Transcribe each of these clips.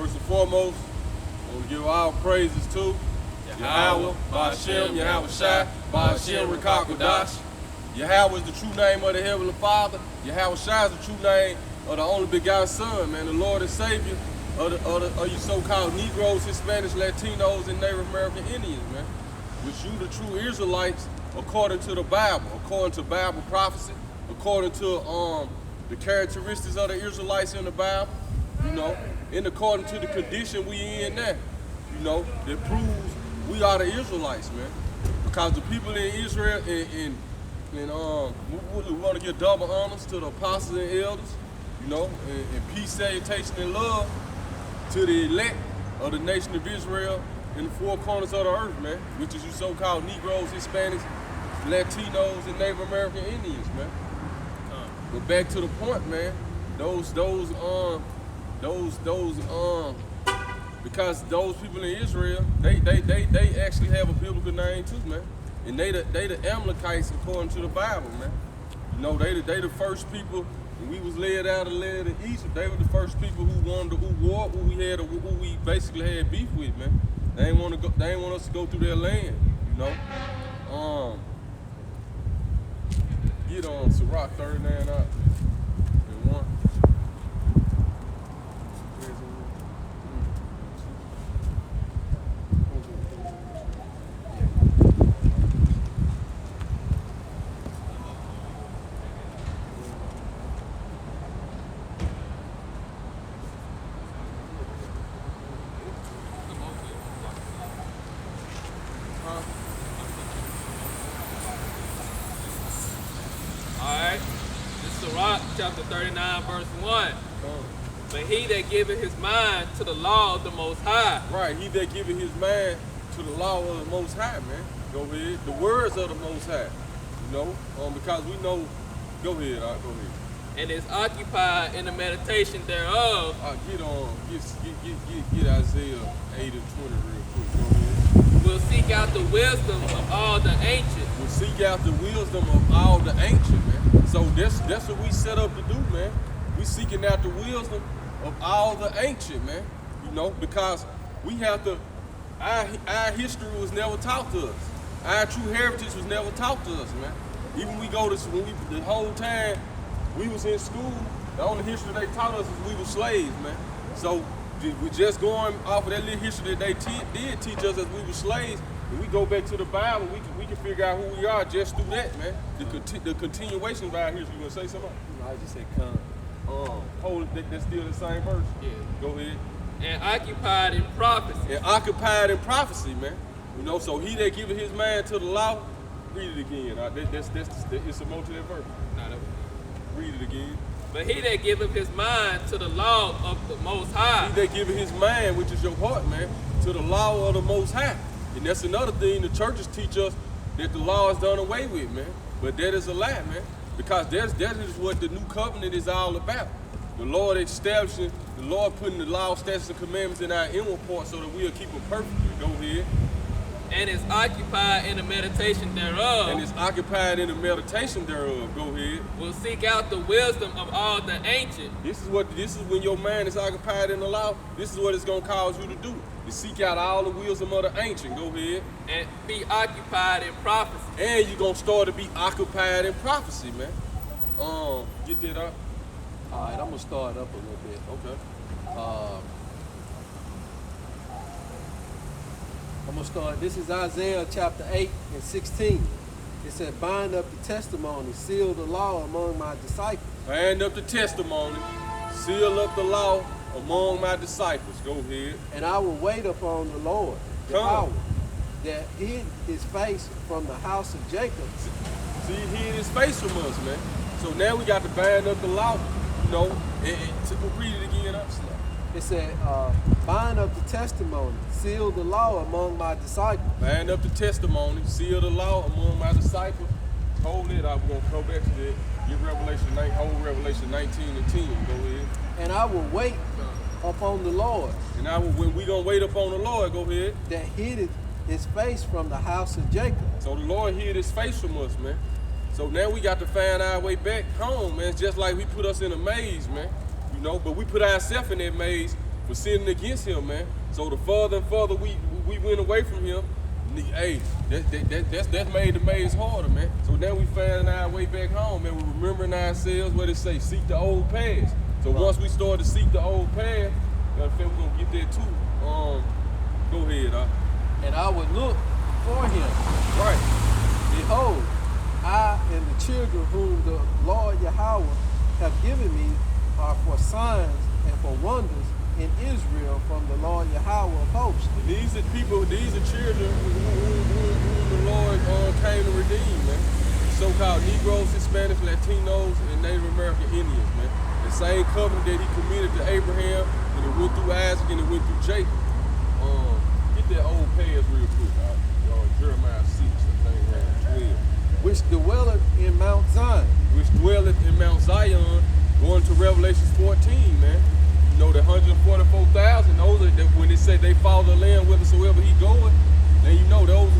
First and foremost, I want to give all praises to Yahweh, Ba'ashem, Yahweh Shai, Ba'ashem, Rekakwadash. Yahweh is the true name of the Heavenly Father. Yahweh Shai is the true name of the only begotten Son, man, the Lord and Savior of you so-called Negroes, Hispanics, Latinos, and Native American Indians, man. Which you the true Israelites according to the Bible, according to Bible prophecy, according to the characteristics of the Israelites in the Bible, you know, and according to the condition we in now, you know, that proves we are the Israelites, man. Because the people in Israel and we want to give double honors to the apostles and elders, you know, and peace, salutation, and love to the elect of the nation of Israel in the four corners of the earth, man, which is you so-called Negroes, Hispanics, Latinos, and Native American Indians, man. But back to the point, man, because those people in Israel, they actually have a biblical name too, man. And they the Amalekites according to the Bible, man. You know, they the first people when we was led out of land in Egypt. They were the first people who we basically had beef with, man. They ain't want us to go through their land, you know. Get on Sirach 39 out. And one. Chapter 39, verse 1. But he that giveth his mind to the law of the Most High. Right, he that giveth his mind to the law of the Most High, man. Go ahead. The words of the Most High, you know, because we know. Go ahead, go ahead. And is occupied in the meditation thereof. Get Isaiah 8 and 20 real quick. Go ahead. Will seek out the wisdom of all the ancient. Will seek out the wisdom of all the ancient, man. So that's what we set up to do, man. We seeking out the wisdom of all the ancient, man. You know, because we have to. Our history was never taught to us. Our true heritage was never taught to us, man. Even the whole time we was in school, the only history they taught us is we were slaves, man. So we just going off of that little history that they did teach us as we were slaves. If we go back to the Bible, we can figure out who we are just through that, man. The continuation of our history. You gonna say something? No, I just said come. That's still the same verse. Yeah. Go ahead. And occupied in prophecy. And occupied in prophecy, man. You know, so he that giveth his mind to the law, read it again. It's a more to that verse. Read it again. But he that giveth his mind to the law of the Most High. He that giveth his mind, which is your heart, man, to the law of the Most High. And that's another thing the churches teach us, that the law is done away with, man. But that is a lie, man. Because that is what the new covenant is all about. The Lord establishing, the Lord putting the law, statutes, and commandments in our inward part so that we'll keep them perfectly. Go ahead. And is occupied in the meditation thereof. And is occupied in the meditation thereof. Go ahead. Will seek out the wisdom of all the ancient. This is when your mind is occupied in the law. This is what it's gonna cause you to do. To seek out all the wisdom of the ancient. Go ahead. And be occupied in prophecy. And you're gonna start to be occupied in prophecy, man. Get that up. All right, I'm gonna start up a little bit. Okay. I'm gonna start. This is Isaiah chapter 8 and 16. It said, bind up the testimony, seal the law among my disciples. Bind up the testimony, seal up the law among my disciples. Go ahead. And I will wait upon the Lord, Yahweh, that hid his face from the house of Jacob. See, he hid his face from us, man. So now we got to bind up the law, you know, and to read it again up slow. It said, bind up the testimony, seal the law among my disciples. Bind up the testimony, seal the law among my disciples. Hold it, I'm going to go back to that. Get Revelation 19 and 10. Go ahead. And I will wait upon the Lord. And when we going to wait upon the Lord, go ahead. That hid his face from the house of Jacob. So the Lord hid his face from us, man. So now we got to find our way back home, man. It's just like we put us in a maze, man. You know, but we put ourselves in that maze for sinning against him, man. So the further and further we went away from him, hey, that's made the maze harder, man. So now we find our way back home, man. We remembering ourselves, what it say, seek the old paths. So once we start to seek the old path, we're gonna get there too. Go ahead, And I would look for him. Right. Behold, I and the children whom the Lord Yahweh have given me are for signs and for wonders in Israel from the Lord Yahweh of hosts. And these are children who the Lord came to redeem, man. So-called Negroes, Hispanics, Latinos, and Native American Indians, man. The same covenant that he committed to Abraham, and it went through Isaac, and it went through Jacob. Get that old pass real quick, Jeremiah 6, I think, around 12. Which dwelleth in Mount Zion. Which dwelleth in Mount Zion, going to Revelation 14, man. You know, the 144,000, those are, when it said they follow the Lamb whithersoever he goeth, then you know those,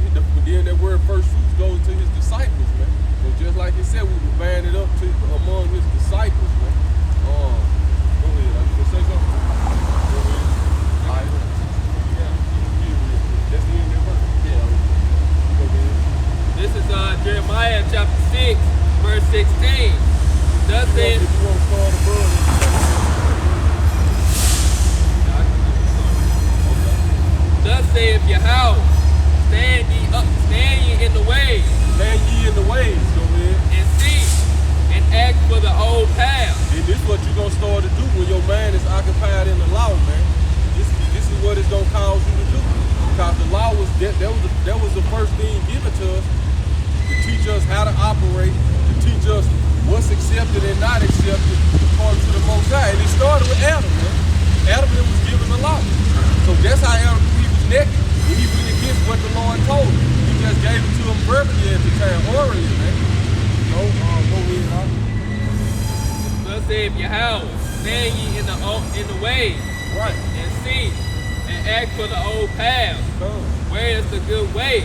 then that word first fruits goes to his disciples, man. So just like he said, we were buying it up to among his disciples, man. Go ahead, you gonna say something? Go ahead. All right. That's the end of that verse. Yeah. Go ahead. This is Jeremiah chapter 6, verse 16. Thus saith, If you want to start above, thus saith Yahweh, stand ye in the way, stand ye in the ways, go ahead. and see, and act for the old path. And this is what you're going to start to do when your mind is occupied in the law, man. This is what it's going to cause you to do. Because the law was, that was the first thing given to us, to teach us how to operate, to teach us what's accepted and not accepted according to the Most High. And it started with Adam, man. Adam was given the law. So that's how Adam knew he was naked. And he went against what the Lord told him. He just gave it to him verbally at the time, orally, man. So, go ahead, Thus saith Yahweh, stand ye in the way, right, and see, and act for the old path, where is the good way,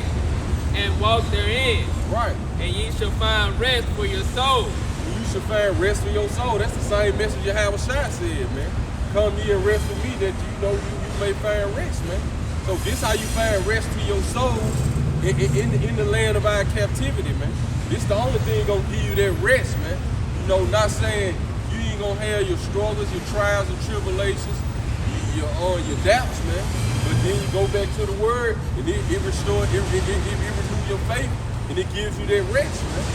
and walk therein. right. And ye shall find rest for your soul. You should find rest for your soul. That's the same message Yahweh Shai said, man. Come ye and rest with me that you may find rest, man. So this how you find rest to your soul in the land of our captivity, man. This the only thing gonna give you that rest, man. You know, not saying you ain't gonna have your struggles, your trials and tribulations, your doubts, man. But then you go back to the word and it restores, it renews your faith and it gives you that rest, man.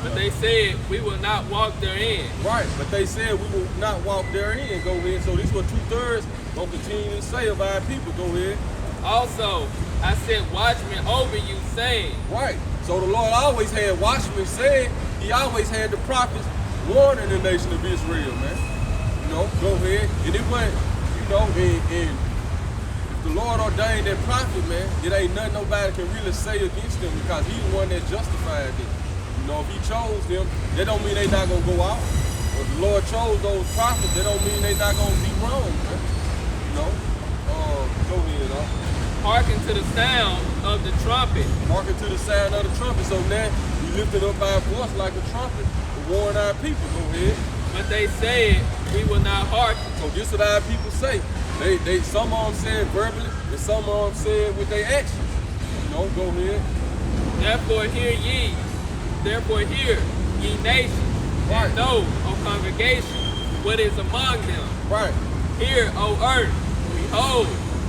But they said, we will not walk therein. Right, but they said we will not walk therein. Go ahead. So this is what 2/3 gonna continue to say of our people. Go ahead. Also, I set watchmen over you, saying. Right. So the Lord always had watchmen saying, he always had the prophets warning the nation of Israel, man. You know, go ahead. And it went, you know, and if the Lord ordained that prophet, man, it ain't nothing nobody can really say against them because he's the one that justified them. You know, if he chose them, that don't mean they not gonna go out. If the Lord chose those prophets, that don't mean they not gonna be wrong, man. You know? Go ahead, Hearken to the sound of the trumpet. Hearken to the sound of the trumpet. So now we lifted up our voice like a trumpet to warn our people. Go ahead. But they said, we will not hearken. So this is what our people say. They some of them said verbally, and some of them said with their actions. You know, go ahead. Therefore hear ye nations, Right. and know, O congregation, what is among them. Right. Hear, O earth, behold,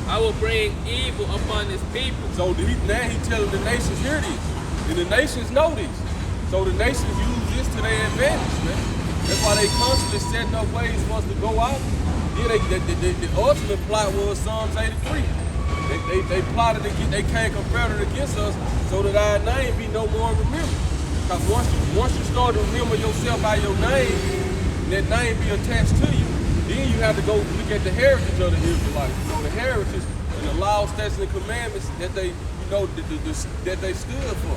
I will bring evil upon this people. So now he telling the nations, hear this. And the nations know this. So the nations use this to their advantage, man. That's why they constantly setting up ways for us to go out. Then the ultimate plot was Psalms 83. They plotted against, they came confederate against us so that our name be no more remembered. Because once you start to remember yourself by your name, and that name be attached to you, then you have to go look at the heritage of the Israelites. You know, the heritage and the laws, statutes, and commandments that they, you know, that they stood for.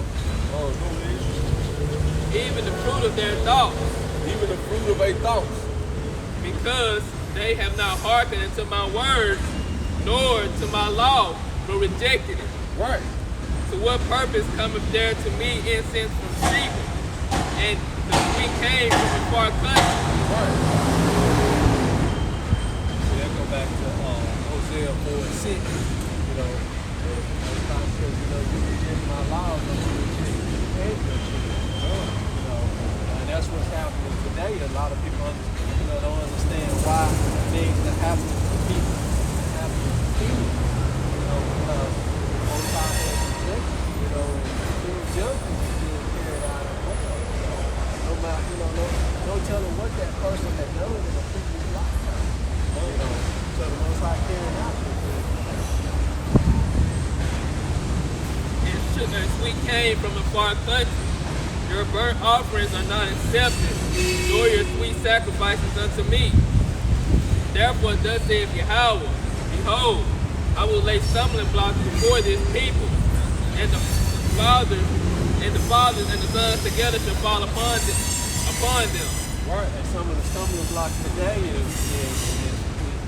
Even the fruit of their thoughts. Even the fruit of their thoughts. Because they have not hearkened unto my words, nor to my law, but rejected it. Right. To what purpose cometh there to me incense from Sheba, and the we came from a far country. Right. So that go back to Hosea 4:6. You know, the Bible says, you know, you reject my laws, I'm going to reject you and your children. You know, and that's what's happening today. A lot of people, you know, don't understand why things that happen to people happen to people. You know, because Most High has rejected, you know, and still judgment is being carried out in the world. So, no matter, you know, no telling what that person had done in a previous lifetime. You know, so the Most High carrying out this. As we came from a far country, your burnt offerings are not accepted, nor your sweet sacrifices unto me. Therefore thus saith Yahweh, behold, I will lay stumbling blocks before this people, and the fathers and the sons together shall fall upon them. Right, and some of the stumbling blocks today is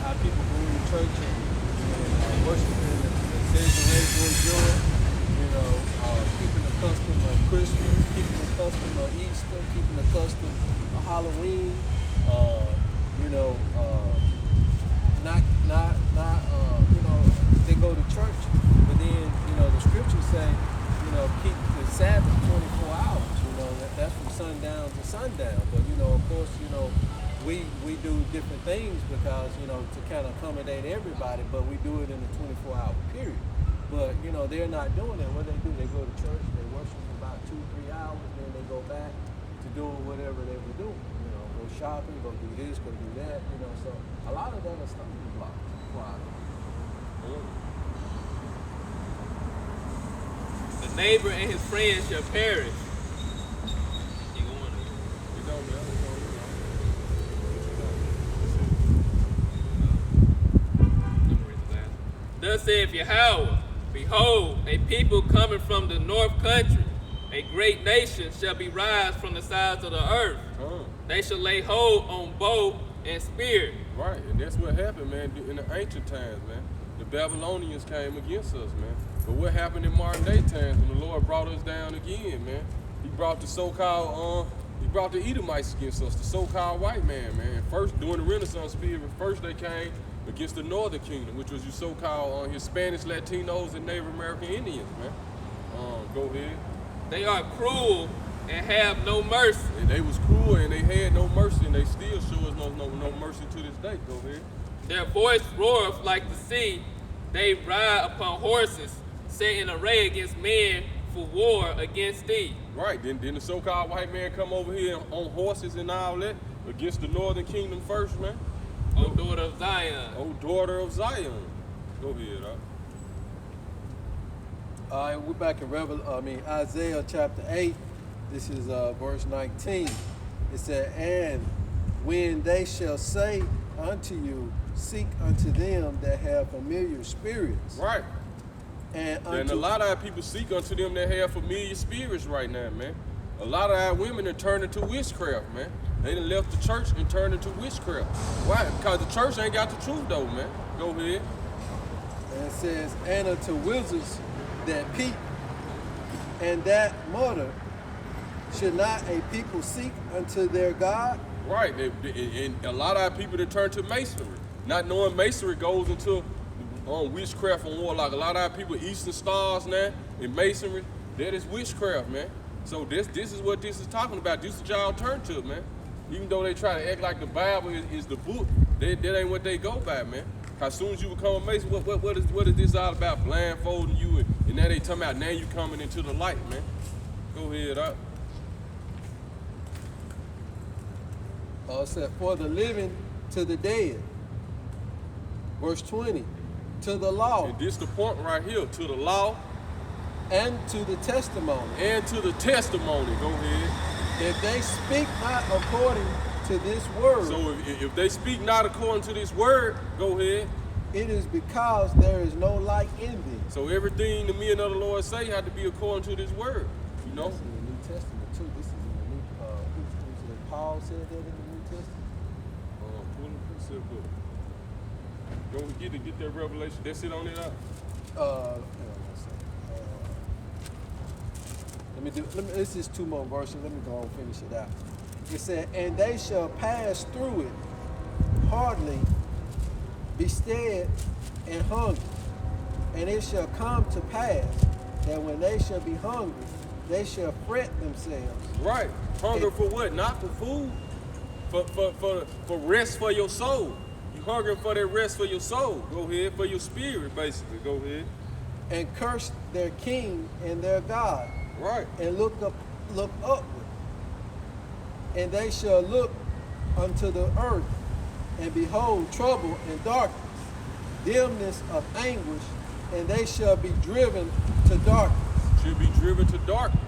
how people go to church and worshiping the Savior joy. You know, keeping the custom of Christmas, keeping the custom of Easter, keeping the custom of Halloween. You know, not you know, they go to church, but then you know the scriptures say, you know, keep the Sabbath 24 hours. You know, that's from sundown to sundown. But you know, of course, you know, we do different things because you know to kind of accommodate everybody, but we do it in a 24-hour period. But, you know, they're not doing that. What they do, they go to church, they worship for about 2-3 hours, then they go back to doing whatever they were doing. You know, go shopping, go do this, go do that, you know. So a lot of that is stumbling blocks. Wow. The neighbor and his friends shall perish. Thus saith Yahweh, behold, a people coming from the north country, a great nation shall be rise from the sides of the earth. They shall lay hold on bow and spear. Right, and that's what happened, man, in the ancient times, man. The Babylonians came against us, man. But what happened in modern day times when the Lord brought us down again, man? He brought the so-called, he brought the Edomites against us, the so-called white man, man. And first, during the Renaissance period, first they came against the Northern Kingdom, which was your so-called Hispanics, Latinos, and Native American Indians, man. Go ahead. They are cruel and have no mercy. And they was cruel and they had no mercy, and they still show us no mercy to this day. Go ahead. Their voice roareth like the sea. They ride upon horses, set in array against men for war against thee. Right, then the so-called white man come over here on horses and all that against the Northern Kingdom first, man. O daughter of Zion. O daughter of Zion. Go ahead, huh? All right, we're back in Isaiah chapter 8. This is verse 19. It said, and when they shall say unto you, seek unto them that have familiar spirits. Right. And a lot of our people seek unto them that have familiar spirits right now, man. A lot of our women are turned into witchcraft, man. They done left the church and turned into witchcraft. Why? Because the church ain't got the truth though, man. Go ahead. And it says, and unto wizards that peep and that mutter, should not a people seek unto their God? Right, and a lot of our people that turn to masonry, not knowing masonry goes into witchcraft and warlock. A lot of our people Eastern Stars now in masonry, that is witchcraft, man. So this is what this is talking about. This is what y'all turn to, man. Even though they try to act like the Bible is the book, that ain't what they go by, man. As soon as you become a Mason, what is this all about? Blindfolding you, and now they talking about now you coming into the light, man. Go ahead, up. It said, for the living to the dead. Verse 20, to the law. And this the point right here, to the law. And to the testimony. And to the testimony, go ahead. If they speak not according to this word. So if they speak not according to this word, go ahead. It is because there is no light in thee. So everything the men of the Lord say had to be according to this word, you know? This is in the New Testament too. This is in the New, Paul said that in the New Testament. Go get that revelation. That's it on it out. This is 2 more verses. Let me go and finish it out. It said, and they shall pass through it hardly, be stead and hungry. And it shall come to pass that when they shall be hungry, they shall fret themselves. Right. Hunger for what? Not for food. For rest for your soul. You hungering for that rest for your soul. Go ahead. For your spirit, basically. Go ahead. And curse their king and their God. Right. And look upward. And they shall look unto the earth, and behold trouble and darkness, dimness of anguish, and they shall be driven to darkness. Should be driven to darkness.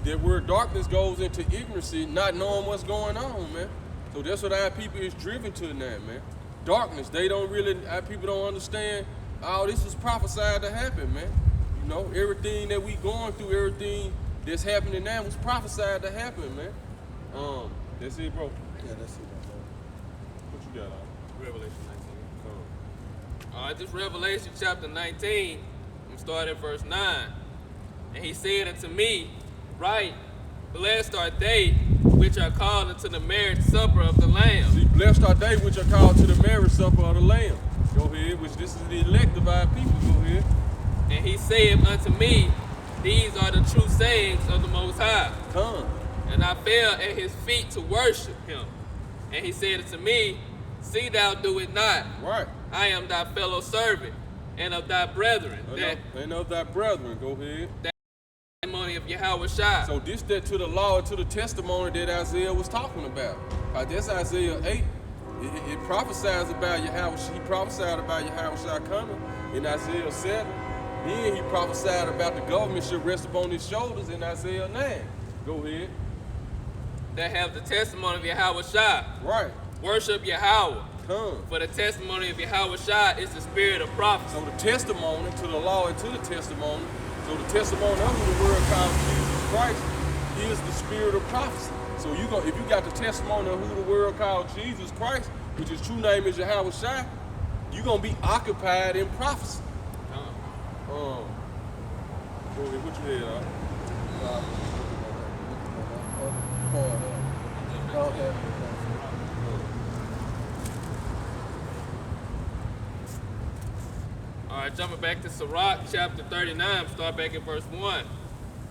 That word darkness goes into ignorancy, not knowing what's going on, man. So that's what our people is driven to now, man. Darkness. Our people don't understand. All this was prophesied to happen, man. You know, everything that we going through, everything that's happening now was prophesied to happen, man. That's it, bro. Yeah, that's it. What you got on? Revelation 19. All right, this Revelation chapter 19, I'm starting at verse 9. And he said unto me, Right, blessed are they which are called unto the marriage supper of the Lamb. See, blessed are they which are called to the marriage supper of the Lamb. Go ahead, which this is the elect of our people. Go ahead. And he said unto me, These are the true sayings of the Most High. Come. And I fell at his feet to worship him. And he said unto me, See thou do it not. Right. I am thy fellow servant and of thy brethren. And of thy brethren. Go ahead. That testimony of Yahweh Shai. So this that to the law and to the testimony that Isaiah was talking about. That's Isaiah 8. It prophesies about Yahweh. He prophesied about Yahweh Shai coming in Isaiah 7. Then he prophesied about the government should rest upon his shoulders in Isaiah 9. Go ahead. That have the testimony of Yahweh Shai. Right. Worship Yahweh. Come. For the testimony of Yahweh Shai is the spirit of prophecy. So the testimony to the law and to the testimony. So the testimony of who the word called Jesus Christ is the spirit of prophecy. So if you got the testimony of who the word called Jesus Christ, which his true name is Yahweh Shai, you're gonna be occupied in prophecy. Go ahead, what you had, All right, jumping back to Sirach chapter 39, start back at verse 1.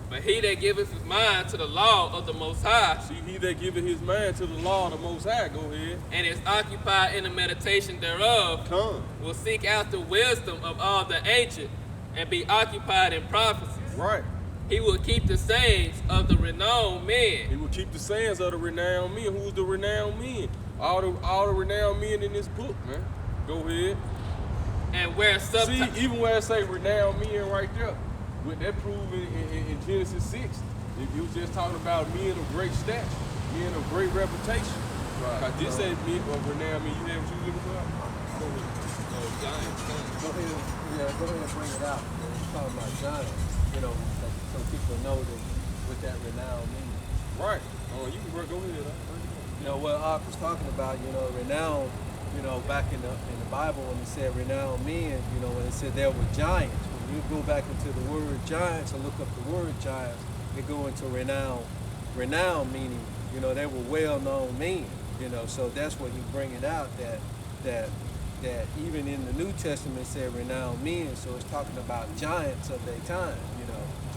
But he that giveth his mind to the law of the Most High, See, he that giveth his mind to the law of the Most High, go ahead. and is occupied in the meditation thereof, Come. will seek after wisdom of all the ancient, and be occupied in prophecies. Right. He will keep the sayings of the renowned men. He will keep the sayings of the renowned men. Who's the renowned men? All the renowned men in this book, man. Go ahead. And where See, even where it say renowned men right there, with that proven in Genesis 6, if you was just talking about men of great stature, men of great reputation. Right. This said men of renowned men. You have what you looking for? Go ahead. Go ahead and bring it out. We're talking about giants, so people know that what that renown means. Right. You can go ahead. What Ark was talking about, renown, back in the Bible when it said renowned men, when it said there were giants. When you go back into the word giants and look up the word giants, they go into renown. Renown meaning, they were well-known men. So that's what he's bringing out, that even in the New Testament said renowned men, so it's talking about giants of their time,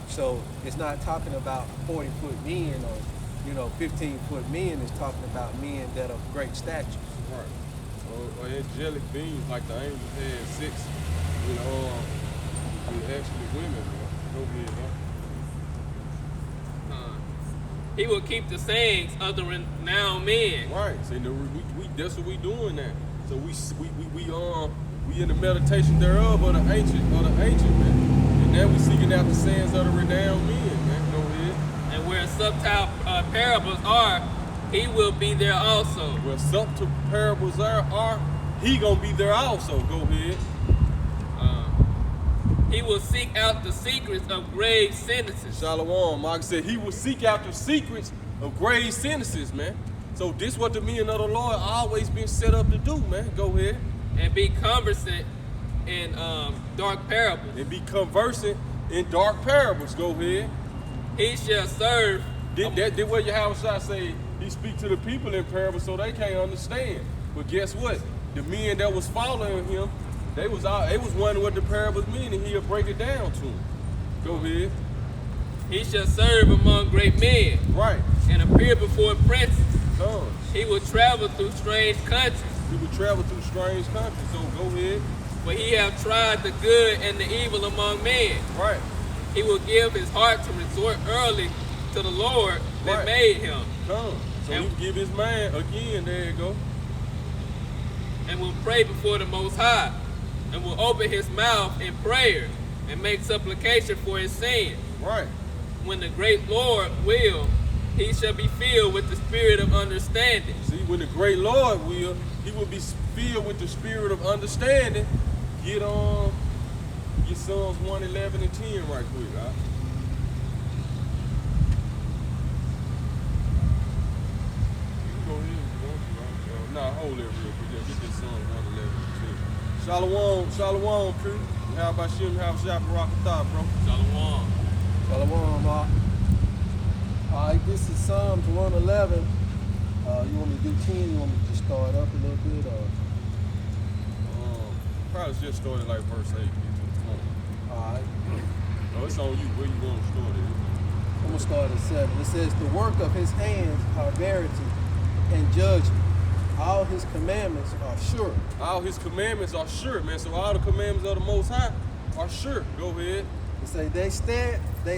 So it's not talking about 40-foot men or 15-foot men. It's talking about men that are great stature. Right. Or angelic beings like the angels had sex with actually women. Go ahead, he will keep the sayings of the renowned men. Right. See, that's what we doing now. So we in the meditation thereof of the ancient man. And now we seeking out the sayings of the renowned men, man. Go ahead. And where subtle parables are, he will be there also. Where subtle parables are, he gonna be there also. Go ahead. He will seek out the secrets of grave sentences. Shalom. Mark said he will seek out the secrets of grave sentences, man. So this what the men of the Lord always been set up to do, man. Go ahead. And be conversant in dark parables. And be conversant in dark parables. Go ahead. He shall serve Did what Yahweh say? He speak to the people in parables so they can't understand. But guess what? The men that was following him, they was wondering what the parables mean, and he'll break it down to them. Go ahead. He shall serve among great men. Right. And appear before princes. Come. He will travel through strange countries. He will travel through strange countries. So go ahead. For he have tried the good and the evil among men. Right. He will give his heart to resort early to the Lord that Right. made him. Come. So And- he give his man again. There you go. And will pray before the Most High. And will open his mouth in prayer and make supplication for his sins. Right. When the great Lord will, he shall be filled with the spirit of understanding. See, when the great Lord will, he will be filled with the spirit of understanding. Get Psalms 1:11 and 10 right quick, all right? You can go ahead if you want to, right? Nah, hold it real quick. Yeah, get this Psalms 1:11 and 10. Shalom, crew. How about Shem, how about Shah Barakatah, bro? Shalom. Shalom, Ma. All right, this is Psalms 111. You want me to do 10? You want me to just start up a little bit? Or? Probably just started like verse 8. Get to the point. All right. No, it's on you. Where you going to start it? I'm going to start at 7. It says, the work of his hands are verity and judgment. All his commandments are sure. All his commandments are sure, man. So all the commandments of the Most High are sure. Go ahead. It say they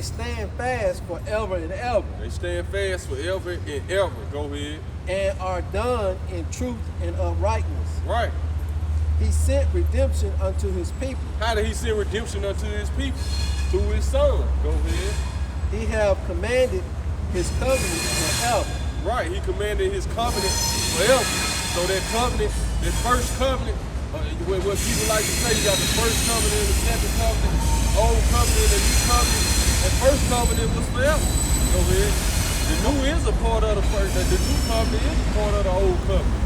stand fast forever and ever, They stand fast forever and ever. Go ahead. and are done in truth and uprightness. Right. He sent redemption unto his people. How did he send redemption unto his people? Through his son. Go ahead. He have commanded his covenant forever. Right. He commanded his covenant forever. So that covenant, that first covenant, what people like to say, you got the first covenant and the second covenant, old covenant and the new covenant. That first covenant was forever. Go ahead. The new is a part of the first. The new covenant is a part of the old covenant.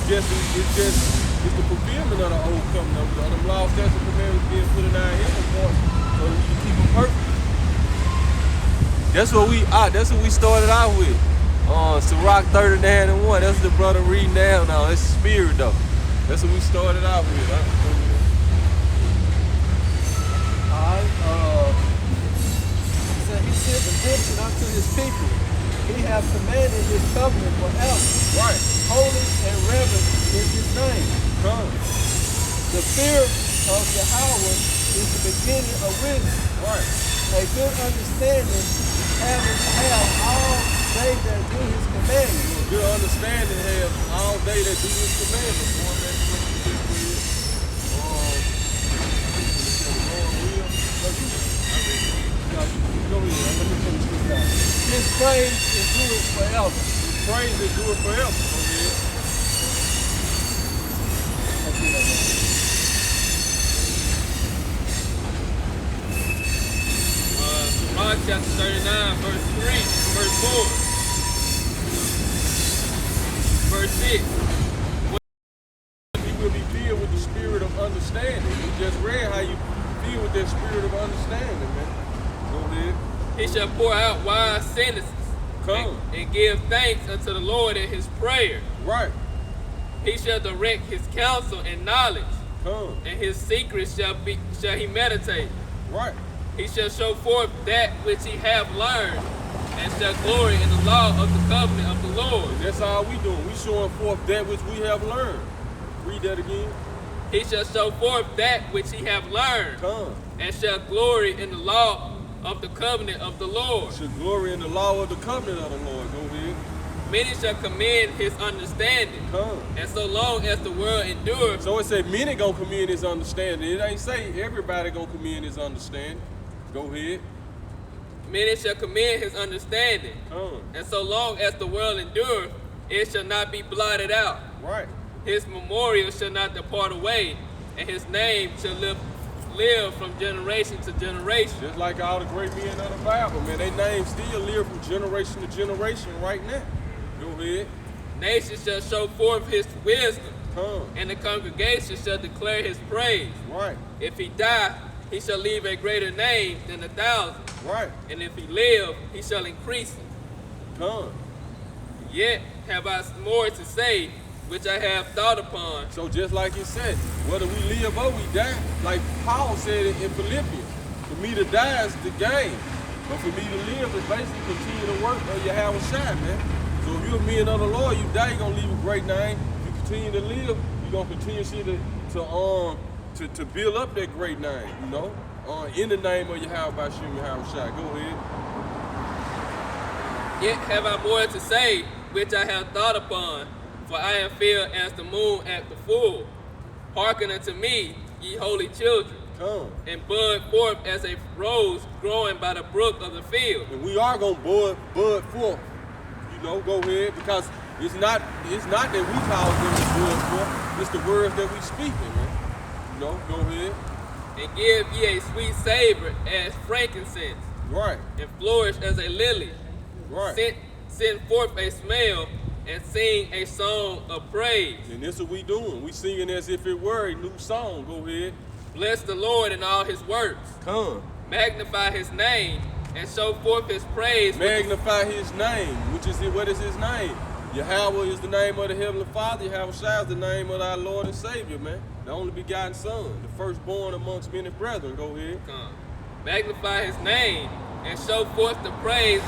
It's the fulfillment of the old covenant. The law, statutes, and commandments being put in our hands for us, so we can keep them perfect. That's what we started out with. Sirach 39 and 1. That's the brother reading down now. That's the spirit though. That's what we started out with. Alright, he said he sent redemption unto his people. He have commanded his covenant forever. Right. Holy and reverend is his name. Come. The fear of Yahweh is the beginning of wisdom. Right. A good understanding have all they that do his commandments. Good understanding have all they that do his commandments. Go ahead. Let me finish this out. His praise endures forever. Praise endure forever. Go ahead. Let's see that now. Sirach chapter 39, verse 3, verse 4, verse 6. He will be filled with the spirit of understanding. We just read how you feel with that spirit of understanding, man. Go ahead. He shall pour out wise sentences Come. and give thanks unto the Lord in his prayer. Right. He shall direct his counsel in knowledge, Come. and his secrets shall he meditate. Right. He shall show forth that which he hath learned, and shall glory in the law of the covenant of the Lord. And that's all we doing. We showing forth that which we have learned. Read that again. He shall show forth that which he hath learned, Come. and shall glory in the law of the covenant of the Lord. Should glory in the law of the covenant of the Lord. Go ahead. Many shall commend his understanding, Come. and so long as the world endures, So it said many gonna commend his understanding. It ain't say everybody gonna commend his understanding. Go ahead. many shall commend his understanding, Come. and so long as the world endures, it shall not be blotted out. Right. His memorial shall not depart away, and his name shall live from generation to generation. Just like all the great men of the Bible, man. Their names still live from generation to generation right now. Go ahead. Nations shall show forth his wisdom, Come. and the congregation shall declare his praise. Right. If he die, he shall leave a greater name than 1,000. Right. And if he live, he shall increase it. Come. Yet have I more to say, which I have thought upon. So just like it said, whether we live or we die, like Paul said it in Philippians, for me to die is the gain. But for me to live is basically continue to work or you have a shot, man. So if you're a man of the Lord, you die, you're gonna leave a great name. If you continue to live, you're gonna continue to build up that great name, you know? In the name of Yahweh Shem Yahweh Shai. Go ahead. Yet have I more to say, which I have thought upon, for I am filled as the moon at the full. Hearken unto me, ye holy children, Come. and bud forth as a rose growing by the brook of the field. And we are gonna bud forth. You know, go ahead, because it's not that we cause them to bud forth, it's the words that we speaking, man. You know, go ahead. And give ye a sweet savor as frankincense, Right, and flourish as a lily. right. Send forth a smell, and sing a song of praise. And this is what we doing. We singing as if it were a new song. Go ahead. Bless the Lord in all his works. Come. Magnify his name, and show forth his praise. Magnify his name, which is what is his name? Yahweh is the name of the Heavenly Father. Yahweh Shai is the name of our Lord and Savior, man. The only begotten Son, the firstborn amongst many brethren. Go ahead. Come. Magnify his name, and show forth the praise.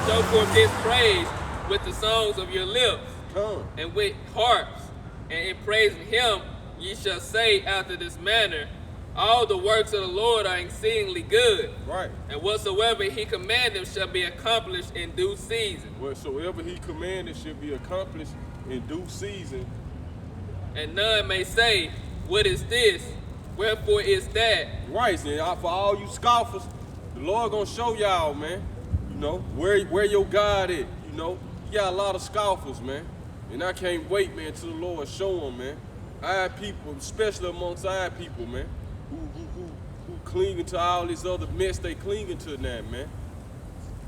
Show forth his praise with the songs of your lips, Come. and with harps, and in praising him ye shall say after this manner, all the works of the Lord are exceedingly good, Right. and whatsoever he commandeth shall be accomplished in due season. Whatsoever he commanded should be accomplished in due season. And none may say, what is this? Wherefore is that? Right, and for all you scoffers, the Lord gonna show y'all, man. You know, where your God is. You know, you got a lot of scoffers, man. And I can't wait, man, till the Lord show them, man. Our people, especially amongst our people, man, who clinging to all this other mess they clinging to now, man.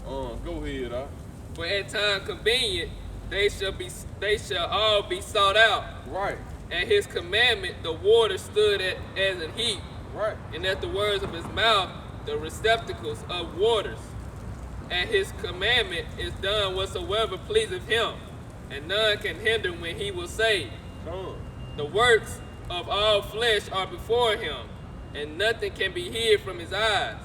Go ahead, For at time convenient they shall all be sought out. Right, At his commandment the water stood as an heap, right. and at the words of his mouth the receptacles of waters. At his commandment is done whatsoever pleaseth him, and none can hinder when he will save. Come. The works of all flesh are before him, and nothing can be hid from his eyes.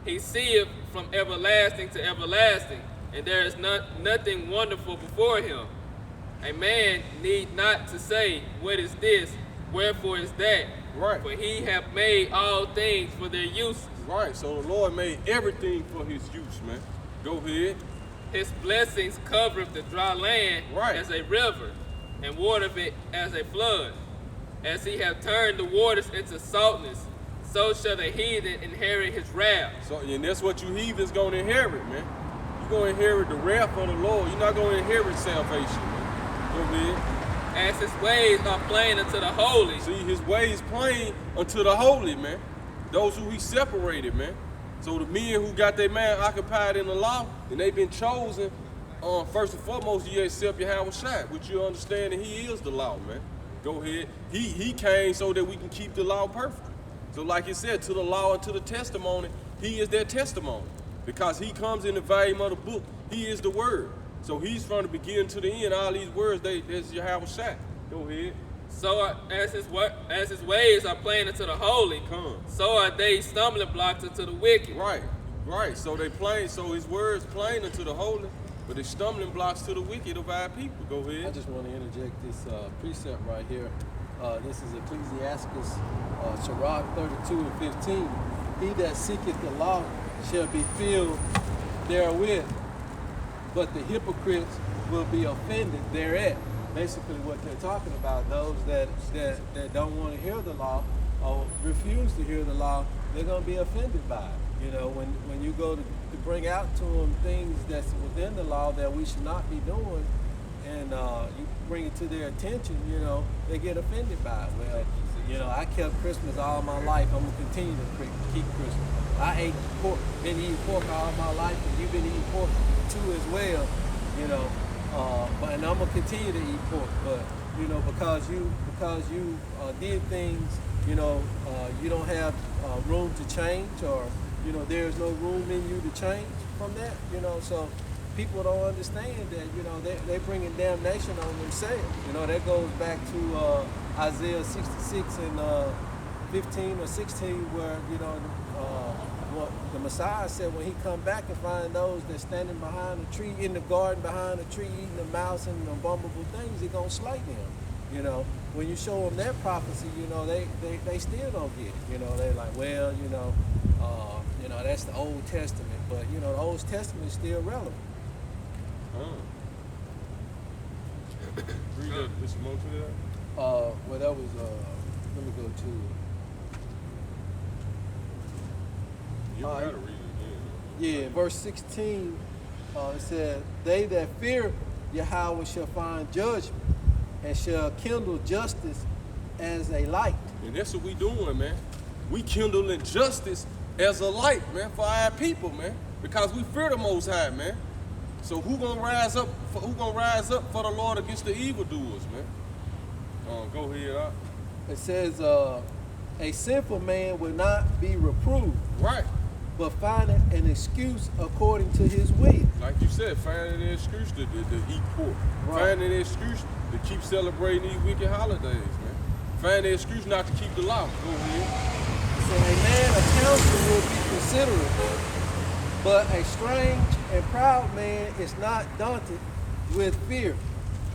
He seeth from everlasting to everlasting, and there is nothing wonderful before him. A man need not to say, what is this? Wherefore is that? Right. For he hath made all things for their use. Right, so the Lord made everything for his use, man. Go ahead. His blessings covereth the dry land Right. as a river, and watereth it as a flood. As he hath turned the waters into saltness, so shall the heathen inherit his wrath. So, and that's what you heathens gonna inherit, man. You're gonna inherit the wrath of the Lord. You're not gonna inherit salvation, man. Go ahead. As his ways are plain unto the holy, See, his ways plain unto the holy, man. Those who he separated, man. So the men who got their mind occupied in the law, and they've been chosen, first and foremost, you accept Yahweh Shai, which you understand that he is the law, man. Go ahead. He came so that we can keep the law perfect. So like it said, to the law and to the testimony, he is their testimony. Because he comes in the volume of the book, he is the word. So he's from the beginning to the end, all these words, that's Yahweh Shai. Go ahead. so as his ways are plain unto the holy, Come. so are they stumbling blocks unto the wicked. Right, right. So they plain, so his words plain unto the holy, but they stumbling blocks to the wicked of our people. Go I ahead. just want to interject this precept right here. This is Ecclesiastes, Sirach 32 and 15. He that seeketh the law shall be filled therewith, but the hypocrites will be offended thereat. Basically what they're talking about, those that don't want to hear the law or refuse to hear the law, they're going to be offended by it. You know, when you go to bring out to them things that's within the law that we should not be doing, and you bring it to their attention, you know, they get offended by it. Well, you know, I kept Christmas all my life. I'm going to continue to keep Christmas. I ate pork, been eating pork all my life, and you've been eating pork too as well, you know. And I'm gonna continue to eat pork, but you know, because you did things, you know, you don't have room to change, or you know, there's no room in you to change from that, you know. So people don't understand that, you know, they're bringing damnation on themselves. You know, that goes back to Isaiah 66 and 15 or 16, where, you know, what the Messiah said when he come back and find those that standing behind a tree, in the garden behind a tree, eating the mouse and the abominable things, he gonna slay them. You know, when you show them that prophecy, you know, they still don't get it. You know, they're like, well, you know, that's the Old Testament, but you know, the Old Testament is still relevant. Read that. There's some more to that. Well, that was. Let me go to it. You gotta read it again. Yeah, verse 16. It said, "They that fear Yahweh shall find judgment, and shall kindle justice as a light." And that's what we doing, man. We kindling justice as a light, man, for our people, man. Because we fear the Most High, man. So who gonna rise up? Who gonna rise up for the Lord against the evildoers, man? Go ahead, Op. It says, "A sinful man will not be reproved, Right. but findeth an excuse according to his will." Like you said, finding an excuse to eat pork. Right. Finding an excuse to keep celebrating these wicked holidays, man. Finding an excuse not to keep the law. Go ahead. So a man of counsel will be considerate, but a strange and proud man is not daunted with fear,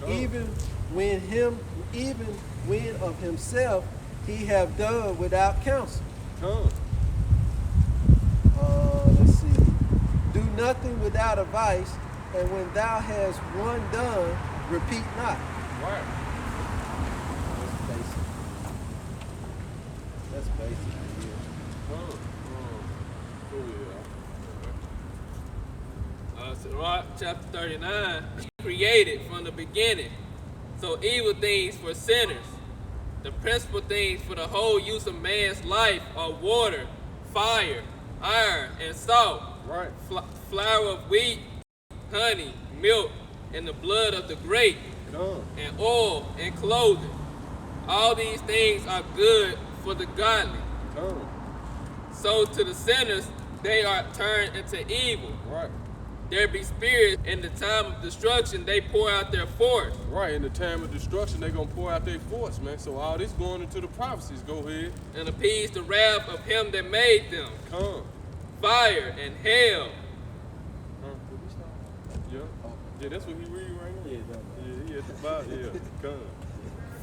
even when of himself he have done without counsel. Come. Let's see. Do nothing without advice, and when thou hast one done, repeat not. Right. That's basic. That's basic. Come. Go ahead. Sirach chapter 39, created from the beginning. So evil things for sinners. The principal things for the whole use of man's life are water, fire, iron, and salt. Right. Flour of wheat, honey, milk, and the blood of the grape, Come. and oil and clothing. All these things are good for the godly. Come. So to the sinners, they are turned into evil. Right. There be spirits in the time of destruction, they pour out their force. Right. In the time of destruction, they gonna pour out their force, man. So all this going into the prophecies. Go ahead. And appease the wrath of him that made them. Come. Fire and hell. Yeah. Yeah, that's what he read right now. Yeah, he at the bottom. Yeah. Come.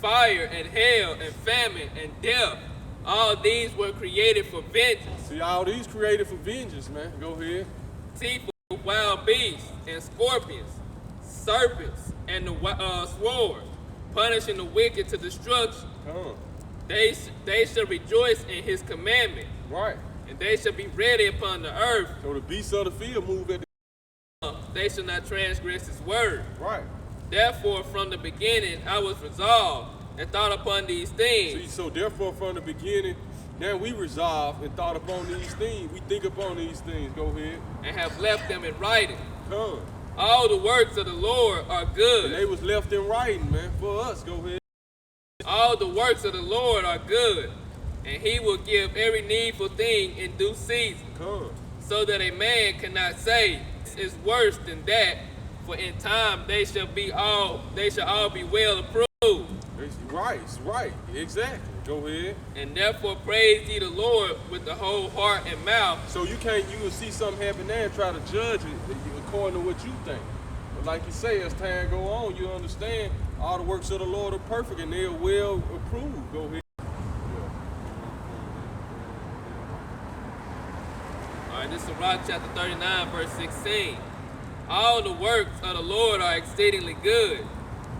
Fire and hell and famine and death. All these were created for vengeance. See, all these created for vengeance, man. Go ahead. Teeth of wild beasts and scorpions, serpents and the sword, punishing the wicked to destruction. Come. They shall rejoice in his commandment, Right. and they shall be ready upon the earth. So the beasts of the field move at the They shall not transgress his word. right. Therefore, from the beginning, I was resolved and thought upon these See, things. so therefore from the beginning, now we resolved and thought upon these things. We think upon these things. Go ahead. And have left them in writing. Come. All the works of the Lord are And good. they was left in writing, man, for us. Go ahead. All the works of the Lord are good. And he will give every needful thing in due season. Come. So that a man cannot say, "This is worse than that." For in time they shall all be well approved. Right. Exactly. Go ahead. And therefore praise ye the Lord with the whole heart and mouth. So you will see something happen there and try to judge it according to what you think. But like you say, as time go on, you understand all the works of the Lord are perfect and they're well approved. Go ahead. All right, this is Sirach chapter 39, verse 16. All the works of the Lord are exceedingly good,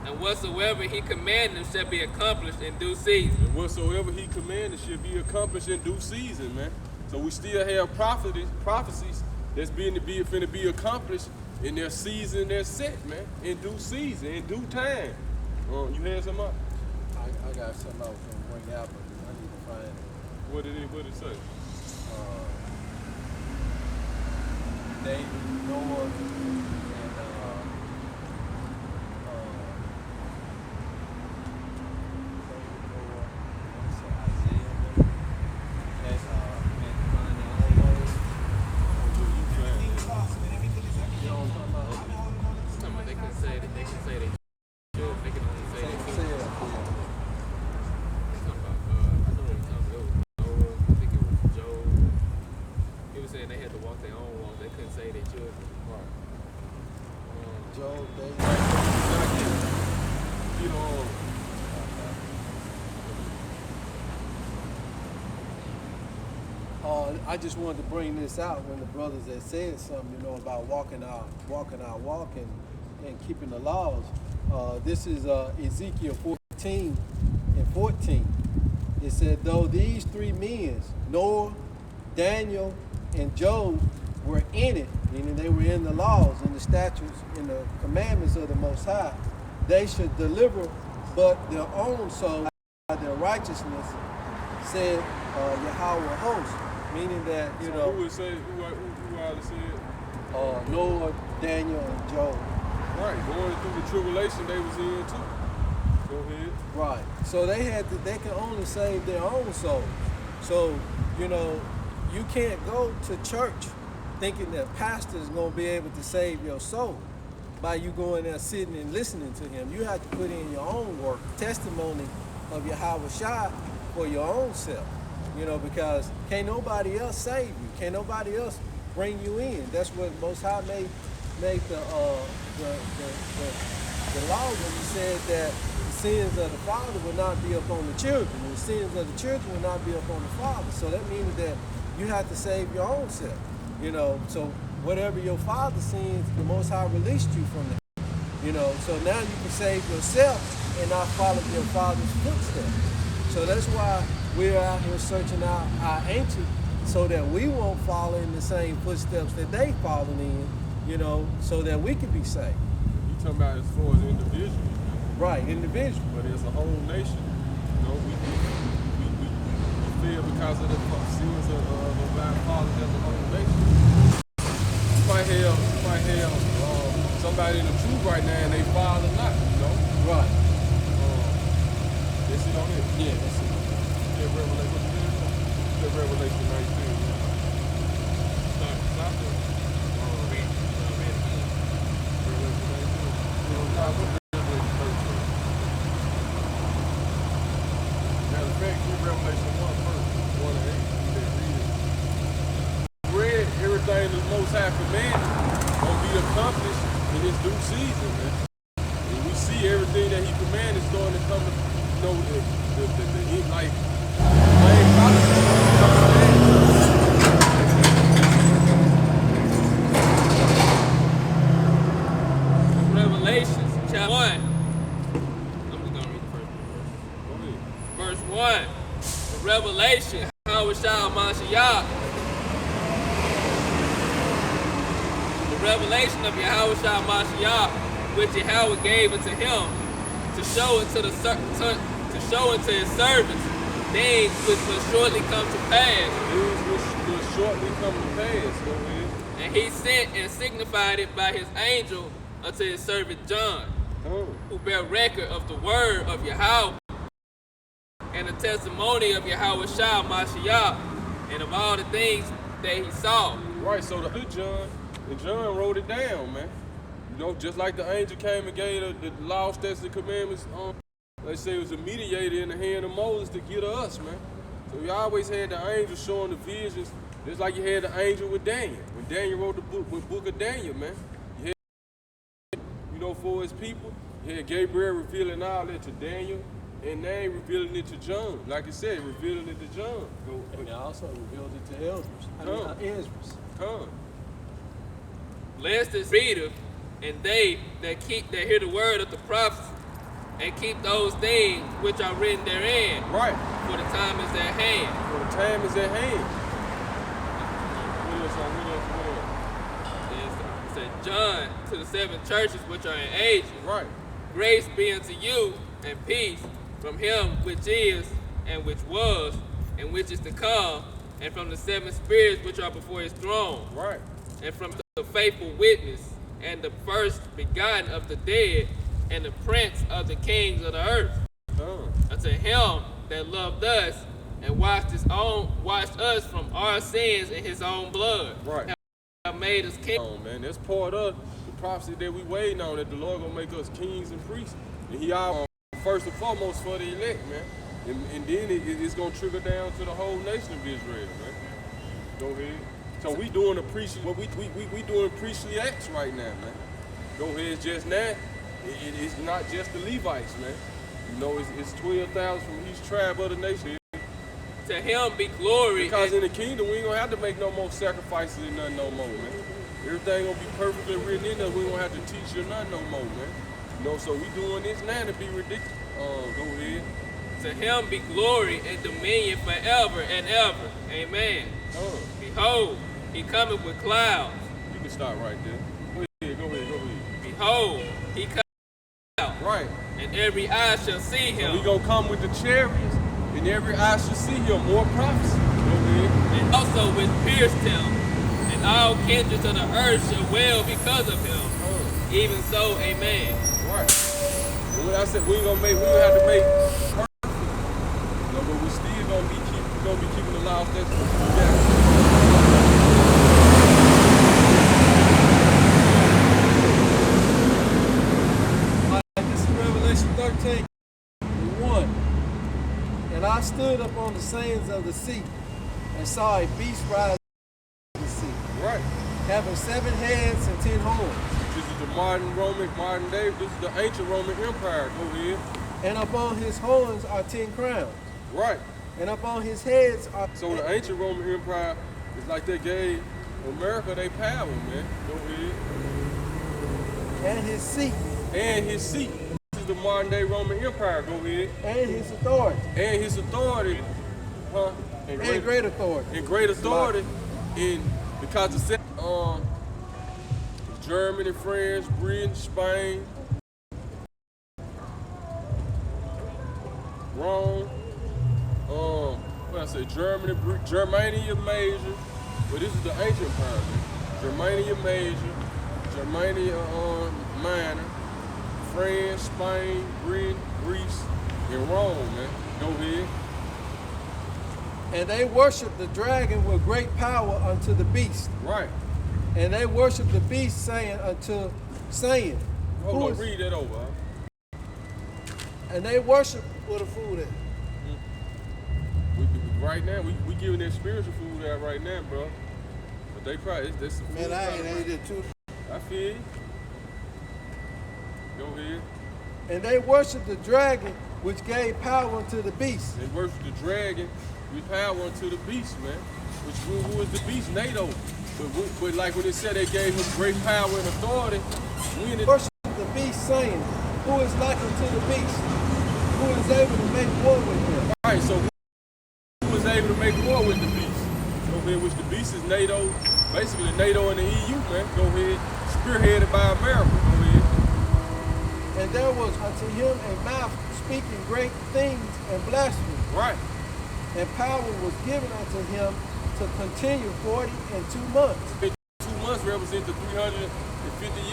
and whatsoever he commanded shall be accomplished in due season. And whatsoever he commanded should be accomplished in due season, man. So we still have prophecies that's finna be accomplished in their season that's set, man. In due season, in due time. You had something up? I got something I was gonna bring out, but I need to find it. What did it say? David, Noah, and they can say they should. They can only say they should. Say it. I know what he's talking about. It was Noah. I think it was Job. He was saying they had to walk their own walk. They couldn't say they should. Right. Job, David. You know, I just wanted to bring this out when the brothers had said something, you know, about walking our walk and keeping the laws. This is Ezekiel 14:14. It said, though these three men, Noah, Daniel, and Job, were in it, meaning they were in the laws and the statutes and the commandments of the Most High, they should deliver but their own soul by their righteousness, said Yahweh of hosts. Meaning that, you so know, who would say, who already said? Noah, Daniel, and Job. Right, going through the tribulation they was in too. Go ahead. Right. So they can only save their own souls. So, you know, you can't go to church thinking that pastor is going to be able to save your soul by you going there sitting and listening to him. You have to put in your own work, testimony of Yahweh Shai for your own self. You know, because can't nobody else save you. Can't nobody else bring you in. That's what Most High made the law when he said that the sins of the father will not be upon the children, and the sins of the children will not be upon the father. So that means that you have to save your own self. You know, so whatever your father sins, the Most High released you from that. You know, so now you can save yourself and not follow your father's footsteps. So that's why we're out here searching out our ancient so that we won't follow in the same footsteps that they followed in, you know, so that we can be saved. You talking about as far as individuals, Right, individual. but as a whole nation, you know, we fail because of the sins of our fathers as a whole nation. You might have somebody in the truth right now and they father not, you know. Right. That's it on it. Yeah, that's it. Revelation 19. Stop it. Read it. Revelation 19. Matter of fact, read Revelation 1 first. 1 and 8. Read everything the Most High commanded gonna be accomplished in His due season, man. And we see everything that He commanded starting to come to, you know, like. Revelations chapter 1. I'm just going to read the first verse. Verse 1. The revelation, Yahweh Shai Mashiach. The revelation of Yahweh Shai Mashiach, which Yahweh gave unto him to show unto his servants things which will shortly come to pass. Things which will shortly come to pass. Go ahead. And he sent and signified it by his angel unto his servant John, who bear record of the word of Yahweh and the testimony of Yahweh Shai Mashiach and of all the things that he saw. Right, so the John wrote it down, man. You know, just like the angel came and gave the law, statutes, and commandments, they say it was a mediator in the hand of Moses to get to us, man. So we always had the angel showing the visions, just like you had the angel with Daniel. When Daniel wrote the book of Daniel, man, you had, you know, for his people, you had Gabriel revealing all that to Daniel, and they revealing it to John. Like I said, revealing it to John. And they also revealed it to elders. Ezra. Come. Blessed is reader, and they that hear the word of the prophets, and keep those things which are written therein. Right. For the time is at hand. For the time is at hand. It said, John, to the 7 churches which are in Asia. Right. Grace be unto you, and peace from him which is, and which was, and which is to come, and from the 7 spirits which are before his throne. Right. And from the faithful witness, and the first begotten of the dead, and the prince of the kings of the earth. Unto him that loved us and washed us from our sins in his own blood. Right. Have made us king. Man, that's part of prophecy that we waiting on, that the Lord gonna make us kings and priests. And he our first and foremost for the elect, man. And then it's gonna trickle down to the whole nation of Israel, man. Go ahead. So we doing the priestly, we doing priestly acts right now, man. Go ahead, just now. It's not just the Levites, man. You know, it's 12,000 from each tribe of the nation. To him be glory. Because in the kingdom, we ain't gonna have to make no more sacrifices and nothing no more, man. Everything gonna be perfectly written in there. We don't have to teach you nothing no more, man. You know, so we doing this now to be ridiculous. Go ahead. To him be glory and dominion forever and ever. Amen. Behold, he cometh with clouds. You can start right there. Go ahead. Behold, he cometh with clouds. Right. And every eye shall see him. So we gonna come with the chariots, and every eye shall see him. More prophecy. Go ahead. And also which pierced him, and all kindreds of the earth shall wail because of him. Even so, amen. Right. And when I said we gonna have to make perfect, you know, but we still gonna be keeping the law, statutes, and judgments. This is Revelation 13:1. And I stood up on the sands of the sea and saw a beast rise from the sea, Right. having 7 heads and 10 horns. This is the modern day. This is the ancient Roman Empire. Go ahead. And upon his horns are 10 crowns. Right. And upon his heads are... So the ancient Roman Empire is like they gave America their power, man. Go ahead. And his seat. And his seat. This is the modern day Roman Empire. Go ahead. And his authority. And his authority. Huh? And great authority. And great authority. Because the Germany, France, Britain, Spain, Rome, what I say, Germania Major. But this is the ancient empire, man. Germania Major, Germania Minor, France, Spain, Britain, Greece, and Rome, man. Go ahead. And they worship the dragon with great power unto the beast. Right. And they worship the beast, saying, Hold on, read that over. Huh? And they worship where the food at. Right now, we giving that spiritual food out right now, bro. But they probably, that's the food. Man, I ain't ate it too. I feel you. Go ahead. And they worship the dragon, which gave power unto the beast. They worship the dragon with power unto the beast, man. Who is the beast? NATO. But like when it said they gave him great power and authority, when it Worship the beast, saying, who is like unto the beast? Who is able to make war with him? Right, so who was able to make war with the beast? Go ahead, which the beast is NATO, basically the NATO and the EU, man. Go ahead, spearheaded by America. Go ahead. And there was unto him a mouth speaking great things and blasphemy. Right. And power was given unto him to continue 42 months. 2 months represent the 350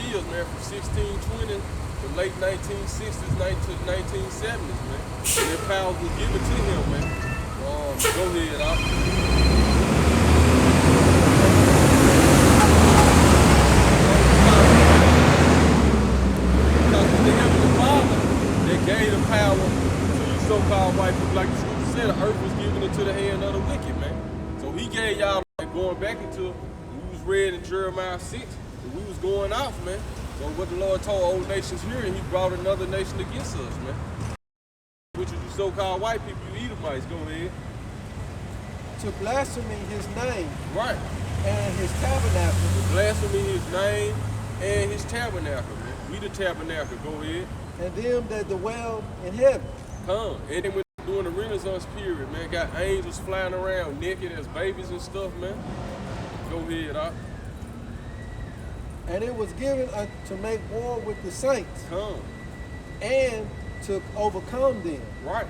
years, man, from 1620 to late 1960s, to 1970s, man. And that power was given to him, man. Go ahead, Because the Heavenly Father, that gave the power to you so-called white people, like the scripture said, the earth was given into the hand of the wicked, man. So he gave y'all, like, going back into, we was read in Jeremiah 6, that we was going off, man. So what the Lord told old nations here, and he brought another nation against us, man. Which is you so-called white people, you Edomites. Go ahead. To blaspheme his name. Right. And his tabernacle. To blaspheme his name and his tabernacle, man. We the tabernacle. Go ahead. And them that dwell in heaven. Come. And then when during the Renaissance period, man, got angels flying around naked as babies and stuff, man. Go ahead, And it was given to make war with the saints. Come. And to overcome them. Right.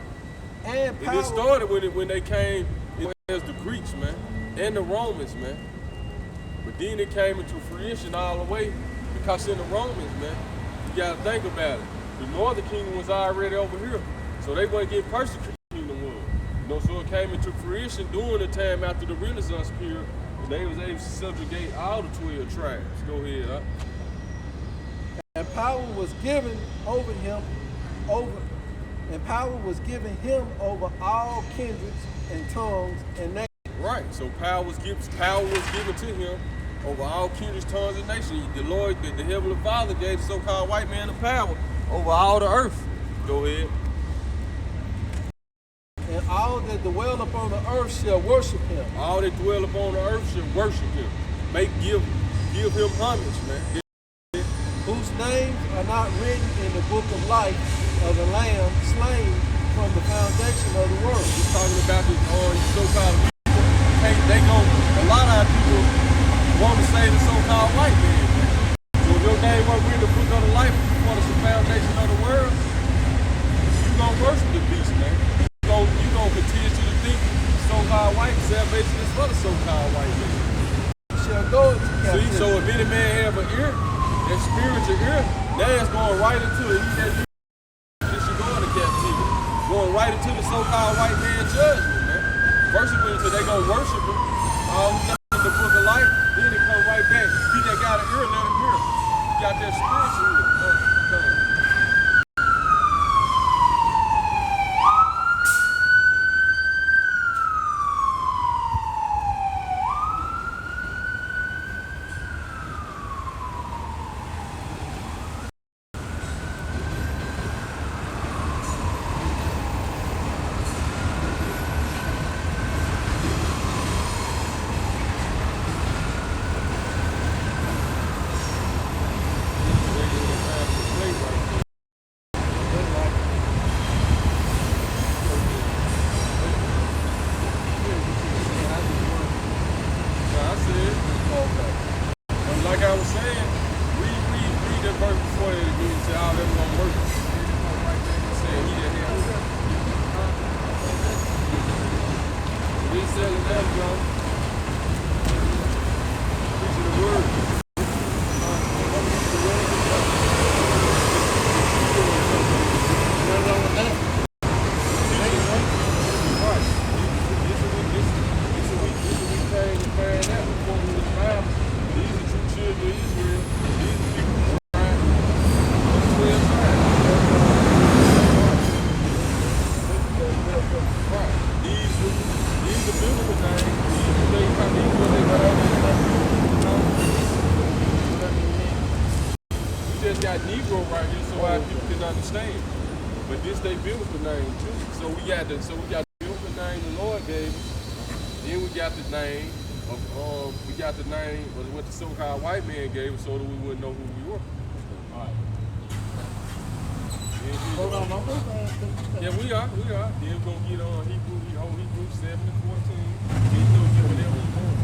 And power. It started when they came as the Greeks, man, and the Romans, man. But then it came into fruition all the way because in the Romans, man, you gotta think about it. The northern kingdom was already over here, so they weren't getting persecuted. So it came into fruition during the time after the Renaissance period, and they was able to subjugate all the 12 tribes. Go ahead, And power was given over him over all kindreds and tongues and nations. Right. So power was given to him over all kindreds, tongues, and nations. The Lord, the Heavenly Father, gave the so-called white man the power over all the earth. Go ahead. And all that dwell upon the earth shall worship him. All that dwell upon the earth shall worship him. Give him homage, man. Whose names are not written in the book of life of the Lamb slain from the foundation of the world. He's talking about this so-called people. A lot of our people want to say the so-called white man. So if your name wasn't written in the book of the life before the foundation of the world, you gonna worship the beast, man. You gonna continue to think so-called white salvation is for the so-called white man. Shall go into captivity. See, so if any man have an ear, that spiritual ear, now it's going right into it. He should go into captivity. Going right into the so-called white man judgment, man. Worshiping until they gonna worship him. All who got in the book of life, then they come right back. He that got an ear, let him hear. He got that spiritual ear. Come on. Like I was saying, read that verse before it again and say, oh, that's gonna work. Saying he didn't have it. We selling that, bro. Preaching the word. Got Negro right here so our people can understand. But this they biblical name too. So we got the biblical name the Lord gave us. Then we got the name of what the so-called white man gave us so that we wouldn't know who we were. Alright. Hold on, yeah, we are. Then we're gonna get on Hebrews 7 and 14. Then you know get whatever you want.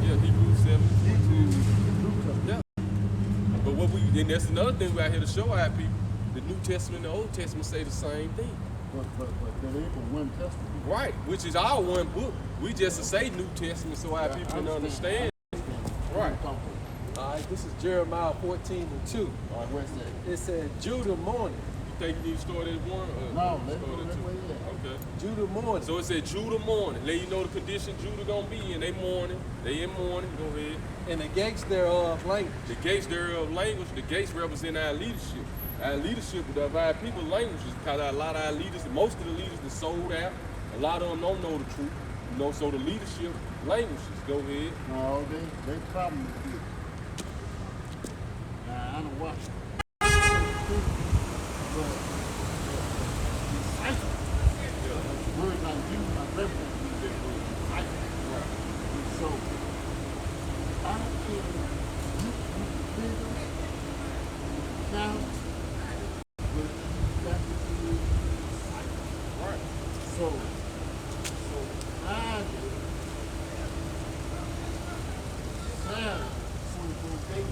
Yeah, Hebrews 7 and 14. Yeah. But then that's another thing we out here to show our people. The New Testament and the Old Testament say the same thing. But there ain't but one testament. Right, which is our one book. We just say New Testament so our people can understand. Right. All right, this is Jeremiah 14 and 2. All right, where's that? It said, Judah mourning. You think you need to start at 1? No, let's go that way. Okay. Judah mourning. So it said Judah mourning. Let you know the condition Judah gonna be in. They mourning. They in mourning. Go ahead. And the gates thereof language. The gates thereof language. The gates represent our leadership. Our leadership of our people languages, because a lot of our leaders, most of the leaders that sold out, a lot of them don't know the truth. You know, so the leadership languages. Go ahead. No, they problem with it. Now I don't watch it. But words I use, I reference these words. Right. So I don't care you bigger, now, but you got to do Right. so I do. Sarah, some days,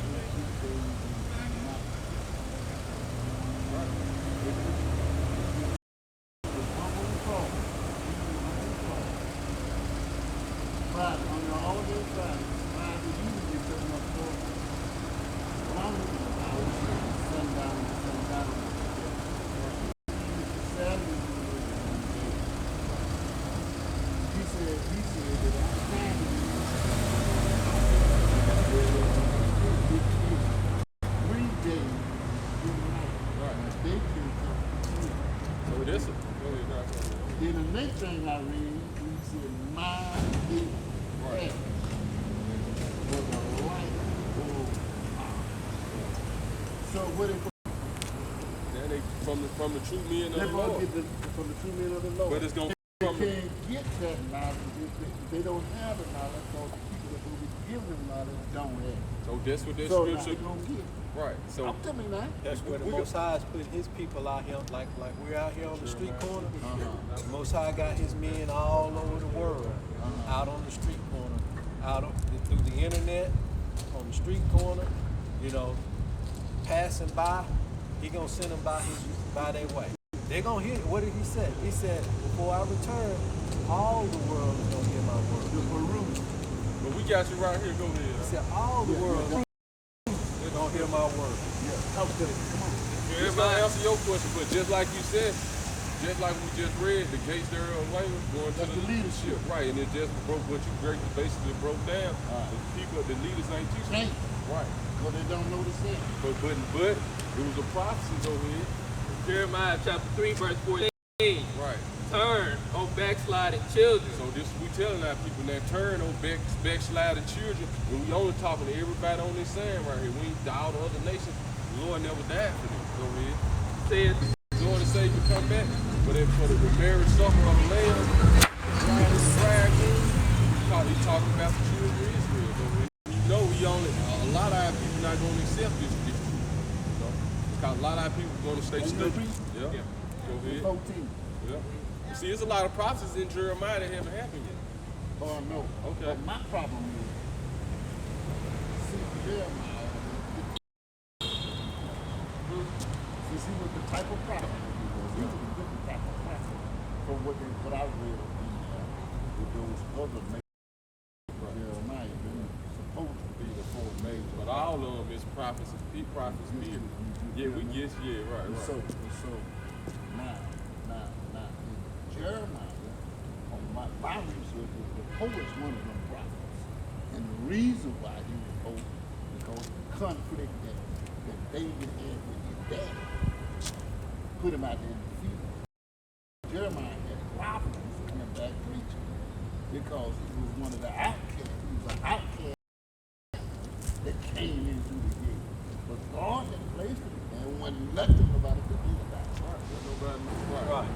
next thing I read, he said, my path was a light of power. So what it Now they from the true men of they're the going Lord. to get from the true men of the Lord. But it's gonna They come. can't get that knowledge if they don't have the knowledge, so the people that will be giving them knowledge don't have it. So that's what that So now scripture. they gonna get it. Right. So Talk to me now. That's where the We Most High is putting his people out here, like we're out here on the street corner. Uh-huh. The Most High got his men all over the world, out on the street corner, through the internet, on the street corner, you know, passing by. He gonna send them by their way. They're gonna hear. What did he say? He said, before I return, all the world is gonna hear my word. but we got you right here. Go He ahead. said, all the world is gonna hear my word. Talk to me. Come on. Everybody answer your question, but just like you said, just like we just read, the gates there of language going to That's the leadership. right? And it just broke what you basically broke down. Right. The people, the leaders ain't teaching. Can't. Right. Because they don't know the sense. But it was a prophecy over here. Jeremiah chapter 3, verse 14. Right. Turn, O backsliding children. So this we telling our people that turn on backsliding children, and we only talking to everybody on this sand right here. We ain't to all the other nations. The Lord never died for them. Go ahead. Says, The Lord and Savior come back, but then for the marriage supper of the Lamb, he's talking about the children of Israel. Go ahead. You know, a lot of our people not going to accept this truth. You know? Because a lot of our people going to stay You stuck. agree? Yeah. Go ahead. 14. Yeah. You see, there's a lot of prophecies in Jeremiah that haven't happened yet. Oh, no. Okay. But my problem is, see, Jeremiah, see what the type of prophet he was. He was a different type of prophet from what I read with those other major Jeremiah been supposed to be the four major. But all of them is prophecy. Yeah, we get you. Yeah, right, right. So now, in Jeremiah, on my research, is the poet is one of them prophets. And the reason why he was poet, because the conflict that David had with his dad put him out there in the field. Jeremiah had problems with him back preaching because he was one of the outcasts. He was an outcast that came in through the gate. But God had placed him there and wasn't nothing about it to do about it. Right.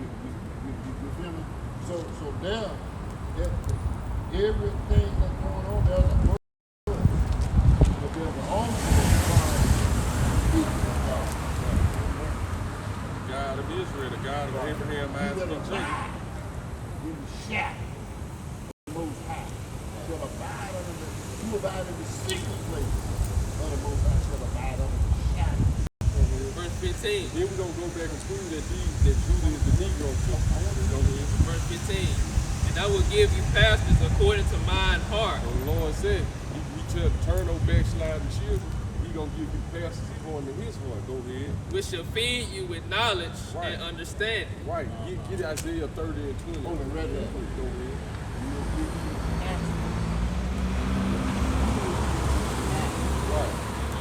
You feel me? So there, everything that's going on, there's a word. But there's an also The God of Israel, the God of Abraham, Isaac, and Jacob. in the shadow of the Most High shall abide under the, who abide in the secret place of the Most High shall abide under the shadow. verse 15. Then we're going to go back and prove that Judah is the Negro too. Go ahead. Verse 15. And I will give you pastors according to mine heart. So the Lord said, he turn those backsliding children, he going to give you pastors according to his heart. Go ahead. Which shall feed you with knowledge Right. and understanding. Right. Get Isaiah 30 and 20. Hold it right there. Go ahead. Right.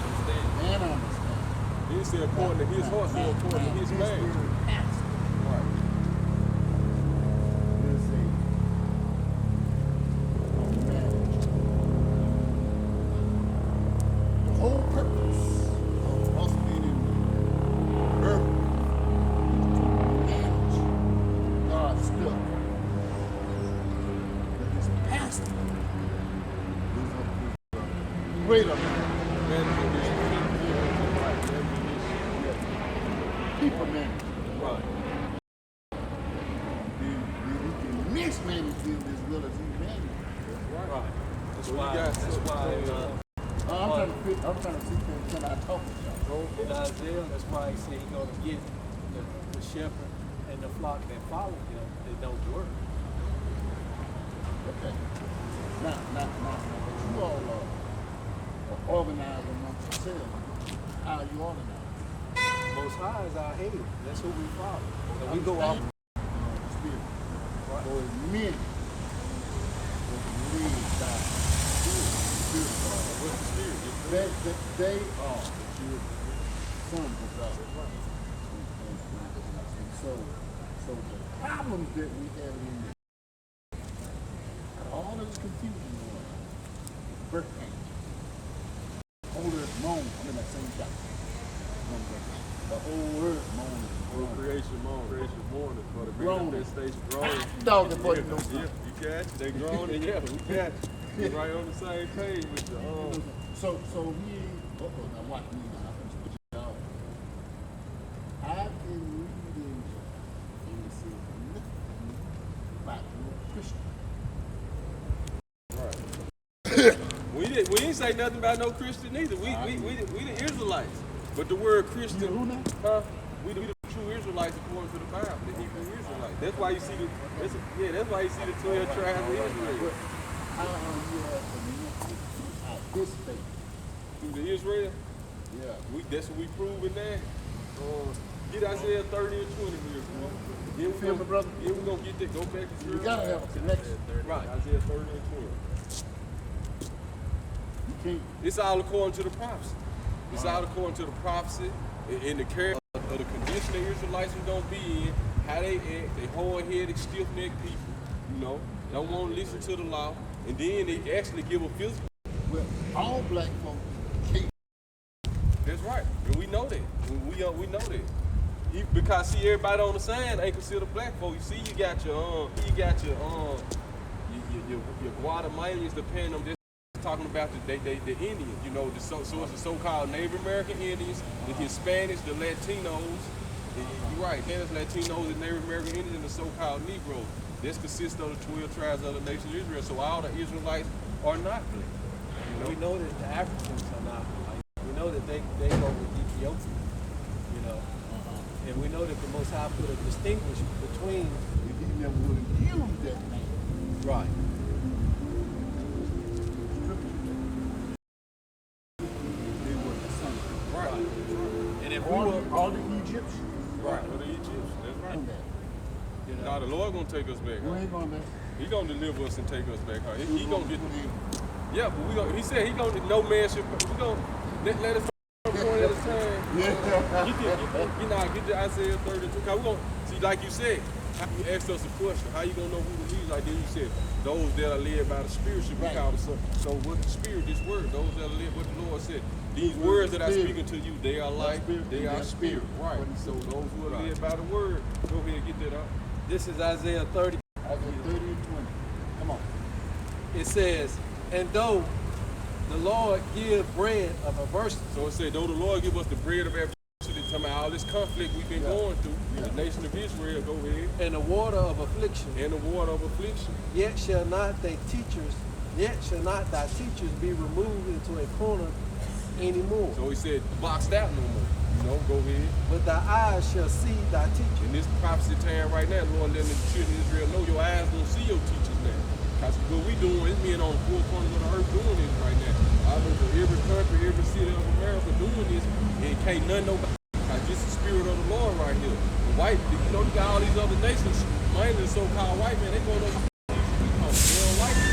Understanding. And understand. He said according to his heart, so according to his man. Right. The whole purpose of us being in the earth is to manage God's stuff. But this pastor is a greater people manager. Right. He can mismanage them as well as he manages. Right. That's So you why. got That's why. I'm trying to see can I talk with y'all? In Isaiah, that's why he said he's gonna get the shepherd and the flock that follow him that don't work. Okay. Now, you all are organized amongst yourselves. How are you organized? Most High is our head. That's who we follow. And we go off. Spirit. Right. So it's men that lead by Spirit of God. What's the spirit? They are the children, sons of God. And so So the problems that we have in this, all this confusion going on, birth pains, whole earth moan, I'm in that same chapter. The whole earth moans. Creation mourning for the Groaning. manifestation groaning. Dog, that boy Yeah, knows yeah, something. you catch it. They groaning, yeah, we catch it. We're right on the same page with the So we ain't, now watch me now, I'm gonna switch it out. I've been reading, and it says nothing about no Christian. We didn't say nothing about no Christian either. We the Israelites. But the word Christian, You who now? huh? We the true Israelites according to the Bible, the Hebrew Israelites. That's why you see that's why you see the 12 tribes of Israel. How are you at this faith? Through the Israel, Yeah. that's what we proving there. Get Isaiah 30 and 20 real quick. Yeah, we Feel me, brother? Yeah, we're gonna get that. Go back to You gotta have a connection. Right, Isaiah 30 and 20. You can't. It's all according to the prophecy. It's all according to the prophecy and the character of the condition the Israelites are gonna be in, how they act, they hard-headed, stiff-necked people, you know, don't want to listen to the law, and then they actually give a physical. Well, all black folk can't. That's right, and we know that. We know that. Because see, everybody on the sign ain't considered black folk. You see, you got your Guatemalans, the Panam. Talking about the Indians, you know, so it's the so-called Native American Indians, the Hispanics, the Latinos. You're right, there's Latinos and Native American Indians and the so-called Negroes. This consists of the 12 tribes of the nation of Israel. So all the Israelites are not black. You know? We know that the Africans are not like. We know that they go with Ethiopia, you know. And we know that the Most High put a distinguish between. If he never would have used that name. Right. They were the sons. Right. And if All the Egyptians. Right. For the Egyptians. That's right. And that. you know, Now the Lord gonna take us back. We Huh? ain't gonna He gonna deliver us and take us back. Huh? He gonna get. in. Yeah, but we gonna. He said he gonna. No man should. We gonna let us one at a time. Yeah. Get the Isaiah 32. Cause we gonna see, like you said, you asked us a question. How you gonna know who to lead? Like then you said, those that are led by the Spirit should be Right. called the Son. So what the Spirit? This word. Those that are led. What the Lord said. These words that I Spirit. speaking to you, they are life. Spirit. They are spirit. Right. So those who are led by the word, go ahead and get that out. this is Isaiah 30. Isaiah 30 and 20. Come on. It says, and though the Lord give bread of adversity, So it said, though the Lord give us the bread of adversity, talking about all this conflict we've been going through, the nation of Israel, go ahead, and the water of affliction, and the water of affliction. yet shall not thy teachers be removed into a corner anymore. So he said, boxed out no more. You know, go ahead. But thy eyes shall see thy teachers. In this prophecy time right now, Lord, letting the children of Israel know your eyes gonna see your teachers now. Because what we doing is being on the four corners of the earth doing this right now. All over every country, every city of America doing this, and can't none nobody. Because this is the spirit of the Lord right here. The white, you know, you got all these other nations, mainly the so-called white men, they going over they don't like it.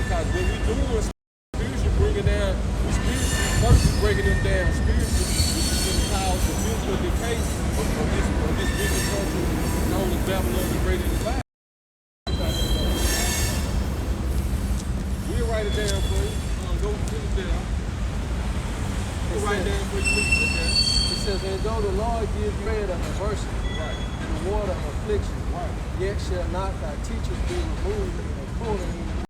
Because what we doing is spiritually bringing down, first we're breaking them down spiritually, which is going to cause the physical decay of this wicked culture known as Babylon the Great and the Vile. We'll write it down for you. Go put it down. We'll write it down for you. Okay. It says, and though the Lord give bread of adversity, Right. and the water of affliction, Right. yet shall not thy teachers be removed in a corner anymore.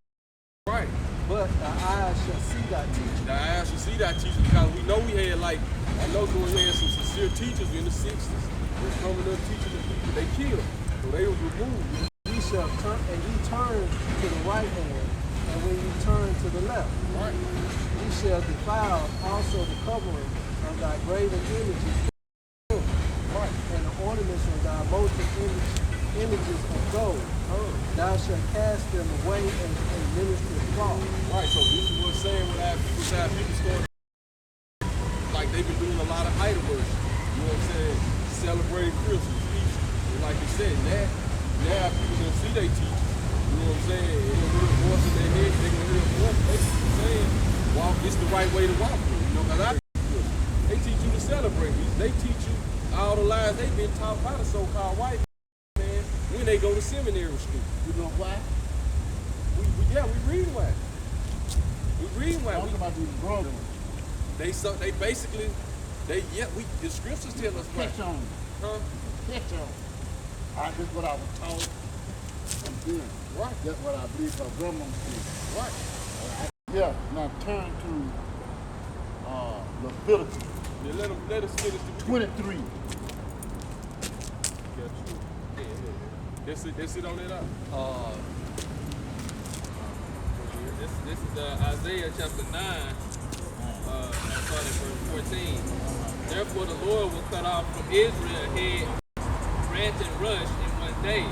Right. But thy eyes shall see thy teachers. Now I actually see that teacher because we know we had I know we had some sincere teachers in the 60s. They was coming up teaching the people they killed. So they was removed. Ye shall turn, and ye turn to the right hand, and when ye turn to the left, Right. ye shall defile also the covering of thy graven images, Right. and the ornaments of thy molten images of gold. Thou shalt cast them away as a minister's cloth. Right, so this is what's saying when our people start, like they've been doing a lot of idol worship. You know what I'm saying? Celebrating Christmas, Easter. And like you said, now people gonna see they teach. You know what I'm saying? They're gonna hear a voice in their head, they're gonna hear a voice basically saying, walk, this the right way to walk. You know, because they teach you to celebrate. They teach you all the lies they've been taught by the so-called white man when they go to seminary school. You know why? We read why. We read why. Talking about these brothers. The scriptures tell us why. Catch on. Huh? Catch on. That's what I was taught. And then, Right. that's what I believe our grandma said. Right. Yeah, now turn to Leviticus Yeah, let us finish the 23. That's it on that out. This is Isaiah chapter 9, starting verse 14. Therefore the Lord will cut off from Israel head, branch, and rush in one day.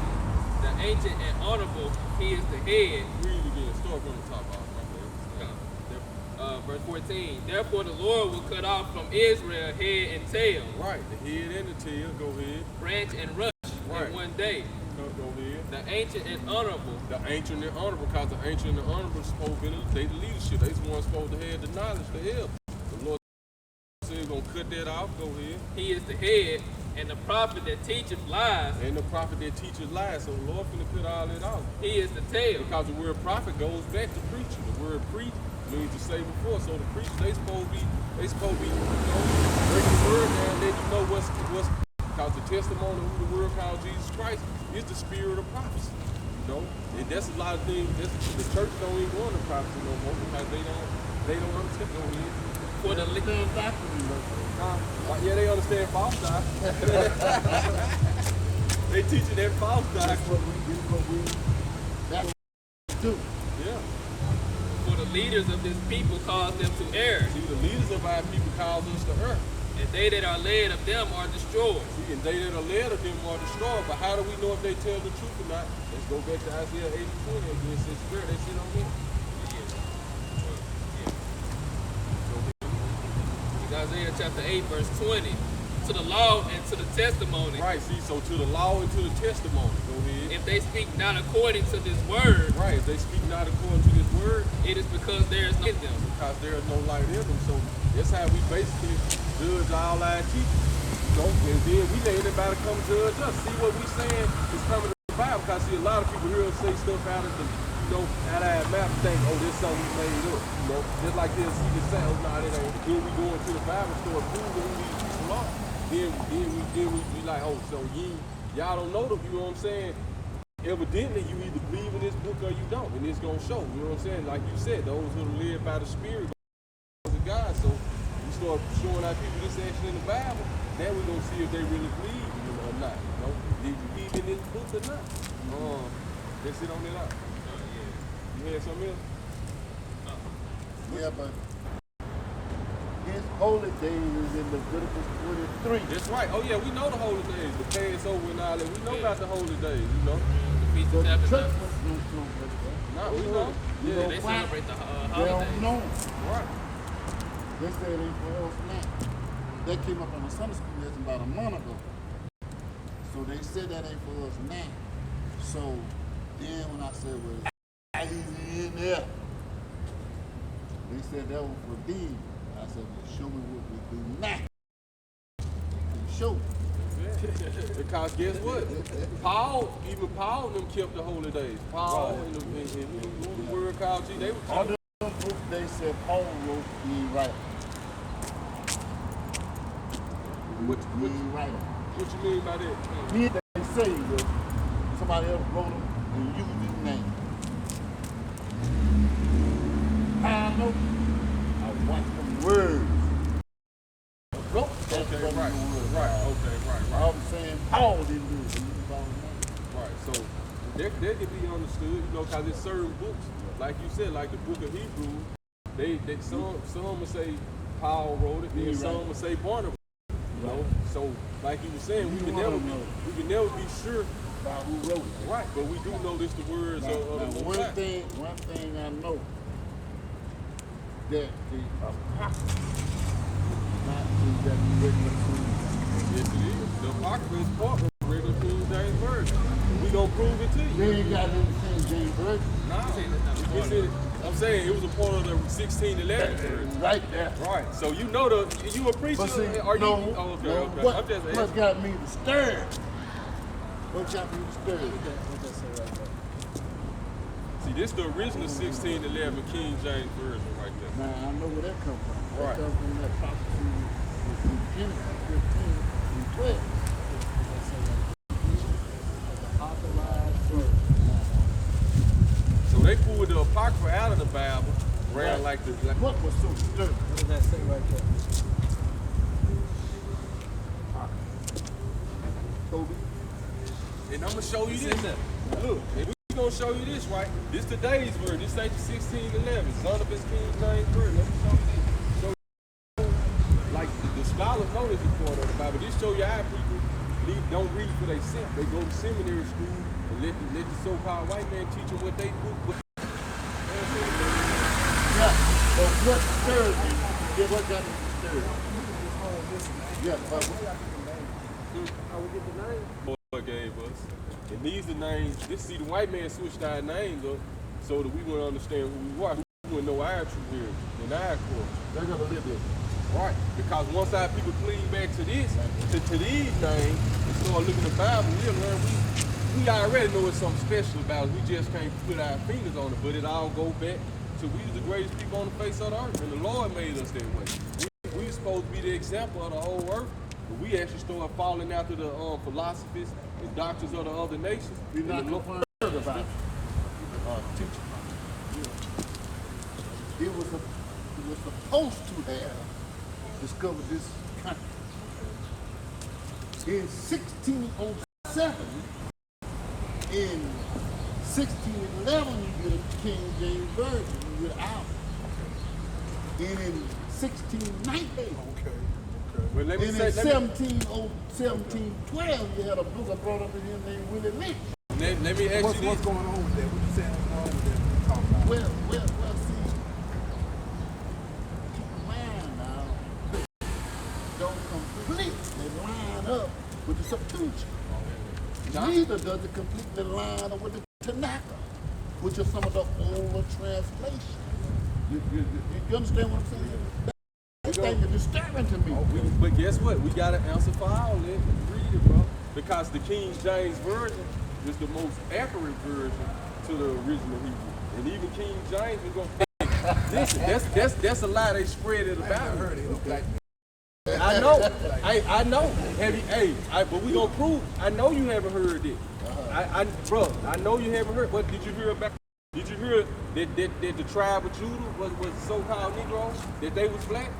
The ancient and honorable, he is the head. Read it again. Start from the top off. Verse 14. Therefore the Lord will cut off from Israel head and tail, Right. The head and the tail. Go ahead. branch and rush Right. in one day. Go ahead. The ancient and honorable, The ancient and honorable, because the ancient and honorable is supposed to be the leadership. They's the ones supposed to have the knowledge, the help. The Lord said he's going to cut that off. Go ahead. he is the head, and the prophet that teacheth lies, And the prophet that teaches lies. So the Lord finna cut all that off. he is the tail. Because the word prophet goes back to preaching. The word preach means to say before. So the preachers, they supposed to be, breaking the word down, let you know what's because the testimony of who the word called Jesus Christ is the spirit of prophecy. You know? And that's a lot of things. The church don't even want the prophecy no more because they don't understand. Go ahead. For the Understand doctrine, though. Yeah, they understand false doctrine. They teaching that false That's doctrine. what we do. Yeah. For the leaders of this people cause them to err, See, the leaders of our people cause us to err. and they that are led of them are destroyed. See, and they that are led of them are destroyed. But how do we know if they tell the truth or not? Let's go back to Isaiah 80:20 again. Since spirit, that shit on me. It's Isaiah chapter 8, verse 20. To the law and to the testimony. Right, see, so to the law and to the testimony. Go ahead. If they speak not according to this word, Right, if they speak not according to this word, it is because there is no in them. because there is no light in them. So that's how we basically judge all our teachers. You know, and then we let anybody come judge us. See what we saying is coming to the Bible. Because see, a lot of people here will say stuff out of the, out of our mouth and think, oh, this something we made up. You know, just like this, you can say, oh, no, it ain't. Then we go into the Bible store, proving who these people are. Then we like, oh, so y'all don't know them, you know what I'm saying? Evidently, you either believe in this book or you don't, and it's gonna show, you know what I'm saying? Like you said, those who are led by the Spirit of God. So we start showing our people this action in the Bible, then we're gonna see if they really believe in it or not. You know, did you believe in this book or not? Let's sit on it out. You had something else? Yeah, but his holy days is in Leviticus 23. That's right. Oh yeah, we know the holy days, the Passover and all that. We know about the holy days, you know. The Feast So of the church Tabernacles. must know that. Nah, we know. You Yeah, know They why? celebrate the They don't holidays. know. right. They said it ain't for us now. That came up on the Sunday school lesson about a month ago. So they said that ain't for us now. So then when I said, well, it's easy in there. They said that was for thee. I said, well, show me what we do now. And show. Because guess what? Even Paul and them kept the holy days. Paul and who the word called you, they were All keeping. them books they said Paul wrote, he ain't right. He ain't right. What you mean by that? He they say that somebody else wrote them and used his name. How I know? I watched them words. Wrote that Okay, from right, the word. right. I'm saying Paul didn't do it. He used Paul's name. Right, so that can be understood, you know, because there's certain books, like you said, like the book of Hebrews, they some will say Paul wrote it, and Yeah, some right. will say Barnabas. You know, so like you were saying, we You can wanna never know. be sure, About who wrote it. right? But we do know this the words Now, of the Most one High. thing I know that the apocrypha is not in that regular food. Yes, it is. The Apocrypha is part of the regular King James Version. We gonna prove it to They you. ain't got it in the King James Version. Nah, saying it's not a part it's in- I'm saying it was a part of the 1611 version. Right there. Right. So you know you a preacher? But see, Are you? no, Oh, okay, no, okay. what I'm just got me disturbed What chapter you stirred? What that say right there? See, this the original 1611 King James version right there. Now I know where that come from. Right. That come from that prophecy in Genesis 15 and 12. Authorized word. So they pulled the Apocrypha out of the Bible, ran Right. like the. What was so stirred? What does that say right there? Toby? And I'm gonna show you It's this. in there. Look, and we gonna show you this, right? This today's version. This ain't the 1611. Zondervan's King James version. Let me show you this. Show you, like the scholars know this is part of the Bible. This show you how people don't read for themselves. They go to seminary school and let the so-called white man teach them what they do. Yeah. But what stirred you? Yeah, what got you stirred? Yeah, but How we get the name? Lord gave us. And these the names. This see the white man switched our names up so that we wouldn't understand who we were. We wouldn't know our true heritage and our culture. they're gonna live it. Right. Because once our people clean back to this, to these names, and start looking at the Bible, we'll learn we already know it's something special about it. We just can't put our fingers on it. But it all go back to we was the greatest people on the face of the earth. And the Lord made us that way. We supposed to be the example of the whole earth. But we actually started falling after the philosophies and doctors of the other nations. You're not And the Lord- concerned about it. Teacher. It was supposed to have discovered this country. In 1607, in 1611, you get a King James Version, you get out. And in 1619, But let me and say, in 1712, you had a book I brought up in here named Willie Lynch. let me ask you this. What's going on with that? What you saying what's going on with that? What you talking about? Well, see, keep in mind now, don't completely line up with the Septuagint. Neither does it completely line up with the Tanakh, which are some of the older translations. You understand what I'm saying? That thing is disturbing to me. But guess what? We got an answer for all that. Read it, bro. Because the King James Version is the most accurate version to the original Hebrew. And even King James is going to... Listen, that's a lie they spread it I about. heard it. Look like I know. I know. But we gonna prove. I know you haven't heard it. Bro, I know you haven't heard. But did you hear about? Did you hear that the tribe of Judah was so-called Negroes? That they was black?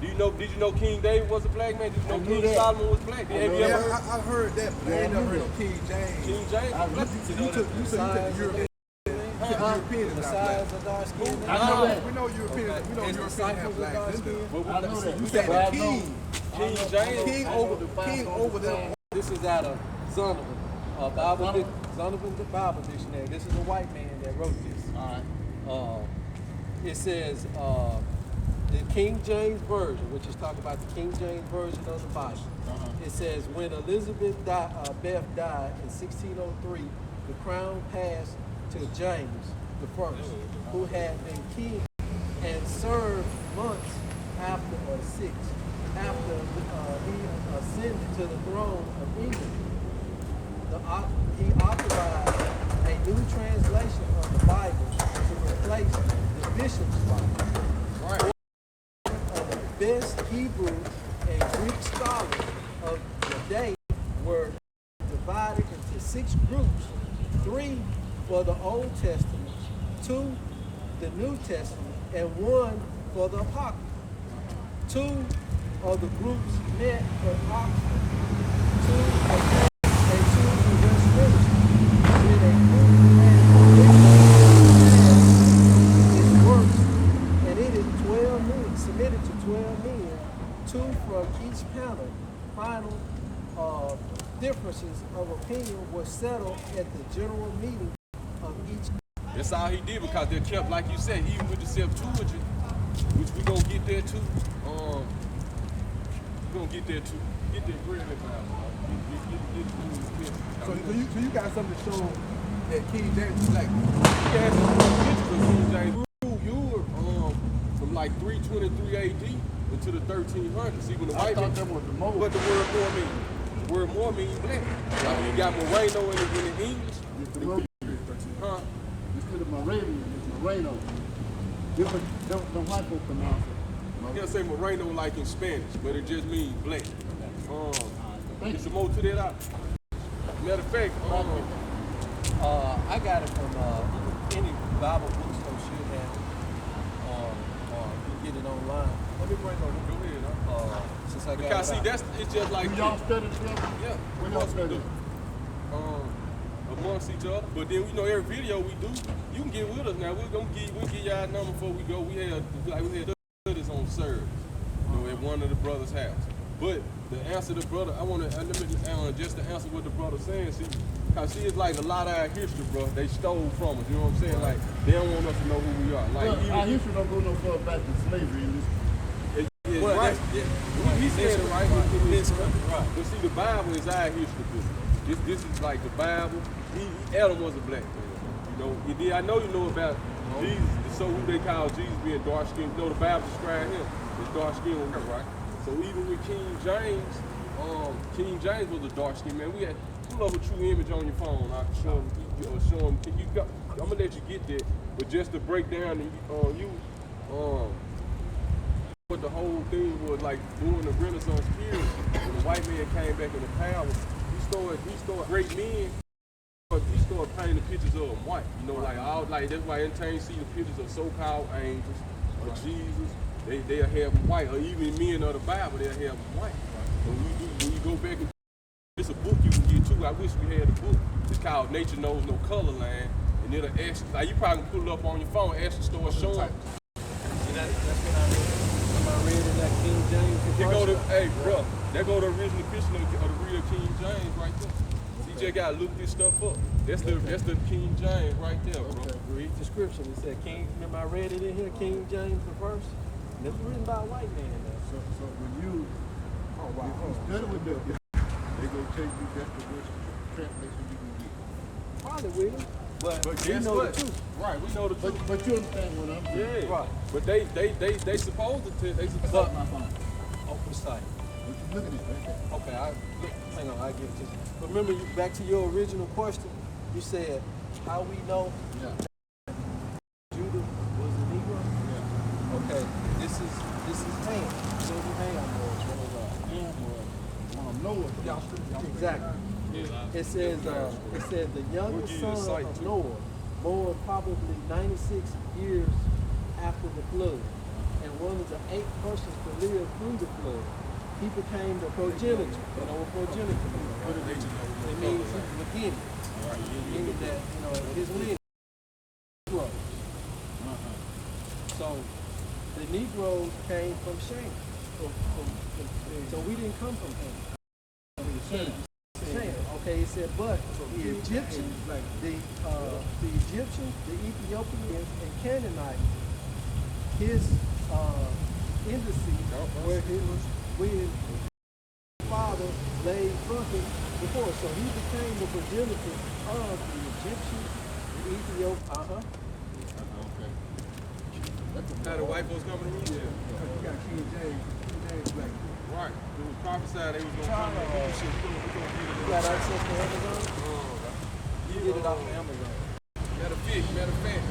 Did you know King David was a black man? Did you know King Solomon was black? Have you ever heard? I heard that, but I ain't never heard of King James. King James? You took the European. Europeans not black. Besides the dark skin. I know that. We know Europeans. We know And Europeans disciples have of black dark and skin. stuff. I know that. You said But I the know- king. King James? King over them. This is out of Zondervan, Zondervan the Bible Dictionary. This is a white man that wrote this. All right. It says the King James Version, which is talking about the King James Version of the Bible. It says, when Elizabeth Beth died in 1603, the crown passed to James the First, who had been king and served months after, or 6, after he ascended to the throne of England. He authorized a new translation of the Bible to replace the bishop's Bible. Right. Of the best Hebrew and Greek scholars of the day were divided into 6 groups, 3 for the Old Testament, 2 the New Testament, and 1 for the Apocrypha. 2 of the groups met for Oxford, 2 for and 2 for Westminster, with a group its works, and it is 12 men, submitted to 12 men, 2 from each panel. Final differences of opinion were settled at the general meeting of each. That's all he did because they kept, like you said, even with the Septuagint, which we gonna get there too. We gonna get there too. Get that bread in So you got something to show that King James is black. Yeah, King James you were from like 323 AD into the 1300s. See when the I white thought man, that was the most. what the word more mean? word more means black. Like you got Moreno in the English. It's the word. Huh? Instead of Moravian, it's Moreno. Different, don't white folks pronounce it. He'll say Moreno like in Spanish, but it just means black. Thank There's some more to that out. Matter of fact, I got it from any Bible bookstore should have it, or you can get it online. let me bring over. Go ahead. Huh? Since I got Because see, it out. it's just like Do y'all study together? yeah, When y'all study? amongst each other. But then every video we do, you can get with us now. We'll give y'all a number before we go. We had this on serve, at one of the brothers' house. But the answer the brother, just to answer what the brother's saying, cause it's like a lot of our history, bro, they stole from us, you know what I'm saying? Like, they don't want us to know who we are. Like, Well, our history don't go no further back than slavery in this. well, right. He said it right. Right. But see, the Bible is our history book. This is like the Bible. Adam was a black man. I know you know about Jesus. So who they call Jesus being dark skinned. The Bible described him as dark skinned, right? So even with King James was a dark skinned man. We had pull up a true image on your phone. I can show him. I'm gonna let you get that, but just to break down what the whole thing was like during the Renaissance period, when the white man came back into power, he started great men. He started painting pictures of them white. That's why anytime you see the pictures of so-called angels or Jesus, they'll have them white, or even men of the Bible, they'll have them white. So when you go back and it's a book you can get too. I wish we had a book. It's called Nature Knows No Color Line, and it'll actually, like you probably can pull it up on your phone, actually start showing. See, that's what I read in that King James. Bro, there go the original picture of the real King James right there. You just gotta look this stuff up. That's the King James right there, bro. Okay, read the scripture. It said King. Remember I read it in here, King James the first. And it was written by a white man. So when you study with them, they gonna take you just the worst translation you can get. Probably will. But we guess know what? the truth. Right, we know the truth. But you understand what I'm saying? Yeah, Right. But they supposed to. They supposed Fuck my phone. Open sight. What you looking at right there? Okay, hang on, I give it to you. But remember, back to your original question, you said how we know Yeah. Judah was a Negro. Yeah. Okay, this is Ham. Children Ham was one of Noah. exactly. It says the youngest give you the son site, of too. Noah, born probably 96 years after the flood, and one of the 8 persons to live through the flood. He became the progenitor. You know what progenitor means? It means his beginning. Meaning that, his lineage. So the Negroes came from Shem. So we didn't come from Ham. Shem. Okay, it said, but the Egyptians, the Egyptians, the Ethiopians, and Canaanites, his embassy where his father laid trumpet before. So he became the progenitor of the Egyptians, the Ethiopians. Okay. How the white folks coming to rule? You got King James Black. Right. It was prophesied they was gonna come to You got access to Amazon? You get it off of Amazon. Matter of fact,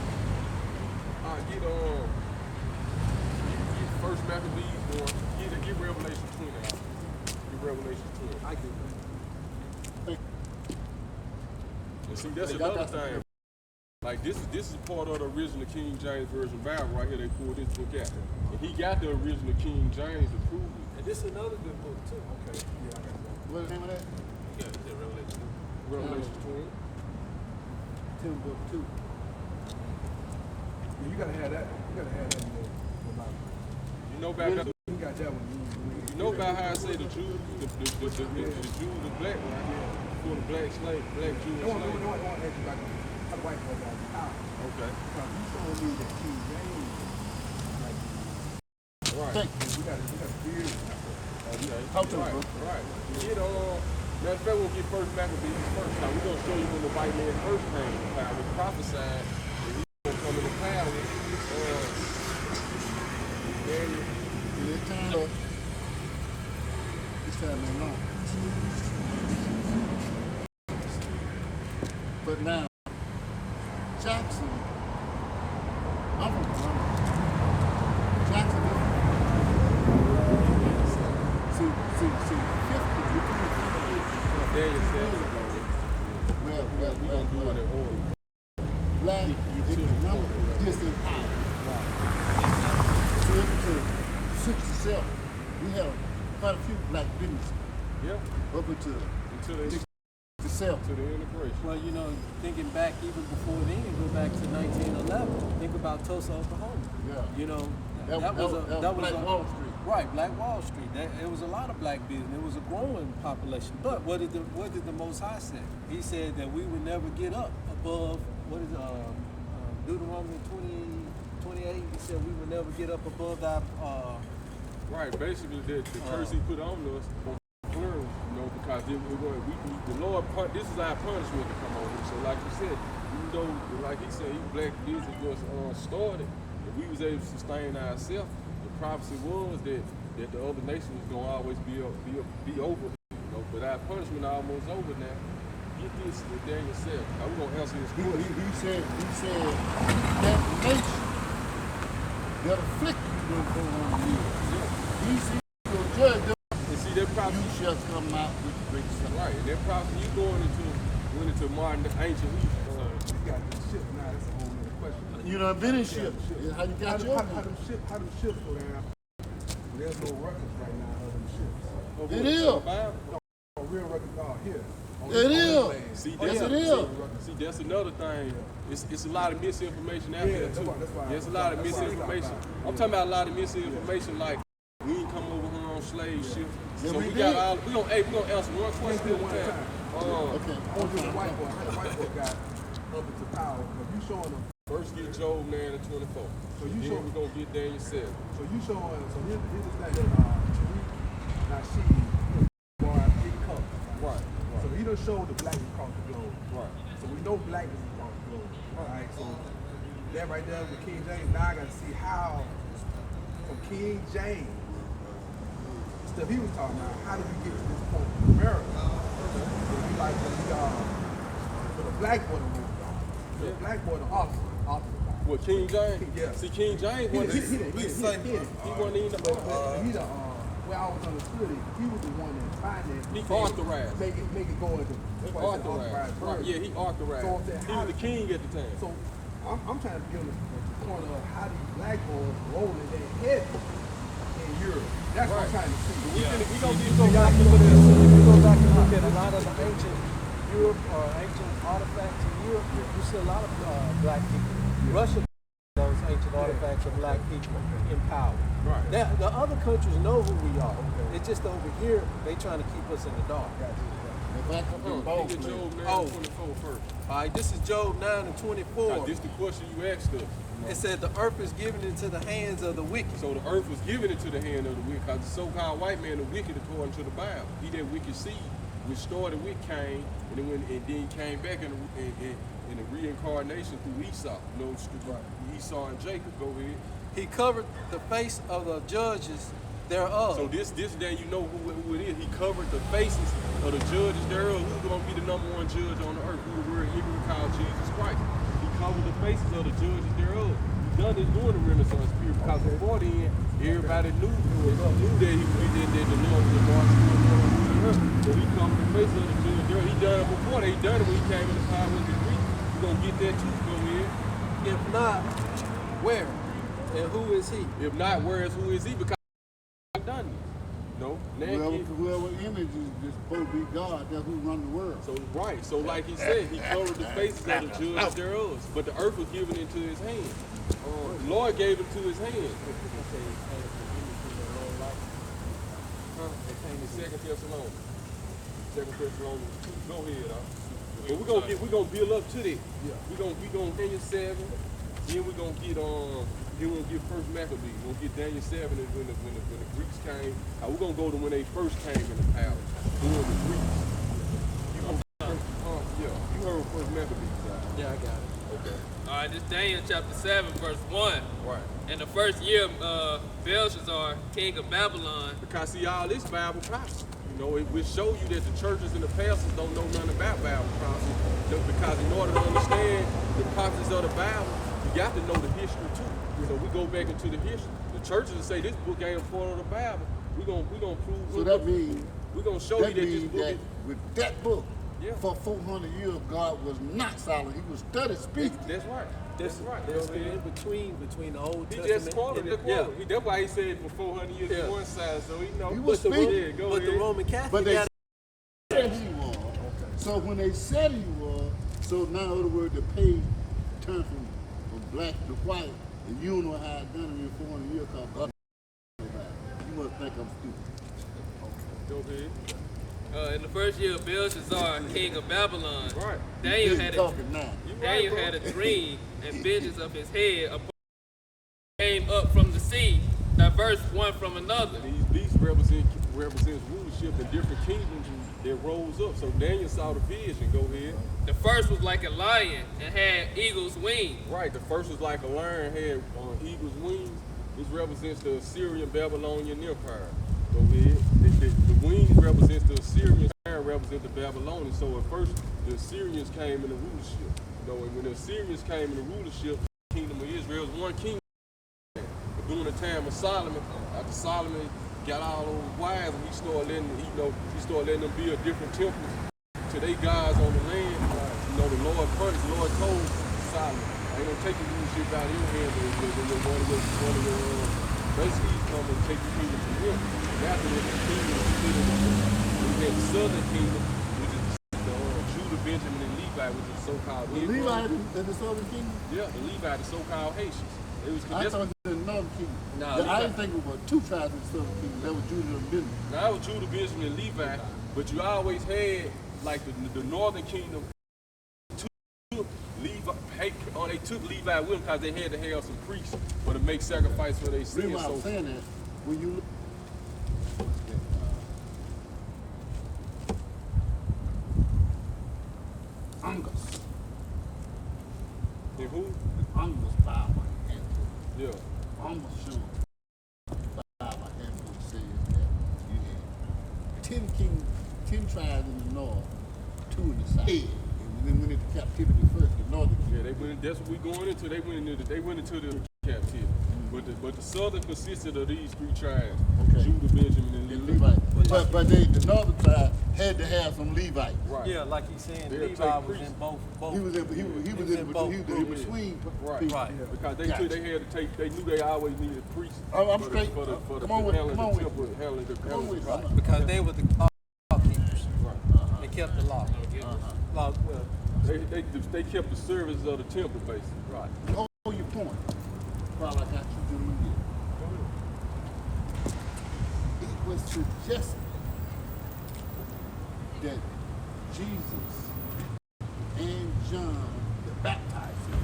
get First Maccabees going. Get Revelation 20 out. Get Revelation 20. I get that. And see, that's another thing. Like this is part of the original King James Version Bible right here. They pulled this book out, and he got the original King James to prove it. And this is another good book too. Okay, yeah, I got that. What's the name of that? Yeah, it's Revelation. Revelation 20. Tim book 2. Yeah, you gotta have that. You gotta have that in the Bible. You know about how, You got that one. you know about how I say the Jews, the Jews, the black, right? For the black slave, black Jewish No, slave. I want to ask you about how the white boy got out. Okay. Because you told me that King James, like, Right. Thank you. we got a beard. Okay. Talk to me, Right. bro. Right. Matter of fact, we'll get First Maccabees first. Now we're gonna show you when the white man first came to power. It prophesied that he's gonna come into power. It's time they long. But now, Jackson, I'm from Columbia. Jackson is see, 50, between 50 Daniel said, well, we gonna do it in order. black economic disempowered. So up to 67, we had quite a few black businesses Yeah, up until until they 67. to the integration. Well, you know, thinking back even before then, go back to 1911. Think about Tulsa, Oklahoma. Yeah. You know, That was Black Wall Street. Right, Black Wall Street. It was a lot of black business. It was a growing population. But what did the Most High say? He said that we would never get up above Deuteronomy 28. He said we would never get up above that. Right, basically the curse he put on us, you know, because the Lord, this is our punishment to come on here. So like you said, even though, like he said, black business was started, and we was able to sustain ourselves, the prophecy was that the other nations was gonna always be over. You know, but our punishment almost over now. Get this with Daniel 7. Now we're gonna answer this question. He said that nation that afflicted you will go on years. He said your judge them, And see that prophecy. you shall come out with great stuff. Right, and that prophecy you went into modern ancient Egypt. You got the ship now, that's a whole other question. You done been in ship. How you got your How them ships go down? There's no records right now of them ships. It is. No real records are here. It is. See, Yes, it is. See, that's another thing. It's a lot of misinformation out there too. that's why- There's a lot of misinformation. I'm talking about a lot of misinformation, like we ain't come over here on slave ships. Yeah, So we we did. got all. We gonna answer one question at a time. Okay. I want to the white boy. How the white boy got up into power? But you showing them. First get Job 9 and 24. So you Then show- we gonna get Daniel 7. So you showing. So here's the thing. Now she, boy, big cup. Right, So he done showed the black across the globe. right. So we know black is across the globe. Right. So that right there with King James. Now I got to see how from King James stuff he was talking about. How did we get to this point in America? So we like for the black boy to move on. The black boy to officer. What, King James? Yeah. See, King James He wasn't he even the he the where I was understood it, he was the one that financed. He authorized. Make it go into. That's why I said authorized. Right, first. yeah, he authorized. So I'm saying, He was the king at the time. So I'm trying to get the point of how these black boys rolling their head in Europe. That's what I'm trying to see. We gonna If get you go back and look at a lot of the ancient Europe or ancient artifacts in Europe, you see a lot of black people. Russia, those ancient artifacts of black people in power. Right. Now, the other countries know who we are. It's just over here they trying to keep us in the dark. If I could be both, Get Job 9 Oh. and 24 first. All right, this is Job 9 and 24. Now, this the question you asked us. It said the earth is given into the hands of the wicked. So the earth was given into the hand of the wicked, because the so-called white man, the wicked, according to the Bible, he that wicked seed, which started with Cain, and then came back in a reincarnation through Esau. You know, Esau and Jacob. Go ahead. He covered the face of the judges thereof. So this day you know who it is. He covered the faces of the judges thereof. Who's going to be the number one judge on the earth? Who the word Hebrew called Jesus Christ. He covered the faces of the judges thereof. He done this during the Renaissance period, because before then, everybody knew that he that the Lord was the Lord. So he covered the faces of the judges thereof. He done it before. He done it when he came into power with the Greeks. We're going to get that too. Go ahead. If not, where? And who is he? If not, where is who is he? Because he done it. No, whoever image is supposed to be God, that's who run the world. So right, so like he said, he covered the faces of the judges thereof, but the earth was given into his hand. The Lord gave it to his hand. Second Thessalonians. 2 Thessalonians 2. Go ahead, but we're gonna build up to that. We gonna Daniel 7. Then we're gonna get then we'll get first Maccabees. We'll get Daniel 7 when the Greeks came. We're gonna go to when they first came in the palace. During the Greeks. You heard first Maccabees. Yeah, I got it. Okay. All right, this Daniel chapter 7, verse 1. Right. In the first year of Belshazzar, king of Babylon, Because see, all this Bible prophecy. know, it will show you that the churches and the pastors don't know nothing about Bible prophecy. Because in order to understand the prophecies of the Bible, you got to know the history too. So we go back into the history. The churches will say this book ain't a part of the Bible. We're gonna prove. So that means we're gonna show you that this book is. With that book, Yeah. for 400 years, God was not silent. He was study speaking. That's right. That's right. There's the in between the Old He Testament. just quoted and the quote. yeah. That's why he said for 400 years Yeah. on one side, so he know. He was But the, speaking. Yeah, go but the ahead. Roman Catholic But they got said he was. So when they said he was, so now in other words, the page turned from black to white, and you don't know how it done it in 400 years because God knows about it. You must think I'm stupid. Go ahead. In the first year of Belshazzar, king of Babylon, Right. Daniel You had talking now. You right, Daniel bro. had a dream and visions of his head upon came up from the sea, diverse one from another. These beasts represents rulership in different kingdoms that rose up. So Daniel saw the vision. Go ahead. The first was like a lion and had eagle's wings. Right. The first was like a lion had eagle's wings. This represents the Assyrian Babylonian Empire. Go ahead. The wings represents the Assyrians. The represent the Babylonians. So at first the Assyrians came in the rulership. You know, and when the Assyrians came in the rulership, the kingdom of Israel was one kingdom. But during the time of Solomon, after Solomon got all those wives, and he started letting them build different temples to their gods on the land. You know, the Lord told Solomon, I ain't gonna take the rulership out of your hand, but basically he's come and take the kingdom from him. And after that, the kingdom was split into two. We had the southern kingdom, which is the Judah, Benjamin, and Levi, which is so-called The Negroes. Levite in the southern kingdom? Yeah, the Levi, the so-called Haitians. It was I thought it was in the northern kingdom. Nah, I Levi. didn't think it was two tribes in the southern kingdom. That was Judah and Benjamin. Now, it was Judah, Benjamin, and Levi, but you always had, like, the northern kingdom took Levi, they took Levi with them because they had to have some priests for to make sacrifice for their The sins. reason why I'm So, saying that, when you look, Angus. and who? Angus Bible handbook. Yeah. Angus Sean Bible handbook says that you had 10 tribes in the north, 2 in the south. And then went into captivity first, the northern Yeah, they went. That's what we going into. They went into the captivity. But the southern consisted of these 3 tribes: Okay. Judah, Benjamin, and and Levi. Levite. But the northern tribe had to have some Levites. Right. yeah, like he's saying, They'll Levi take was priests. in both. He was in both between Right. people. Right. Because they Gotcha. took, they had to take. They knew they always needed priests. Oh, I'm for straight. The, for the Come on with it. handling Come on the with temple, it. handling the Come on with it. handling Because they were the law keepers. Right. They kept the law. Law, well, They kept the services of the temple, basically. right. Hold your point. While I got you doing it. It was suggested that Jesus and John the Baptizer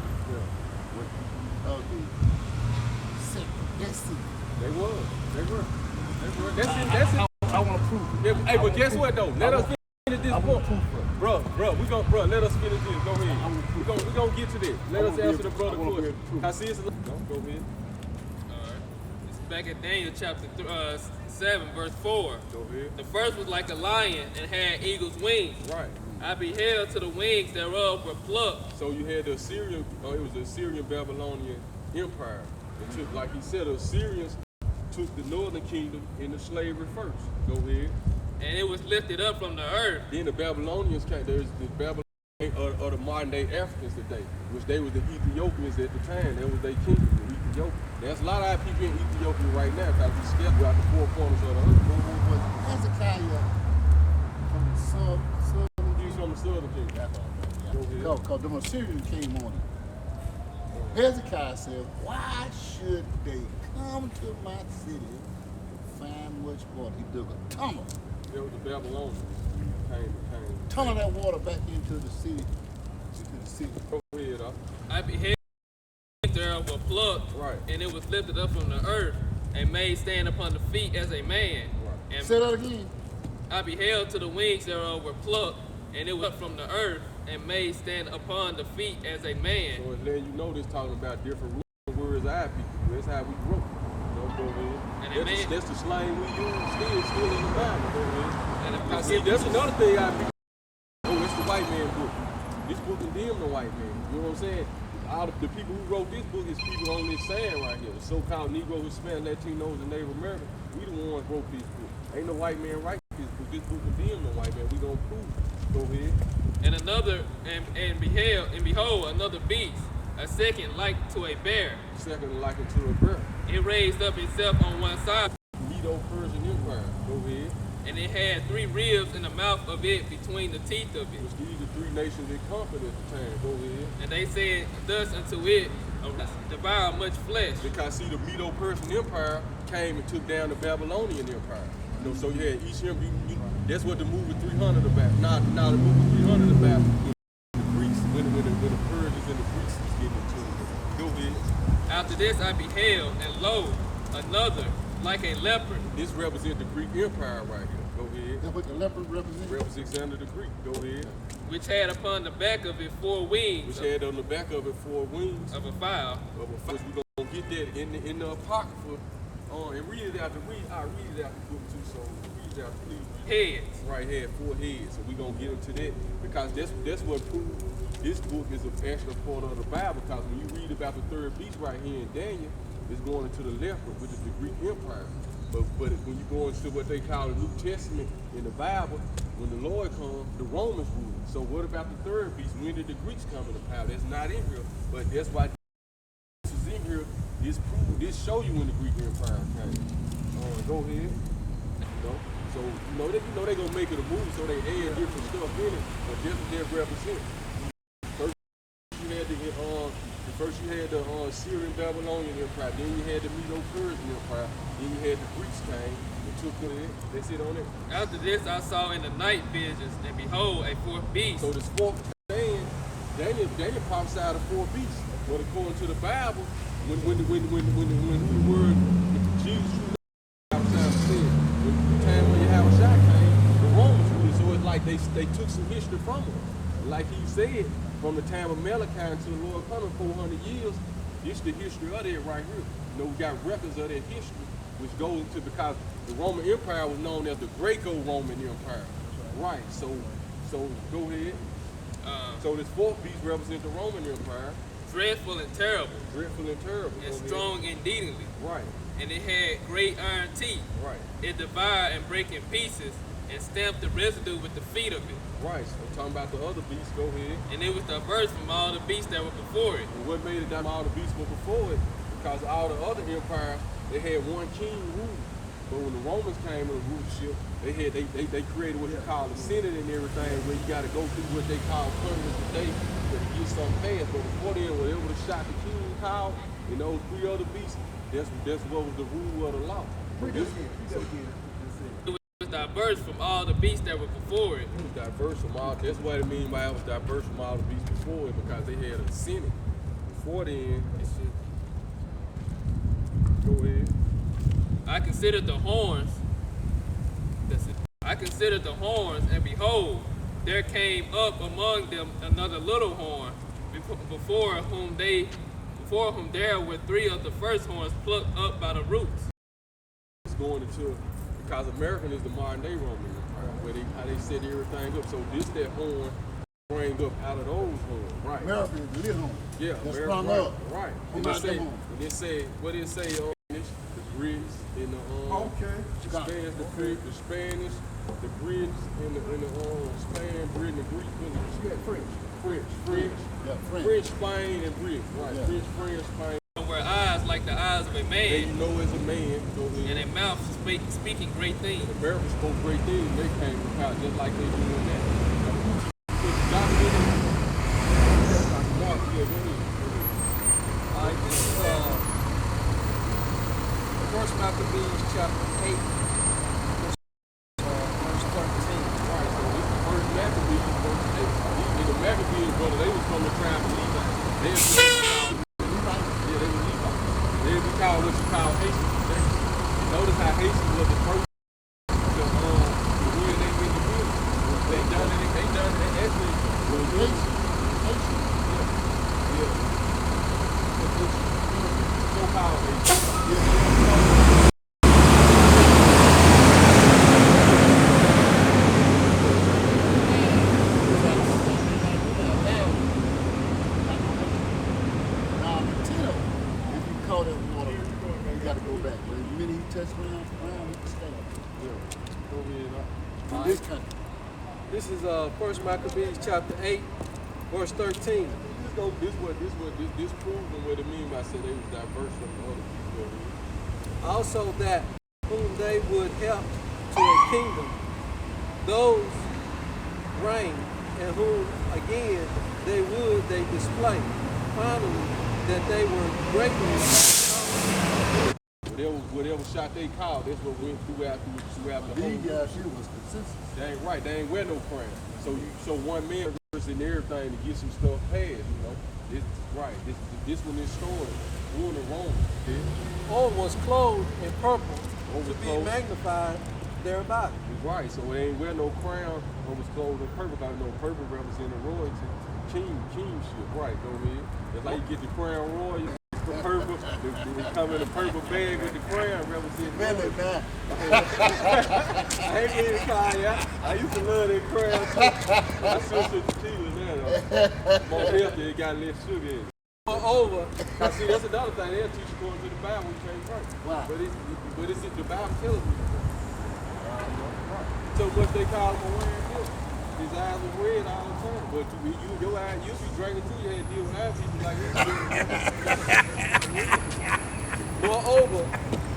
were of the second. That's it. They were. That's it. I want to prove it. Hey, but guess what though? Let us finish this I point. want proof of it. Bro, let us finish this. Go ahead. We gonna get to this. Let I us wanna answer be the able- brother I wanna be question. able to prove it. I see it's go ahead. It's back at Daniel chapter 7, verse 4. Go ahead. The first was like a lion and had eagle's wings. Right. I beheld to the wings thereof were plucked. So you had the Assyrian, it was the Assyrian Babylonian Empire. It took, like he said, the Assyrians took the northern kingdom into slavery first. Go ahead. And it was lifted up from the earth. Then the Babylonians came. There's the Babylonians or the modern day Africans today, which they was the Ethiopians at the time. That was their kingdom, the Ethiopia. There's a lot of our people in Ethiopia right now because we scattered out the 4 corners of the earth. Was Hezekiah from the southern He's from the southern kingdom. Go ahead. Because the Assyrians came on it. Hezekiah said, why should they come to my city to find much water? He dug a tunnel. There was the Babylonians came. Tunnel that water back into the city. Go ahead, I beheld thereof were plucked. Right. And it was lifted up from the earth and made stand upon the feet as a man. Right. And Say that again. I beheld to the wings thereof were plucked, and it was up from the earth and made stand upon the feet as a man. So it's letting you know this talking about different words our people. That's how we grew. You know? Go ahead. And it made- That's the slang we use still in the Bible. Go ahead. And if Now, I see, get that's another thing I be. Oh, it's the white man book. This book condemned the white man. You know what I'm saying? All of the people who wrote this book is people on this sand right here. The so-called Negro, Hispanic, Latinos, and Native Americans. We the ones wrote this book. Ain't no white man write this book. This book condemned the white man. We gonna prove it. Go ahead. and behold, another beast, a second like to a bear. Second, like it to a bird. It raised up itself on one side, Medo-Persian Empire. Go ahead. and it had 3 ribs in the mouth of it between the teeth of it. Which these are 3 nations it conquered at the time. Go ahead. And they said thus unto it, devour much flesh. Because see, the Medo-Persian Empire came and took down the Babylonian Empire. You know, so you had each empire. That's what the movie 300 about. Now the movie 300 about the Greeks when the Persians and the Greeks was getting into it. Go ahead. After this I beheld, and lo, another like a leopard. This represents the Greek Empire right here. Go ahead. That's what the leopard represents. Represents under the Greek. Go ahead. Which had upon the back of it 4 wings Which had on the back of it 4 wings of a fowl. of a fish. We're gonna get that in the Apocrypha. And read it out the read it out the book too. So read it out, please. Heads. Right here, 4 heads. So we're gonna get into that because that's what proves this book is actually a part of the Bible. Because when you read about the 3rd beast right here in Daniel, it's going into the leopard, which is the Greek Empire. But when you go into what they call the New Testament in the Bible, when the Lord comes, the Romans rule. So what about the 3rd beast? When did the Greeks come into power? That's not in here, but that's why this is in here. This show you when the Greek Empire came. Go ahead. So they gonna make it a movie, so they add different stuff in it, but that's what that represents. First you had the Syrian Babylonian Empire, then you had the Medo-Persian Empire, then you had the Greeks came and took it. That's it on it. After this I saw in the night visions, and behold, a 4th beast. So this 4th man, Daniel prophesied of 4 beasts. But according to the Bible, when the word Jesus prophesied said, when the time when Yahushua came, the Romans ruled it. So it's like they took some history from him. Like he said, from the time of Malachi until the Lord coming 400 years, this the history of that right here. You know, we got records of that history, which goes into because the Roman Empire was known as the Greco-Roman Empire. Right. So go ahead. So this 4th beast represents the Roman Empire. Dreadful and terrible, Dreadful and terrible. and Go ahead. strong indeedly. Right. And it had great iron teeth. Right. It devoured and brake in pieces, and stamped the residue with the feet of it. Right. So talking about the other beasts, go ahead. And it was diverse from all the beasts that were before it. And what made it down all the beasts were before it? Because all the other empires, they had one king rule. But when the Romans came in the rulership, they created what they call the Senate and everything, where you got to go through what they call punishments today to get something passed. But before then, whatever the shot the king called, and those 3 other beasts, that's what was the rule of the law. It was diverse from all the beasts that were before it. It was diverse from all. That's what it means by it was diverse from all the beasts before it, because they had a Senate. Before then, go ahead. I considered the horns. And behold, there came up among them another little horn, before whom there were 3 of the first horns plucked up by the roots. It's going into, because American is the modern day Roman Empire, where how they set everything up. So this that horn bring up out of those horns, right? America is the little horn. Yeah, That's America, sprung right, up. right. From out them horns. And it say, what did it say? The Brits in the Okay. the Spanish, the Brits in the Spain, Britain, and Greek, French, Yeah, French, Spain, and Britain, right? Yeah. French, Spain. Were eyes like the eyes of a They man, know as a man, go and ahead. a mouth speaking great things. America spoke great things. They came from power just like they doing that. Alright, this is First Maccabees chapter 8, verse 13. Right, so this the first Maccabees, the Maccabees, brother, they was from the tribe of Levi. They was they were Levi. They be called what you call Haitian today. You notice how Haitian was the first the real they in the building. They done it actually was Haitian. Yeah. So called Haitian. Which country? This is 1 Maccabees chapter 8, verse 13. This proves what it means by saying they was diverse from the other people. Also that whom they would help to a kingdom, those reign, and whom again they display. Finally, that they were greatly Whatever shot they called, that's what went throughout the whole. These guys here was consensus. They ain't right. They ain't wear no crown. So one man in everything to get some stuff passed. You know, This one is stored. Doing it wrong. or was clothed in purple Or to was be clothed- magnified thereby. Right. So they ain't wear no crown. Or was clothed in purple. Because no purple representing royalty, kingship. Right. Go ahead. It's like you get the crown royal. The purple, they come in a purple bag with the crown representing. Really, man. I ain't getting tired. I used to love that crown too. I still took tequila now though. More healthy, it got less sugar in it. Moreover, Now see, that's another thing. They'll teach you according to the Bible when you can't pray. Wow. But it's the Bible tells me. So much they call him a wearing milk. His eyes are red all the time. But your eyes, you'll be drinking too. You had to deal with our people like that. moreover,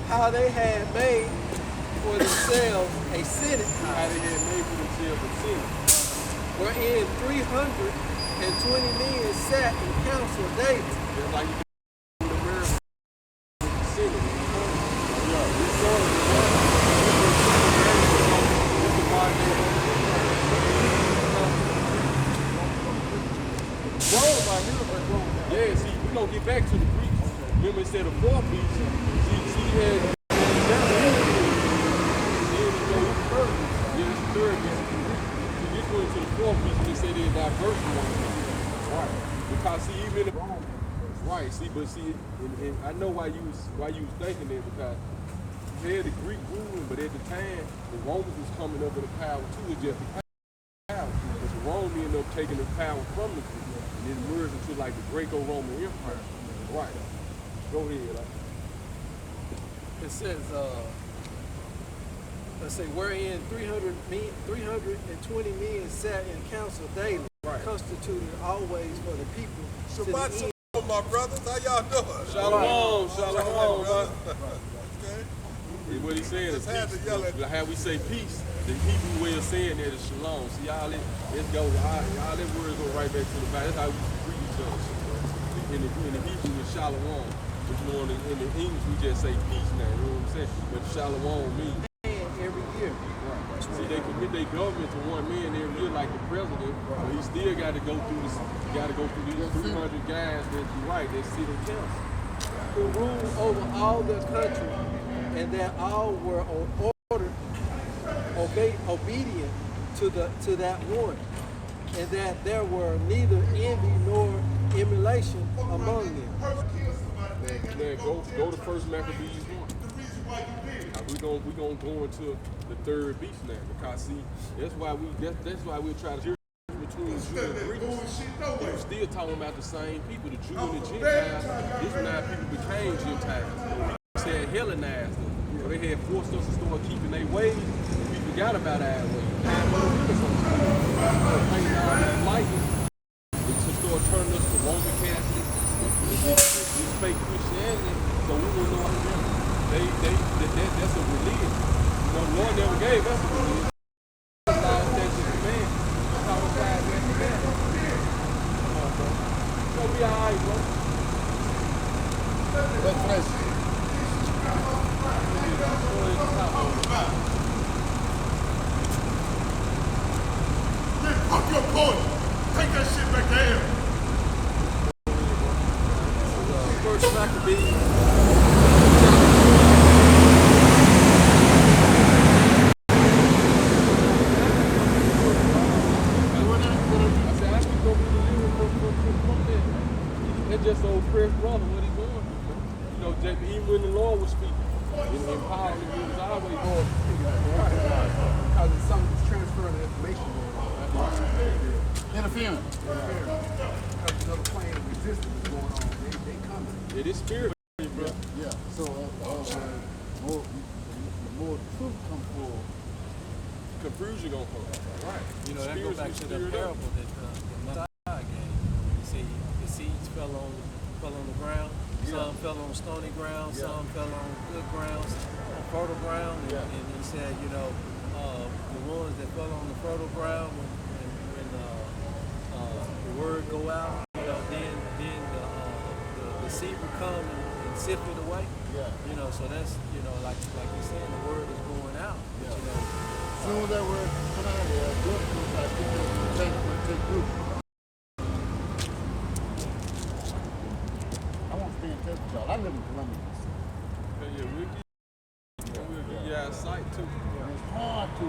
how they had made for themselves a senate How house, they had made for themselves a sin. wherein 320 men sat in council daily. Just like you do in America with the Senate. Yeah, see, we gonna get back to the Greeks. Remember, it said the fourth beast. See, you had the third beast. See, this went to the fourth beast, and they said they're diverse from one another. Right. Because see, even the right, see, but see, and I know why you was thinking that, because you had the Greek ruling, but at the time the Romans was coming up with the power too. It's just the power. But the Romans ended up taking the power from the Greeks. And it merged into like the Greco-Roman Empire. Right. Go ahead. It says, let's say, wherein 320 men sat in council daily, Right. constituted always for the people. to the Shabbat end. shalom, my brothers. How y'all doing? Shalom, shalom, man. Okay. And what he's saying is Just had to peace. yell at- Like how we say peace, the Hebrew way of saying that is shalom. See, y'all that words go right back to the Bible. That's how we greet each other. In the Hebrew, it's shalom. But you know, in the English, we just say peace now. You know what I'm saying? But shalom means. And every year. See, they commit their government to one man every year, like the president, but he still got to go through this. Got to go through these 300 guys that you right that sit in council. who ruled over all their country, and that all were ordered, obedient to that one, and that there were neither envy nor emulation among them. Man, go to First Maccabees 1. We gonna go into the third beast now, because see, that's why we try to between Jew and Greek. He was still talking about the same people, the Jew and the Gentiles. This is now people became Gentiles. We said Hellenized them. So they had forced us to start keeping their ways, and we forgot about our ways. Painting all these lightning, to start turning us to Roman Catholics, this fake Christianity, so we will know that's a religion. You know, the Lord never gave us a religion. Gonna be alright, bro. Let's finish. Fuck your point. Take that shit back there. First Maccabees. I said, I keep gonna be delivered from that. That's just old Chris brother, what he going through. You know, even when the Lord was speaking, in power, he was always going. Because it's something that's transferring the information going on. Interference. Because another plane of resistance going on. They coming. It is spirit, bro. Yeah. So the more truth come forward, Confusion confusion gonna come. Right. You know, that goes back to the parable that the Messiah gave. You see, the seeds fell on the ground. Some fell on stony ground. Some fell on good ground, on fertile ground. And he said, you know, the ones that fell on the fertile ground, when the word go out, you know, then the seed will come and sift it away. You know, so that's, you know, like you're saying, the word is going out. But, you know, As soon as that word come out there, look, I think it'll take root. I want to stay in touch with y'all. I live in Columbia. We'll give you our sight too. And it's hard to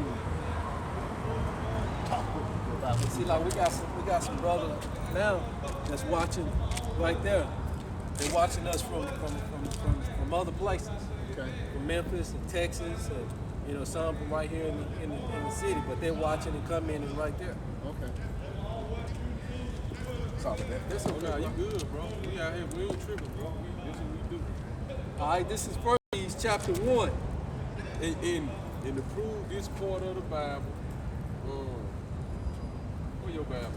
talk with people about it. see, like we got some brothers now that's watching right there. They're watching us from other places, Okay. from Memphis and Texas, and you know, some from right here in the city. But they're watching and come in and right there. Okay. Sorry, that's Oh, nah, you good, bro. We out here, we ain't tripping, bro. This is what we do. All right, this is First Kings chapter 1. And to prove this part of the Bible, where your Bible is?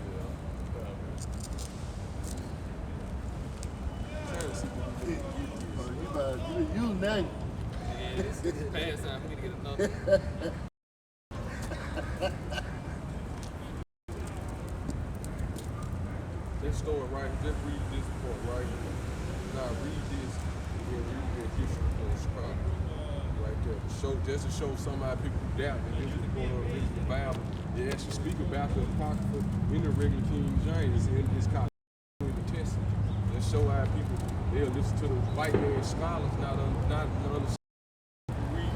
Trying to see what we can You use that. Yeah, this is past time for me to get another. Let's start right. Just read this part right here. Now read this, and then read the history of Chicago. Right there. Just to show somebody people who doubt that this is the part of the Bible. They actually speak about the Apocrypha in the regular King James in this called the Testament. Let's show how people they'll listen to the white man scholars, not understand.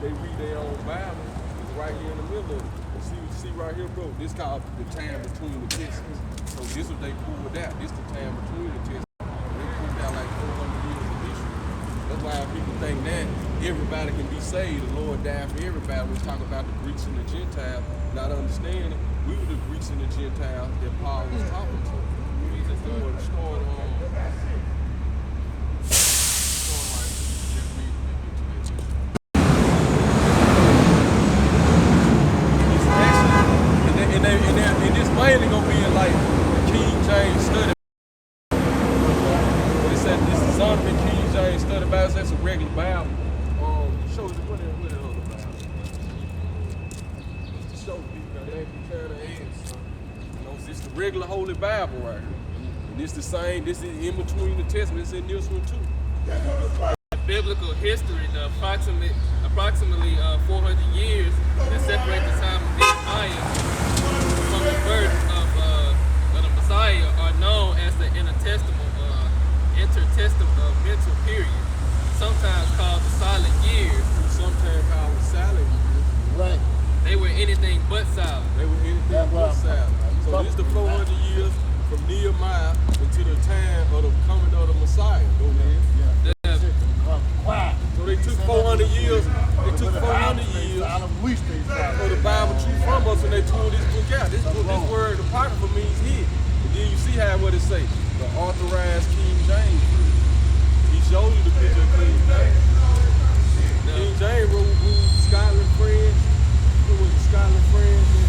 They read their own Bible. It's right here in the middle of it. See right here, bro. This called the time between the testaments. So this is what they pulled out. This the time between the testaments. They pulled out like 400 years of history. That's why people think that everybody can be saved. The Lord died for everybody. We talk about the Greeks and the Gentiles, not understanding we were the Greeks and the Gentiles that Paul was talking to. We just going to start on. And this mainly gonna be in like King James study. But it said this is Zondervan King James study Bible. That's a regular Bible. Show you what it other Bible. Just to show people that they ain't be turning their heads. You know, it's the regular Holy Bible right here. And it's the same. This is in between the Testaments. It's in this one too. Biblical history, the approximately 400 years that separate the time of Nehemiah from the birth of the Messiah are known as the intertestamental period, sometimes called the silent years. Sometimes called the silent years. Right. They were anything but silent. They were anything but silent. So this is the 400 years from Nehemiah until the time of the coming of the Messiah. Go ahead. So they took 400 years. They took 400 years for the Bible truth from us, and they pulled this book out. This word Apocrypha means hid. And then you see how what it say, the authorized King James. He showed you the picture of King James. King James ruled Scotland, France. Who was the Scotland, France?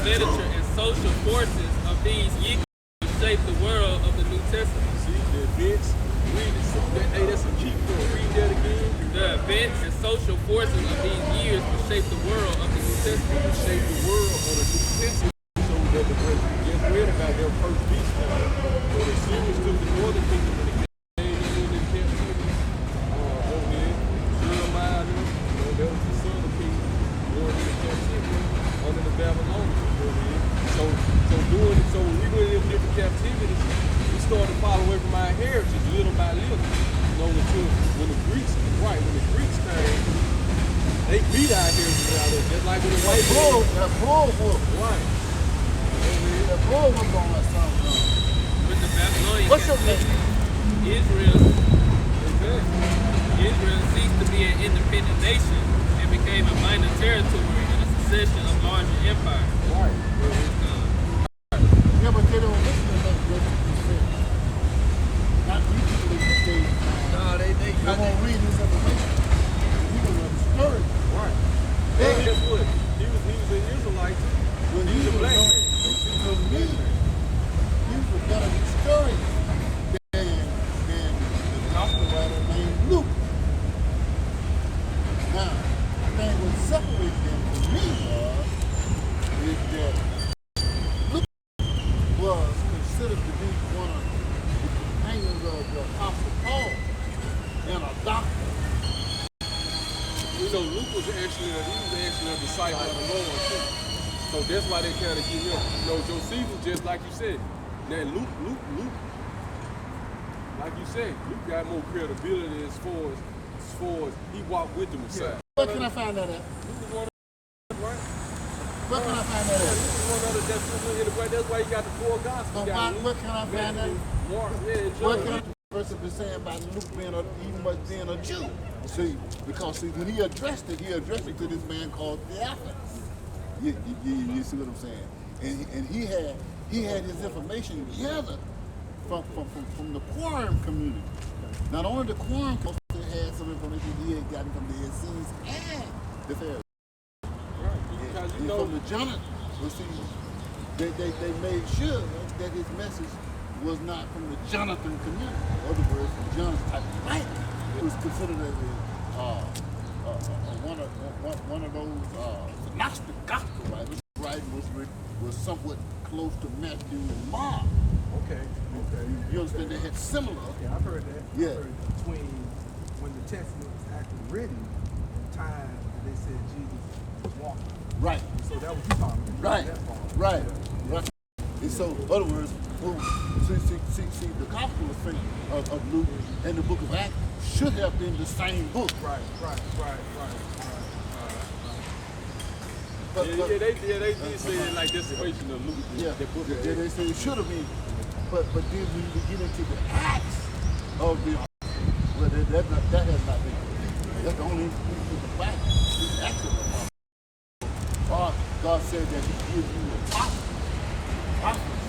Literature and social forces of these years shape the world of the New Testament. See, the events Read it. Hey, that's a key point. Read that again. The events and social forces of these years will shape the world of the New Testament. To shape the world on a new testament so that the just read about their first beast. So the Syrians took the northern kingdom when they came in captivity. Go ahead. Jeremiah, that was the southern kingdom going into captivity under the Babylonians. Go ahead. So when we went into different captivities, we started to follow away from our heritage little by little. Until when the Greeks came, they beat our heritage out of it, just like when the white Bull, that bull whoop. Right. That bull whoop on that something. With the Babylonian What's your captivity, name? Israel ceased to be an independent nation and became a minor territory in a succession of larger empires. Right. Yeah, but they don't listen to that what you said. Not we people in this day. No, they won't read this information. We gonna discourage. Right. Yeah. And guess what? He was an Israelite too. When He was a black man. to me, you was better discouraged than the gospel writer named Luke. Now, the thing what separates them from me is that Luke was considered to be one of the companions of the Apostle Paul and a doctor. You know, Luke was actually a disciple of the Lord too. So that's why they kind of give him. You know, Josephus, just like you said. Now Luke, like you said, Luke got more credibility as far as he walked with the Messiah. Where can I find that at? Luke was one of them, right? Where can I find that Yeah, at? Luke was one of the that's why he got the four gospels. But where can I find that? Mark, yeah, What John. can a person be saying about Luke being being a Jew? See, because when he addressed it to this man called Theophilus. You see what I'm saying? And he had his information gathered from the Quorum community. Not only the Quorum community had some information he had gotten from the Essenes and the Pharisees. Right, because you And know, from the Jonathan, you see, they made sure that his message was not from the Jonathan community. In other words, from Jonathan type of writing. It was considered as one of those Gnostic gospel writers. Writing was somewhat close to Matthew and Mark. Okay. You understand? They had similar. Okay, I've heard that. Yeah. I've heard between when the Testament was actually written and time that they said Jesus was walking. Right. So that was you talking about. Right. That part. Right. Right. And so, in other words, see, the Gospel of Luke and the Book of Acts should have been the same book. Right. But, they did say it like this equation of Luke. yeah, That book yeah, they say it should have been. But then when you get into the Acts of the, well, that has not been. That's the only thing in the Bible. The Acts of the Bible. God said that He gives you apostles, prophets,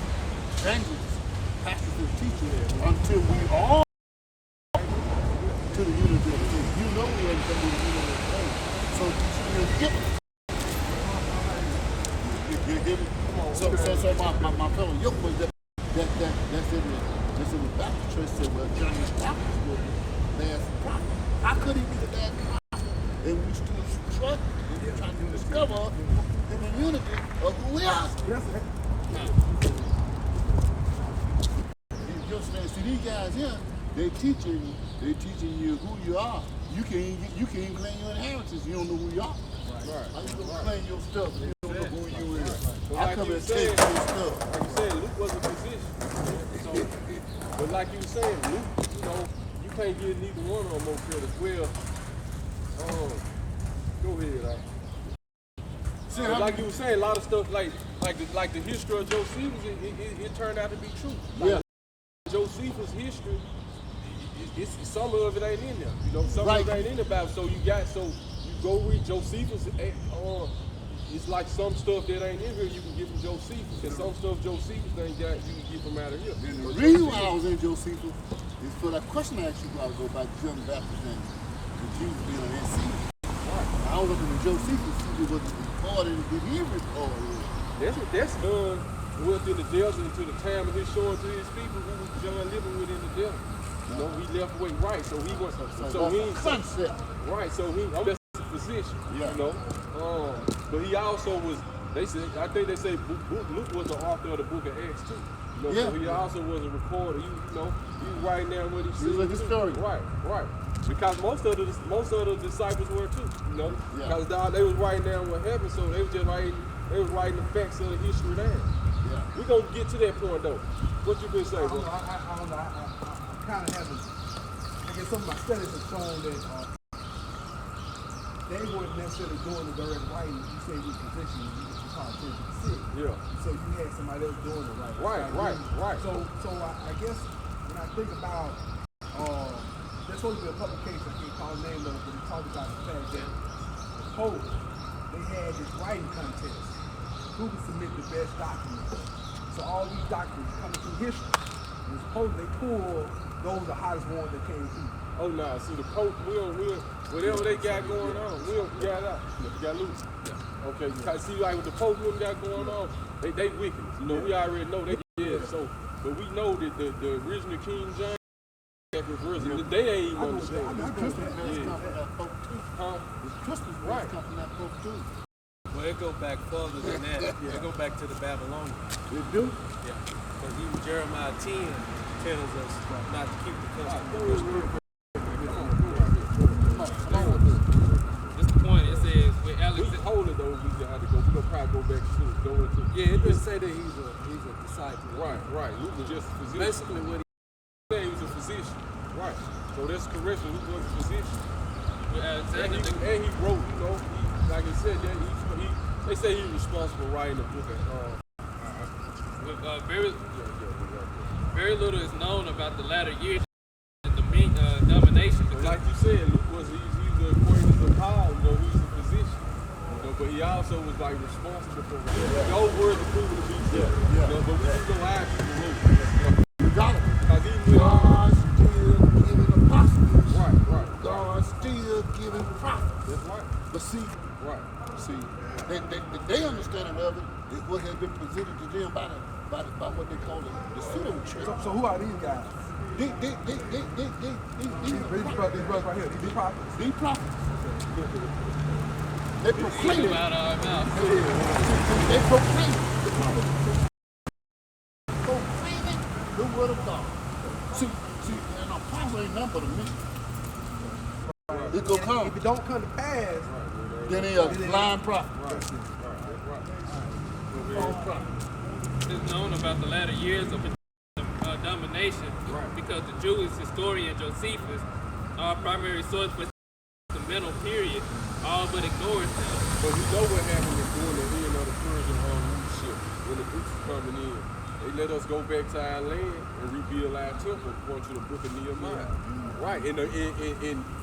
evangelists, pastors, and teachers until we all to the unity of the faith. You know we ain't coming to the unity of the faith. So you're given. You get me? So my fellow yoke was that's in the Baptist church said, well, John the Baptist was the last prophet. How could he be the last prophet? And we still struggling and trying to discover the unity of who we are. You understand? See, these guys here, they teaching you who you are. You can't even claim your inheritance. You don't know who you are. Right. How you gonna claim your stuff? You don't know who you is. But I like come you and said, take your stuff. like you said, Luke was a physician. So, but like you were saying, Luke, you know, you can't give neither one of them more credit. Well, go ahead. See, But like you were saying, a lot of stuff like the history of Josephus, it turned out to be true. Yeah. Josephus' history, some of it ain't in there. You know, some Right. of it ain't in the Bible. So you go read Josephus. It's like some stuff that ain't in here you can get from Josephus, and some stuff Josephus ain't got you can get from out of here. And the reason why I was in Josephus is for that question I asked you a while ago about John the Baptist and Jesus being an NC. I was looking at Josephus to see what was recorded and did he record it. That's done within the desert until the time of his showing to his people who was John living within the desert. You know, he left weight right, so he was. So that's he a ain't concept. right. So he that's a physician. Yeah. You know, but he also was. They said I think they say Luke was the author of the book of Acts too. You know, Yeah. so he also was a recorder. You know, he was writing down what he said. He was a historian. Right. Because most of the disciples were too. You know, Yeah. because they was writing down what happened, so they was just writing. They was writing the facts of the history down. Yeah. We gonna get to that point though. What you been saying, I don't bro? know. I don't know. I'm kind of having. I guess some of my studies have shown that they weren't necessarily doing the direct writing. You say with position, you call it to sit. Yeah. So you had somebody else doing the writing. Right. So I guess when I think about there's supposed to be a publication, I can't call the name of it, but it talks about the fact that the Pope, they had this writing contest. Who could submit the best documents? So all these documents coming through history. And supposedly they pulled those the hottest ones that came through. Oh nah, see the Pope, we'll whatever they got going on, we'll got out. Got loose. Okay, see like with the Pope we got going on, they wicked. You know, we already know they so but we know that the original King James they ain't even understand. This Christmas bells come from that folk too. Huh? This Christmas bells come from that folk too. Well, it go back further than that. It go back to the Babylonians. They do? Yeah. Because even Jeremiah 10 tells us not to keep the custom. This the point. It says with We Alexander. hold it though, we got to go. We're gonna probably go back to go into Yeah, it just say that he's a disciple. Right. Luke was just a physician. Basically, what He was a physician. Right. So that's correction. Luke was a physician. With And Alexander. he wrote, you know, like I said, that they say he was responsible for writing the book With, very little is known about the latter years of the domination. But like you said, Luke was he's the acquaintance of Paul, you know, he's a physician. You know, but he also was like responsible for those words are proven to be true. You know, but we do know how people wrote. You got it. Because even with God still giving apostles. Right. God still giving prophets. That's right. But see, Right. they understanding of it is what has been presented to them by what they call the pseudo church. So who are these guys? These These brothers right here. These prophets. These prophets. They proclaim Speak it. out our mouth. They proclaim the prophet. Proclaiming the word of God. See, an apostle ain't nothing but a mystery. It go come. If it don't come to pass, Then he a blind prophet. It's known about the latter years of domination because the Jewish historian Josephus, our primary source for the middle period, all but ignores them. But we know what happened during the end of the Persian rulership when the Greeks were coming in. They let us go back to our land and rebuild our temple according to the book of Nehemiah. Right, and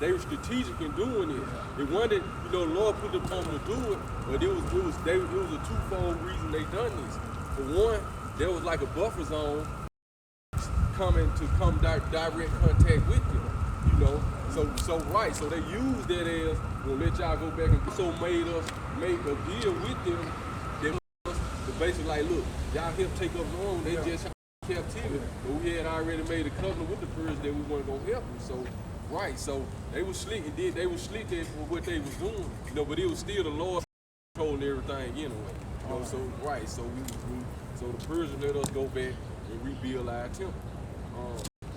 they were strategic in doing it. It wasn't, you know, the Lord put upon them to do it, but it was a twofold reason they done this. For one, there was like a buffer zone come direct contact with them, you know. So they used that as, we'll let y'all go back and so made a deal with them that was basically like, look, y'all help take up loan, they just captivity. But we had already made a covenant with the Persians that we weren't gonna help them. So they was slick. They was slick for what they was doing, you know. But it was still the Lord controlling everything anyway. You know, so the Persians let us go back and rebuild our temple.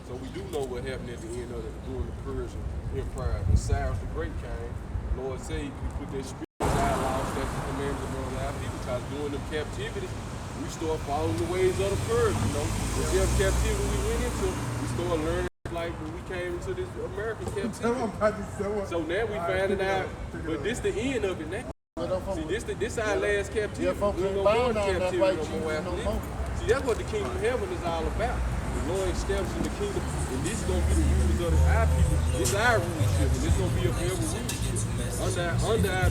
So we do know what happened at the end of during the Persian Empire. When Cyrus the Great came, the Lord said he put that spirit in our laws, statutes, and commandments among our people. Because during the captivity, we start following the ways of the Persians, you know. The jail captivity we went into, we started learning like when we came into this American captivity. So now we finding out, but this the end of it now. See, this our last captivity. Yeah, folks We ain't no more bound down that captivity white no more Jesus after no this. more. See, that's what the kingdom of heaven is all about. The Lord establishing the kingdom, and this is gonna be the rulers of our people. This is our rulership, and this gonna be a forever rulership. Under our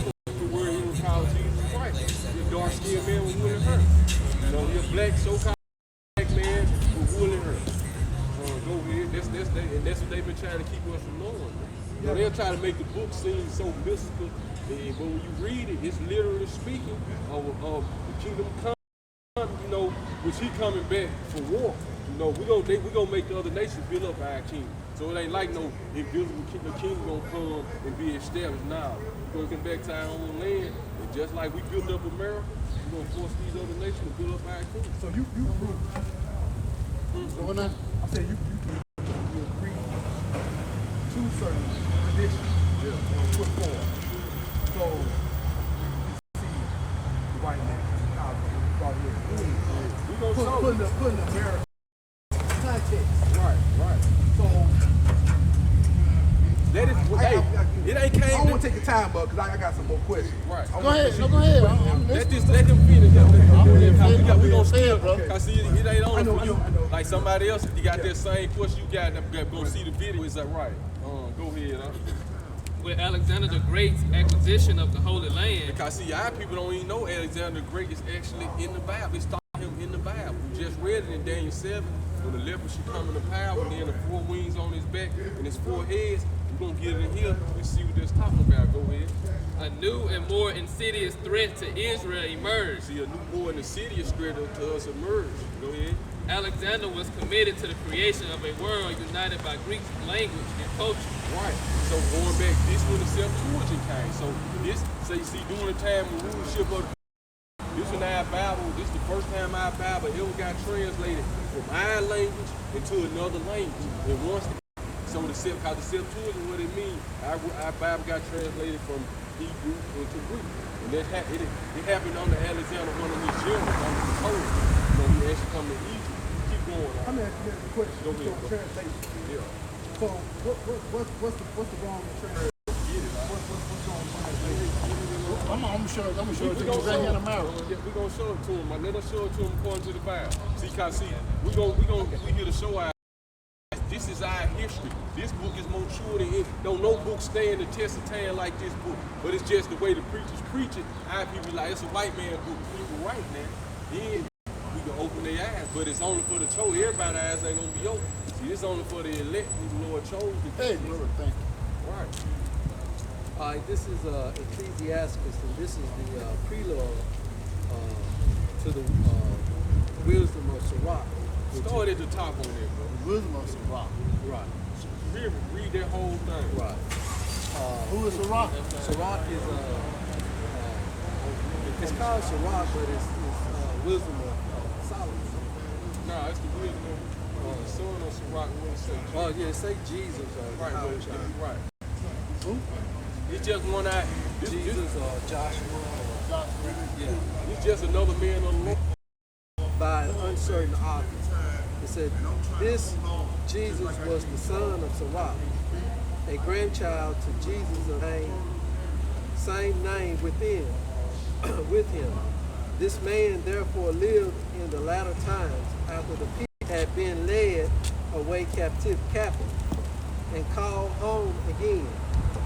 word, he was called Jesus Christ. This dark-skinned man was ruling her. You know, he a black, so-called black man was ruling her. Go ahead. That's what they've been trying to keep us from knowing. You know, they'll try to make the book seem so mystical, but when you read it, it's literally speaking of the kingdom come, you know, which was he coming back for war. You know, we gonna make the other nations build up our king. So it ain't like no invisible king, the king gonna come and be established now. We're gonna come back to our own land, and just like we built up America, we're gonna force these other nations to build up our king. So you agree? Going on? I said you agree to certain conditions that were put forward. So you see the white man out there brought here. We gonna show Putting America context. right. So That is, it ain't I came. don't want to take your time, but because I got some more questions. Right. Go ahead. No, go ahead. I'm Let listening. them finish. We gonna Say still, it, brother. cause see, it ain't only I know, for you. I know. Like somebody else, you got that same question you got. Them go see the video. Is that right? Go ahead. With Alexander the Great's acquisition of the Holy Land, Because see, our people don't even know Alexander the Great is actually in the Bible. It started him in the Bible. We just read it in Daniel 7 when the leopard should come into power, and then the 4 wings on his back and his 4 heads. We're gonna get it in here. We see what that's talking about. Go ahead. a new and more insidious threat to Israel emerged. See a new war in the city is straight up to us emerge. Go ahead. Alexander was committed to the creation of a world united by Greek language and culture. Right. So going back, this when the Septuagint came. So this, see, during the time when rulership of this in our Bible, this is the first time our Bible ever got translated from our language into another language. And once, so the Septuagint, what it means, our Bible got translated from Hebrew into Greek. And that it happened under Alexander, one of his generals, under the Pope. So he actually come to Egypt. Keep going. I'm asking you a question. Go ahead, So bro. translation. Yeah. So what's the wrong in translation? What's wrong in translation? I'm gonna show it to We you gonna right here in show America. we gonna show it to him. Let us show it to him according to the Bible. See, we here to show our. This is our history. This book is more true than it. Don't no book stand the test of time like this book. But it's just the way the preachers preach it. Our people like it's a white man book. People right now. Then we can open their eyes, but it's only for the chosen. Everybody's eyes ain't gonna be open. See, this only for the elect who the Lord chose. Hey, brother, thank you. Right. All right, this is Ecclesiasticus, and this is the prelude to the wisdom of Sirach. Start at the top on there, bro. Wisdom of Sirach. Right, Read that whole thing. right. Who is Sirach? Sirach is it's called Sirach, but it's wisdom of Solomon. Nah, it's the wisdom of the son of Sirach. What it say? Oh yeah, say Jesus or Right, Yahweh but Shai. you're right. Who? It's just one eye. Jesus or Joshua or yeah, It's just another man of the Lord. by an uncertain author. It said this Jesus was the son of Sirach, a grandchild to Jesus of same name within with him. This man therefore lived in the latter times after the people had been led away captive and called home again,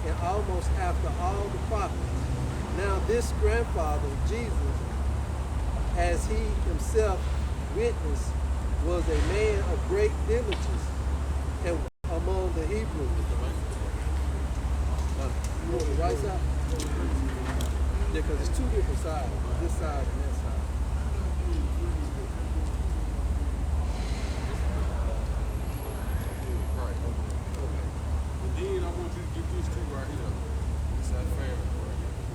and almost after all the prophets. Now this grandfather, Jesus, as he himself witnessed, was a man of great diligence and among the Hebrews. You want the right side? Yeah, because it's two different sides, this side and that side. Right. And then I want you to get this too right here. It's our family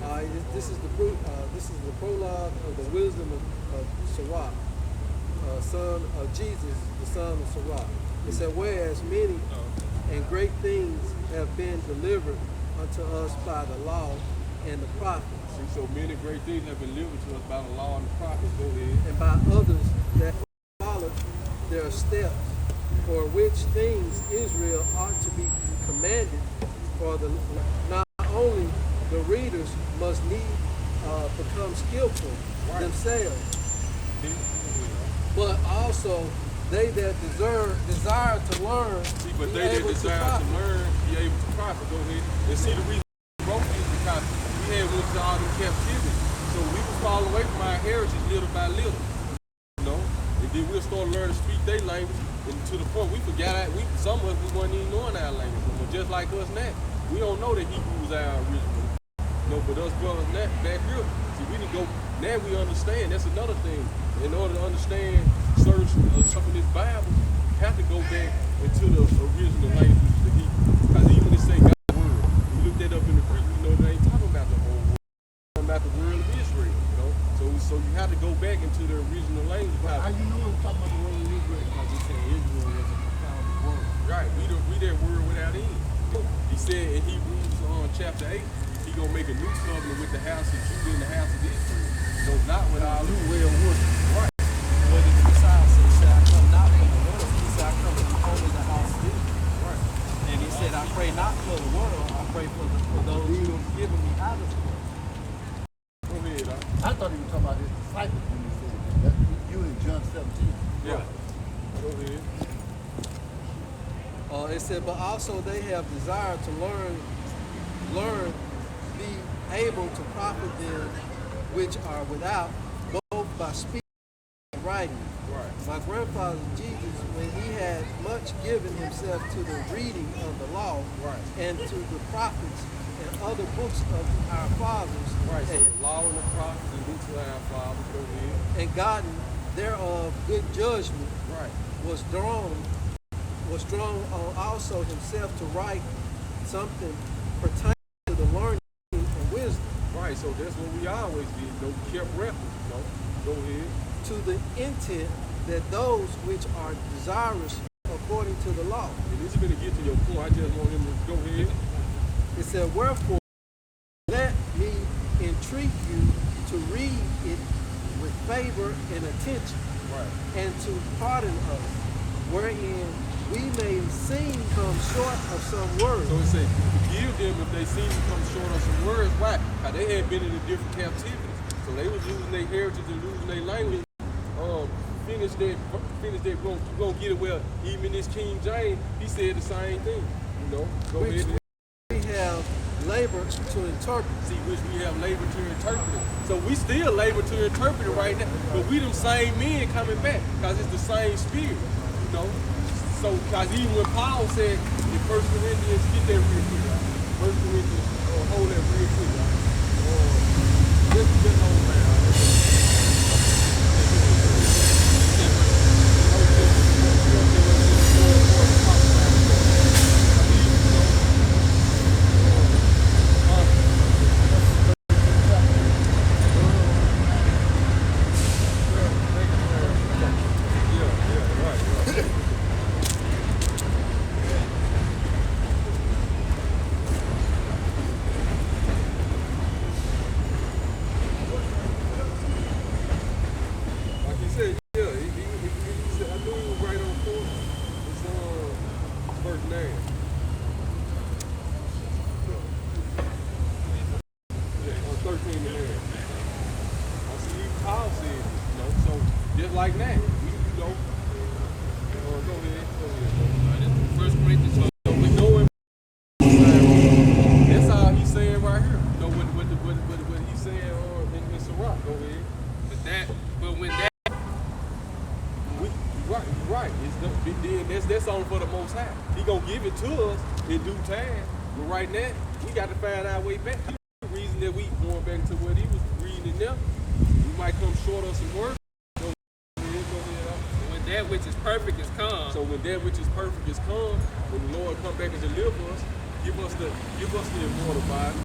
right here. This is the prologue of the wisdom of Sirach, son of Jesus, the son of Sirach. It said, whereas many and great things have been delivered unto us by the law and the prophets, See, so many great things have been delivered to us by the law and the prophets. Go ahead. and by others that followed their steps, for which things Israel ought to be commanded. For the not only the readers must become skillful themselves, but also they that desire to learn, See, but be they that able to desire to profit. learn, be able to profit. Go ahead. And see, the reason we wrote this because we had went to all the captivity. So we was falling away from our heritage little by little. You know? And then we'll start learning to speak their language. And to the point we forgot some of us we wasn't even knowing our language. But just like us now, we don't know that Hebrew was our original. You know, but us brothers back here, see, we didn't go. Now we understand. That's another thing. in order to understand certain stuff in this Bible, you have to go back into the original language, the Hebrew. Because even when they say God's word, you look that up in the Greek, you know they ain't talking about the whole world. They're talking about the world of Israel, you know. So you have to go back into the original language. How you know it's talking about the word of Israel? Because it said Israel was a confounded word. Right, read that word without end. He said in Hebrews chapter 8, he gonna make a new covenant with the house of Judah and the house of Israel. So not with all New way of worship. right. What did the Messiah say? He said, I come not from the world. He said, I come from only the house of Israel. Right. And he said, I pray not for the world, I pray for those who have given me out of the world. Go ahead, Doc. I thought he was talking about his disciples when he said that. You in John 17. Yeah. Go ahead. It said, but also they have desired to learn, be able to profit them which are without, both by speaking and writing. Right. My grandfather Jesus, when he had much given himself to the reading of the law, Right. and to the prophets and other books of our fathers, Right. So and, the law and the prophets and books of our fathers. Go ahead. and gotten thereof good judgment, Right. was drawn on also himself to write something pertaining to the learning and wisdom, Right. So that's what we always did. You know, we kept reference. You know. Go ahead. to the intent that those which are desirous according to the law. And this is gonna get to your point. I just want him to go ahead. It said, wherefore let me entreat you to read it with favor and attention, Right. and to pardon us, wherein we may seem come short of some words. So it says, forgive them if they seem to come short of some words. Why? Because they had been in a different captivities. So they was losing their heritage and losing their language. Finish that, we're gonna get it well. Even this King James, he said the same thing. You know, go which ahead. we have labored to interpret. See, which we have labor to interpret it. So we still labor to interpret it right now. But we them same men coming back because it's the same spirit. You know. So, because even when Paul said in 1 Corinthians, get that real quick. Right? 1 Corinthians, hold that real quick. Right? Just hold that. Like that, you know. Go ahead. 1 Corinthians. So we know him. That's all he's saying right here. You know what he's saying in Sirach. Go ahead. But when that Right. That's only for the Most High. He gonna give it to us in due time. But right now, we got to find our way back. The reason that we going back to what he was reading in there, we might come short of some words. when that which is perfect is come, So when that which is perfect is come, when the Lord come back and deliver us, give us the immortal body.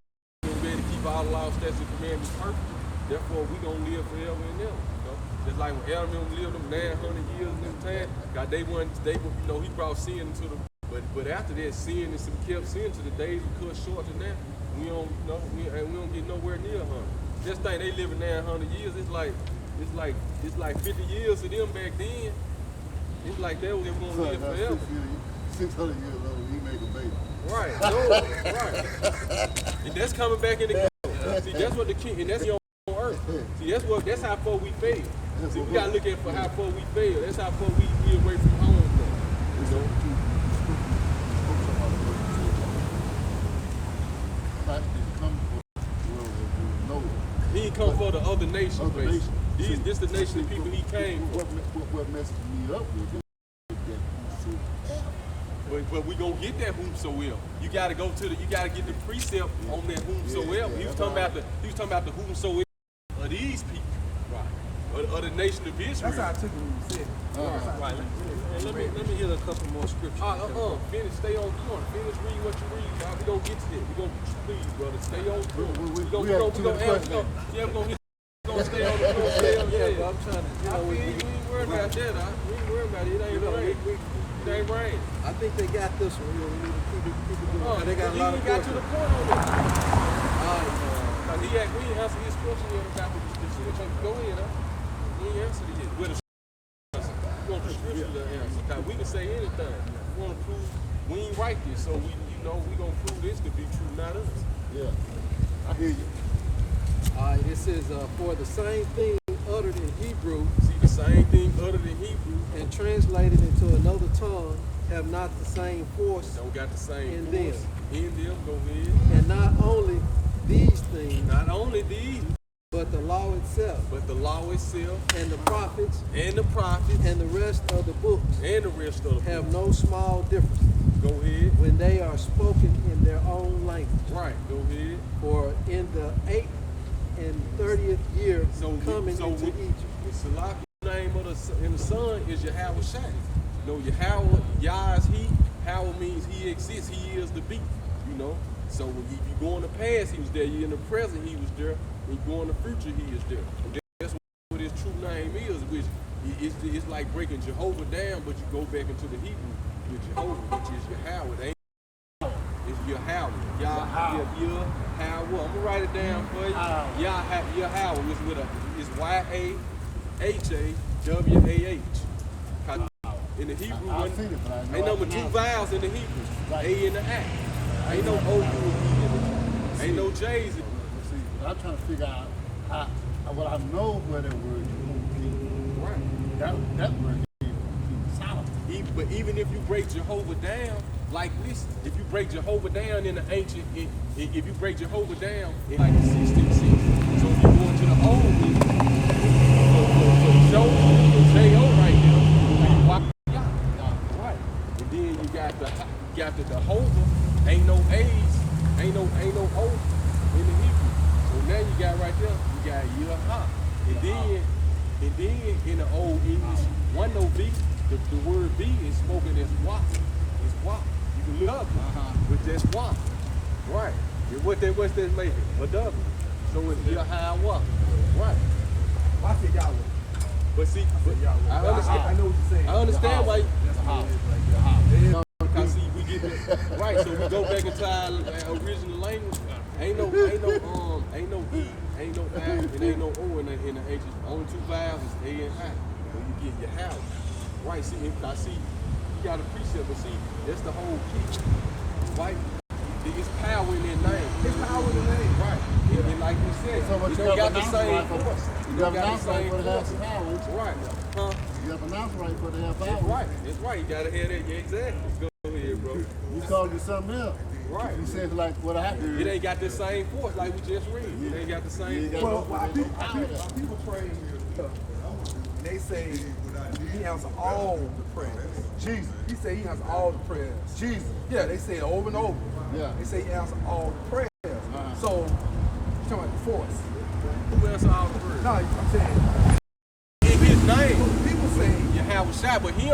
We're gonna be able to keep all the laws, statutes, and commandments perfect. Therefore, we gonna live forever and ever. You know? Just like when Adam and them lived them 900 years in them time, God, they were, you know, he brought sin into the. But after that, sin and some kept sin to the days we cut short to now. We don't, you know, we don't get nowhere near 100. Just think they living 900 years. It's like 50 years to them back then. It's like they were gonna live forever. 600 years old, he make a baby. Right, no, right. And that's coming back in the See, that's what the king, and that's your on earth. See, that's how far we fail. See, we gotta look at for how far we fail. That's how far we away from home now. You know? He ain't come for the other nations, Other basically. nations. This the nation of people he came for. What messes me up with it is that But we gonna get that whomsoever. You gotta you gotta get the precept on that whoomsoever. Yeah, He was talking about the whomsoever of these people. Right. of the nation of Israel. That's how I took it when you said it. Right. And let me hit a couple more scriptures. Finish, stay on point. Finish reading what you read, dog. We gonna get to that. We gonna, please, brother, stay on point. We gonna stay on the point. Yeah, but I'm trying to, We ain't worried about that, dog. We ain't worried about it. It ain't rain. It ain't rain. I think they got this one. We need to keep it going. They got a lot of got to the questions. point on it. All right, Cause we didn't answer his question yet about the scripture. Go ahead, huh? We ain't answered it yet. With the we want the scripture to answer. Cause we can say anything. We want to prove we ain't right this, so we gonna prove this to be true, not us. Yeah, I hear you. all right, this is for the same thing uttered in Hebrew See the same thing uttered in Hebrew. and translated into another tongue have not the same force, Don't got the same In force. them. In them, go ahead. and not only these things, Not only these, but the law itself, but the law itself and the prophets, and the prophets and the rest of the books and the rest of the have no small difference Go ahead. when they are spoken in their own language. Right, go ahead. For in the 8th and 30th year coming into with Egypt, Salaki, the name of the son is Yahweh Shai. Yahweh, Yah is he. Yahweh means he exists. He is the beat. So when you go in the past, he was there. You in the present, he was there. When you go in the future, he is there. And that's what his true name is, which it's like breaking Jehovah down, but you go back into the Hebrew with Jehovah, which is Yahweh. It's Yahweh. Yahweh. I'm gonna write it down for you. Yahweh is with it's YAHAWAH. In the Hebrew, I've seen it, but I know ain't I number two pronounce it. vowels in the Hebrew. Right. A in the A. Ain't no O in the E. Ain't no J's in See, but I'm trying to figure out how. Well, I know where that word Jehovah Right. came. That word came from Solomon. But even if you break Jehovah down, like listen, if you break Jehovah down in the ancient, if you break Jehovah down in like the 16th century, so if you go into the old, so show J.O. right there, you walk right, and then you got the Jehovah, ain't no A's, ain't no O in the Hebrew. So now you got right there, you got Yahah, and then in the old English, one no B. The word B is spoken as wah. It's wah. You can look up with this wah. Right. And what's that making? A W. So it's Yahweh. Right. I said Yahweh. But see, I understand. I know what you're saying. I understand why. That's I see we get that. Right. So we go back into our original language. Ain't no E, ain't no I, and ain't no O in the ancient. Only two vowels is A and I. So you get Yahweh. Right, see, I see you got a precept, but see, that's the whole key. Right? It's power in their name. It's power in the name. Right. And like we said, So what you you don't got have the announced same right for force. you have announced right for the half force. hours. Right. Huh? You have announced right for the half That's hours. right. That's right. You gotta hear that. Yeah, exactly. Go ahead, bro. You called it something else. Right. You said like what happened. It ain't got the same force like we just read. It ain't got the same Yeah. force. Well, people pray, they say he answers all the prayers. Jesus. He say he answers all the prayers. Jesus. Yeah, they say it over and over. Yeah. They say he answers all the prayers. So, you're talking about the force. Who else all the words? No, I'm saying, In his name, people say, Yahweh Shai, but he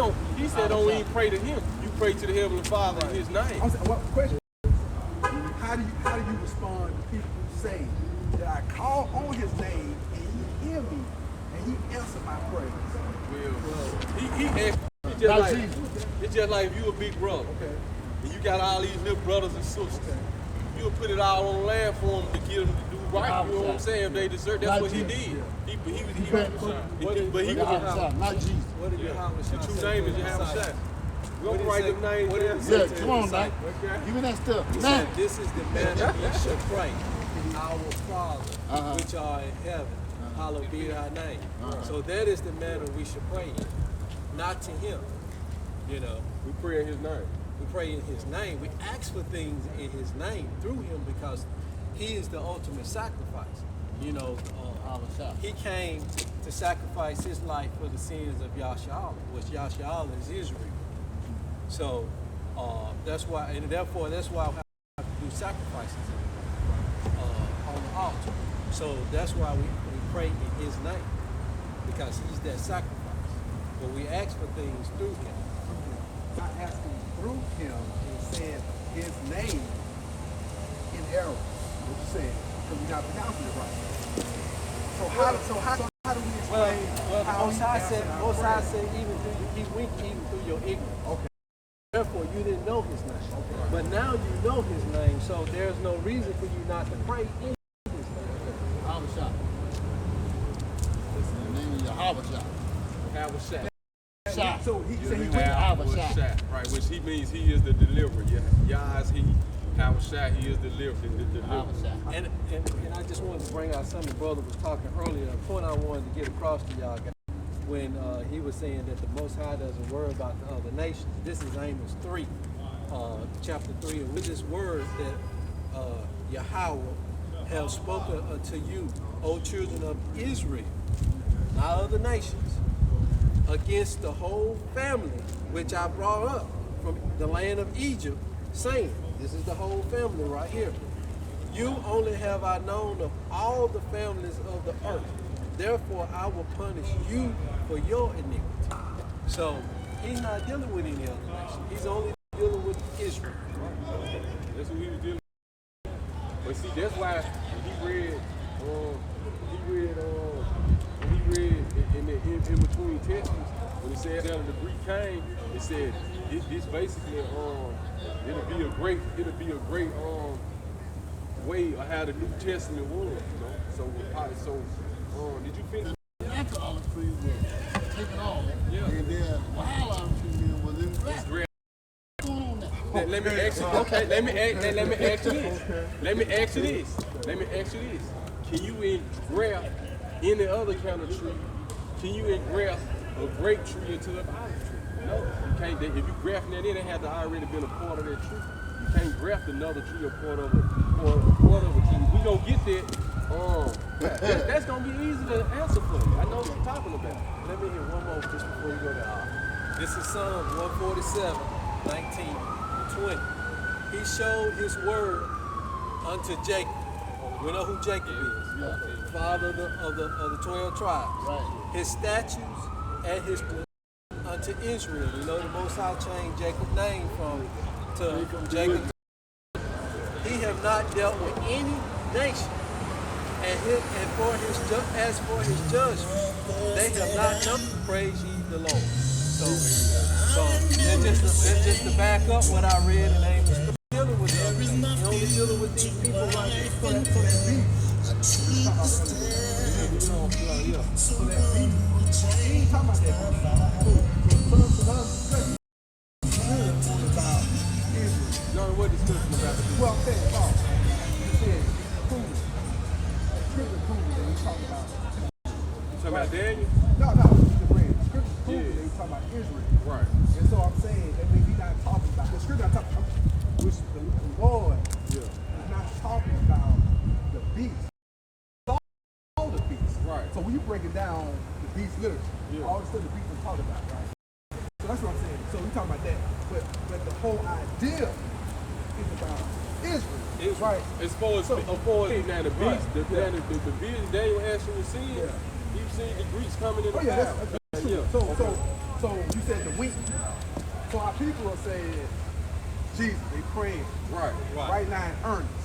said don't even pray to him. You pray to the Heavenly Father in his name. I'm saying, what question? How do you respond to people who say that I call on his name and he hear me and he answer my prayers? Well, he asked. It's just like if you a big brother, Okay. and you got all these little brothers and sisters. You'll put it all on the land for them to get them to do right. You know what I'm saying? If they deserve, that's what he did. But he was. Not Jesus. What did Yahweh The true name is Yahweh Shai. We don't write them names What did down. he Yeah, say to come the on now. disciples? Give me that stuff. He Now. said, this is the manner ye shall pray. Our Father, which art in heaven, hallowed be thy name. So that is the manner we should pray in, not to him. You know, We pray in his name. we pray in his name. We ask for things in his name through him because he is the ultimate sacrifice. You know, he came to sacrifice his life for the sins of Yasha'Allah, which Yasha'Allah is Israel. So that's why, and therefore that's why we have to do sacrifices on the altar. So that's why we pray in his name. because he's that sacrifice. But we ask for things through him. Not asking through him and saying his name in error. What you saying? Because we're not pronouncing it right. So how do we explain Well, how Most High said, even through he winked even through your ignorance. Okay. Therefore, you didn't know his name. But now you know his name, so there's no reason for you not to pray in his name. Habashah. Listen, the name of Yahushua. Habashah. Shah. So he said he went to Habashah, right, which he means he is the deliverer. Yah is he. Habashah, he is the deliverer. Habashah. And I just wanted to bring out something the brother was talking earlier. A point I wanted to get across to y'all guys when he was saying that the Most High doesn't worry about the other nations. This is Amos 3, chapter 3, and with this word that Yahweh have spoken unto you, O children of Israel, not other nations, against the whole family which I brought up from the land of Egypt, saying, this is the whole family right here. You only have I known of all the families of the earth. Therefore, I will punish you for your iniquity. So, he's not dealing with any other nation. He's only dealing with Israel. That's what he was dealing with. But see, that's why when he read in between Testaments, when it said down in the Greek came, it said it's basically it'll be a great way of how the New Testament was, you know. So did you finish? After olive tree was taken off, Yeah. and then while olive tree was in grass. Let me ask you. Okay, let me ask you this. Let me ask you this. Can you engraft any other kind of tree? Can you engraft a grape tree into an olive tree? No, you can't. If you graft that in, it had to already been a part of that tree. You can't graft another tree or part of it, or a part of a tree. We gonna get that. That's gonna be easy to answer for you. I know what you're talking about. Let me hear one more just before you go there. This is Psalm 147, 19 and 20. He showed his word unto Jacob. We know who Jacob is. Father of the 12 tribes. Right. His statutes and his unto Israel. We know the Most High changed Jacob's name from Jacob. He have not dealt with any nation. And as for his judgment, they have not done. Praise ye the Lord. So that's just to back up what I read in Amos. Dealing with them. He only dealing with these people right here. So that beast. So that beast. He ain't talking about that. No, what discussion about the Well, I'm saying, Paul, he said, proven. Scripture proven that he's talking about. You talking about Daniel? No, he's the brand. Scripture proven that he's talking about Israel. Right. And so I'm saying that means he's not talking about the scripture. I'm talking about which the Lord is not talking about the beast. All the beasts. Right. So when you break it down, the beast literature, all the stuff the beast is talking about, right? So that's what I'm saying. So we talking about that, but the whole idea is about Israel, right? As far as now the beast, the vision Daniel actually was seeing, Yeah. he seen the Greeks coming in the Oh yeah, past. that's true. So you said the weak. So our people are saying Jesus, they praying right now in earnest.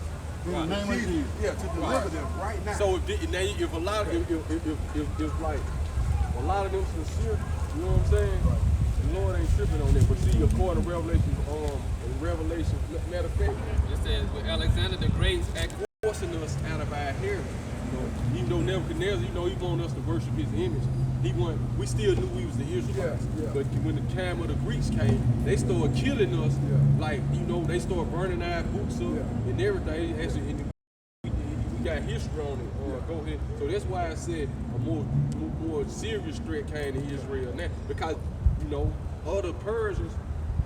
In the name of Jesus. Yeah, to deliver them right now. So if a lot of if like a lot of them sincere, you know what I'm saying? The Lord ain't tripping on that. But see, according to Revelation, matter of fact, It says with Alexander the Great forcing us out of our heritage. You know, even though Nebuchadnezzar, he wanted us to worship his image. We still knew we was the Israelites. Yeah. But when the time of the Greeks came, they started killing us. Like, they started burning our boots up and everything. Actually, we got history on it. Go ahead. So that's why I said a more serious threat came to Israel now. Because, other Persians,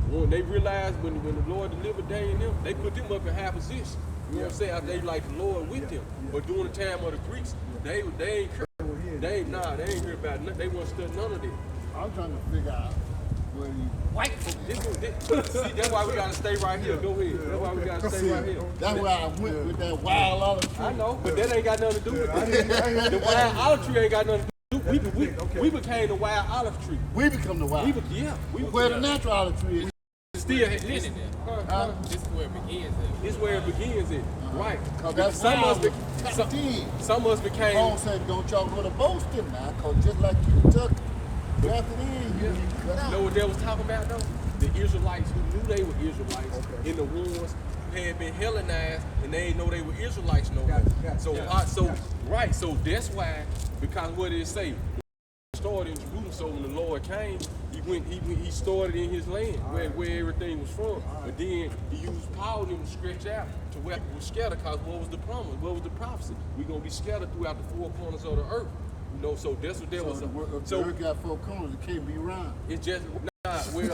when they realized when the Lord delivered Daniel and them, they put them up in high position. You know what I'm saying? They like the Lord with them. But during the time of the Greeks, they ain't heard about nothing. They won't study none of that. I'm trying to figure out where you white folks. See, that's why we gotta stay right here. Go ahead. That's why we gotta stay right here. That's where I went with that wild olive tree. I know, but that ain't got nothing to do with it. The wild olive tree ain't got nothing to do with We became the wild olive tree. We become the wild. We Where the natural olive tree is. still listen. This is where it begins at. This where it begins at. Right. Because that's Some why of us some of us became Paul said, don't y'all go to boasting now, because just like you took drafted in, you cut out. You know what they was talking about though? The Israelites who knew they were Israelites and the ones who had been Hellenized and they didn't know they were Israelites no more. So that's why, because what did it say? Started in Jerusalem, so when the Lord came, he started in his land where everything was from. But then he used Paul and them to stretch out to where people were scattered, because what was the promise? What was the prophecy? We're gonna be scattered throughout the four corners of the earth. You know, so that's what that was. So the earth got four corners, it can't be round. It's just Hold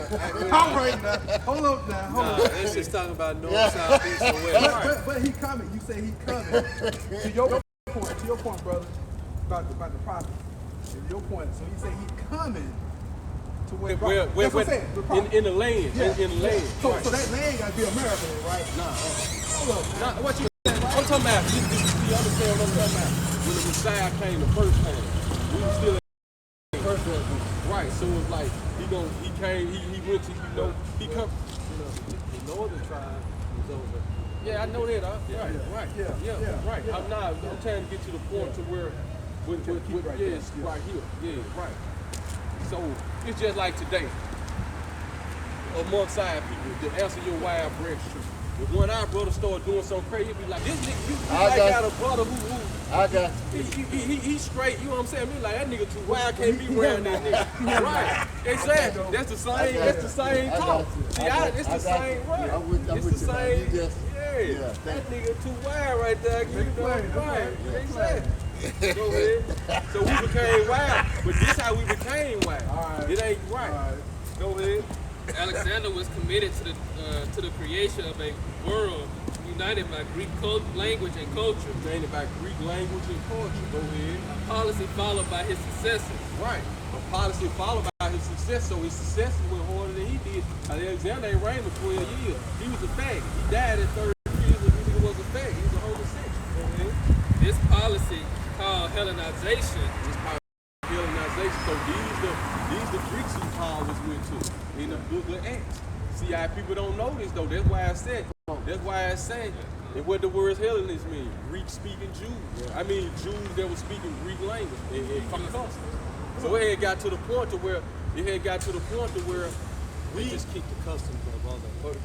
up now. Let's just talk about north, south, east, and west. But he coming. You say he coming. To your point, brother, about the prophet. To your point. So you say he coming to where that's what I'm saying. The prophet. in the land. Yeah. In the land. So Right. so that land gotta be America, then, right? Hold up. Nah, what you saying? I'm talking about. You understand what I'm talking about? When the Messiah came the first time, we were still in the first time. Right. So it's like he came. He went to he come. The northern tribe was over. Yeah, I know that. Right. I'm trying to get to the point to where, it's right here. Yeah, right. So it's just like today, amongst our people, to answer your wild branch tree. If one of our brothers start doing something crazy, he'd be like, this nigga, you got a brother who I got he straight, you know what I'm saying? Me like, that nigga too wild, can't be around that nigga. Right. Exactly. That's the same talk. See, it's the same, right. It's the same. That nigga too wild right there. You know, right. Exactly. Go ahead. So we became wild, but this how we became wild. It ain't right. Go ahead. Alexander was committed to the creation of a world united by Greek language and culture. United by Greek language and culture. Go ahead. A policy followed by his successors. Right. A policy followed by his success. So his successors went harder than he did. Alexander ain't reigned for 12 years. He was a faggot. He died at 30 years and he was a faggot. He was a homosexual. Go ahead. This policy called Hellenization. So these the Greeks who Paul was with too in the book of Acts. See how people don't know this though. That's why I said. And what the words Hellenist mean? Greek speaking Jews. I mean Jews that were speaking Greek language and customs. So it had got to the point to where We just kicked the customs of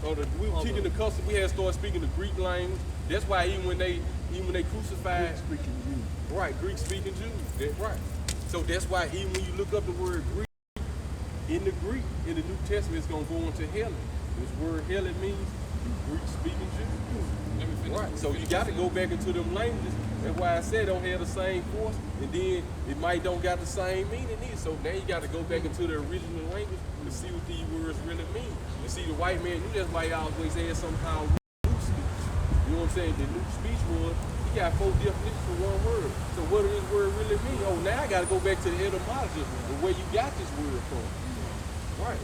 other. we were kicking the customs. We had started speaking the Greek language. That's why even when they crucified, Greek speaking Jews. That's right. So that's why even when you look up the word Greek, in the New Testament, it's going to go into Hellen. This word Hellen means Greek-speaking Jews. Right. So you got to go back into them languages. That's why I said don't have the same force, and then it might don't got the same meaning either. So now you got to go back into the original language to see what these words really mean. You see, the white man, that's why he always had some kind of new speech. You know what I'm saying? The new speech was, he got 4 definitions for one word. So what does this word really mean? Oh, now I got to go back to the etymology of where you got this word from. Right.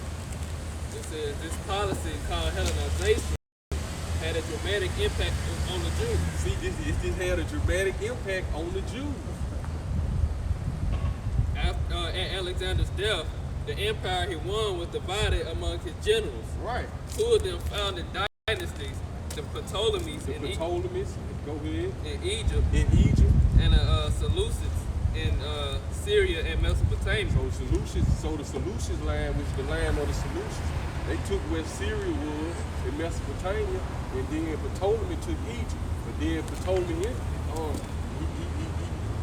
It says this policy called Hellenization had a dramatic impact on the Jews. See, this had a dramatic impact on the Jews. After Alexander's death, the empire he won was divided among his generals. Right. 2 of them founded dynasties, the Ptolemies in Egypt, and the Seleucids in Syria and Mesopotamia. So the Seleucids land, which is the land of the Seleucids, they took where Syria was in Mesopotamia, and then Ptolemy took Egypt. But then Ptolemy,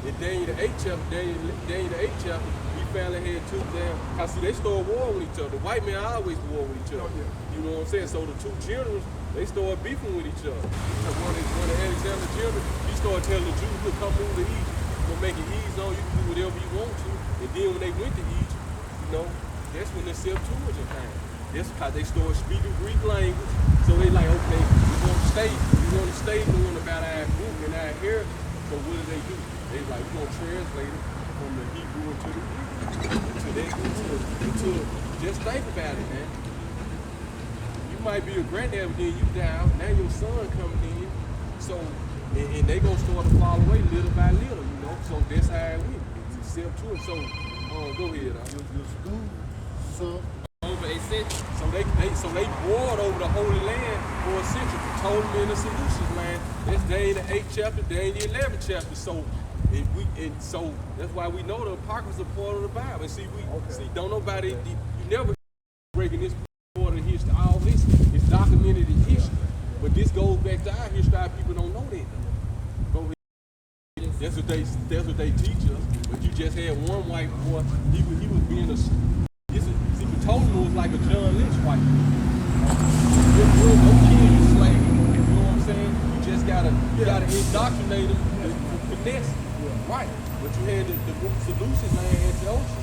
in Daniel the 8th chapter, he finally had took down. Cause see, they started war with each other. The white man always war with each other. You know what I'm saying? So the 2 generals, they started beefing with each other. So one of Alexander's generals, he started telling the Jews, look, come move to Egypt. We're gonna make it easy on you, can do whatever you want to. And then when they went to Egypt, that's when the Septuagint came. That's because they started speaking Greek language. So they like, okay, we want to stay knowing about our group and our heritage. So what do? They like, we're gonna translate it from the Hebrew into the Greek. Just think about it, man. You might be a granddad, but then you down. Now your son coming in. So and they gonna start to fall away little by little, So that's how it went. accept too. So, go ahead. Your school, so over a century. So they warred over the Holy Land for a century. Ptolemy and the Seleucid land. That's Daniel the 8th chapter, Daniel the 11th chapter. So so that's why we know the Apocrypha is part of the Bible. And see, don't nobody, you never breaking this part of history. All this is documented in history. But this goes back to our history. Our people don't know that. Go ahead. That's what they teach us. But you just had one white boy. He was being a. See, Ptolemy was like a John Lynch white. No kill you slave. You know what I'm saying? You just gotta indoctrinate them with finesse. Right. But you had the Seleucid land, Antiochus.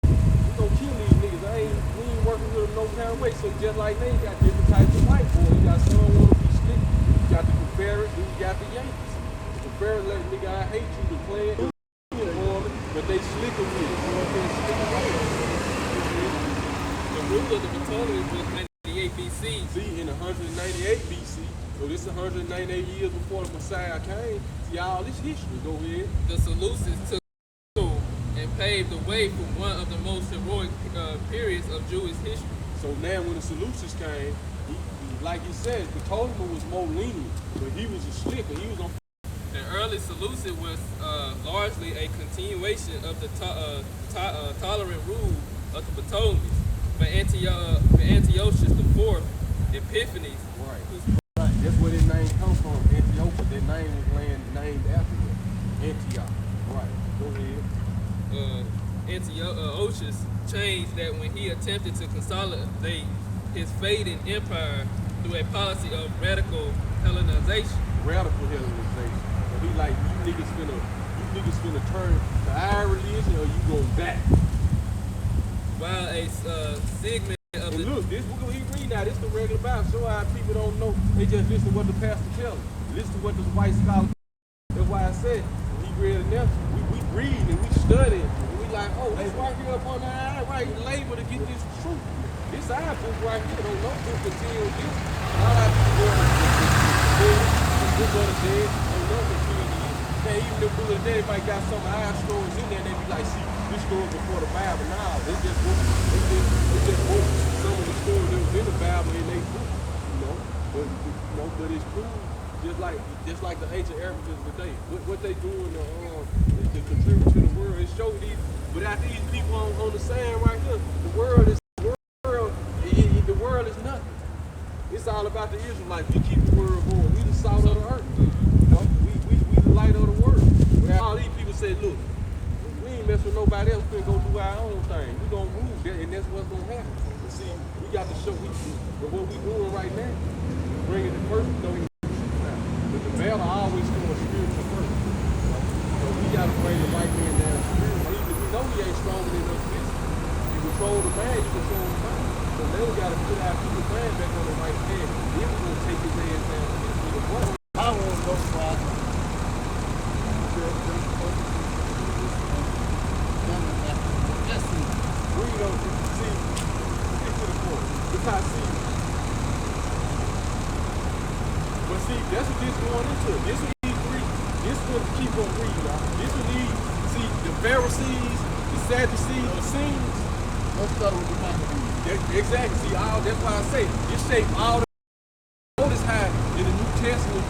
We gonna kill these niggas. We ain't working with them no kind of way. So just like they got different types of white boys. You got some want to be slick. You got the Confederates, then you got the Yankees. The Confederates let nigga, I hate you to play it. But they slicking with it. You know what I'm saying? The rule of the Ptolemies was 98 BC. See, in 198 BC, so this is 198 years before the Messiah came. See, all this history, go ahead. The Seleucids took and paved the way for one of the most heroic periods of Jewish history. So now when the Seleucids came, like he said, Ptolemy was more lenient, but he was a slicker. He was on. The early Seleucid was largely a continuation of the tolerant rule of the Ptolemies. But Antiochus IV, Epiphanes, right. That's where their name comes from, Antiochus. Their name was named after them. Antioch. Right. Go ahead. Antiochus changed that when he attempted to consolidate his fading empire through a policy of radical Hellenization. Radical Hellenization. So he like, you niggas finna turn to our religion or you gonna die. While a segment of and look, this we read now. This the regular Bible. So our people don't know. They just listen to what the pastor tells them. Listen to what the white scholar. That's why I said when he read enough, we read and we study and we like, oh, this right here up on the right label to get this truth. This our book right here. Don't no book to tell this. All our people going the book of the dead. Don't know what tell you. Man, even the book of the dead might got some of our stories in there. They be like, see. This story before the Bible now. They just wrote some of the stories that was in the Bible in their book, you know. But it's true. Just like the ancient Arabians today. What they doing to contribute to the world. It shows these without these people on the sand right here, the world is nothing. It's all about the Israelites. We keep the world going. We the salt of the earth. You know, we the light of the world. Where all these people say, look, we ain't mess with nobody else. We gonna do our own thing. We gonna move there, and that's what's gonna happen. But see, we got to show but what we doing right now, bringing the first, but the battle always going spiritual first. So we gotta bring the white man down spiritually. We know he ain't stronger than us physically. You control the man, you control the mind. So then we gotta put our people's mind back on the right path. Then we gonna take his ass down to the water. I won't go far. Read on, see, get to the point. Because see, but see, that's what this going into. This what these three, this what keep on reading now. This what these, see, the Pharisees, the Sadducees, the Essenes. Let's start with the Maccabees. Exactly. See, that's why I say it shaped all the. Notice how in the New Testament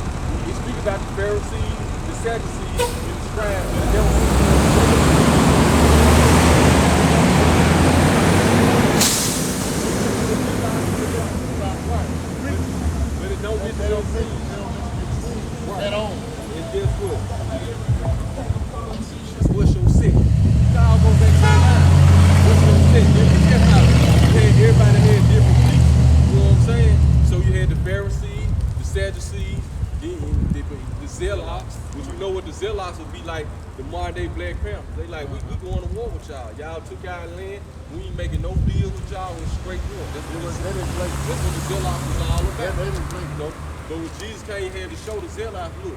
it speaks about the Pharisees, the Sadducees, and the scribes, and the devil. But it don't get no at all. It's just what? What's your sick? Y'all go back to the line. What's your sick? Everybody had different beliefs. You know what I'm saying? So you had the Pharisees, the Sadducees, the Zealots, which you know what the Zealots would be like, the modern day Black Panthers. They like, we going to war with y'all. Y'all took our land. We ain't making no deals with y'all. We're straight war. That's what the Zealots was all about. You know? But when Jesus came here to show the Zealots, look,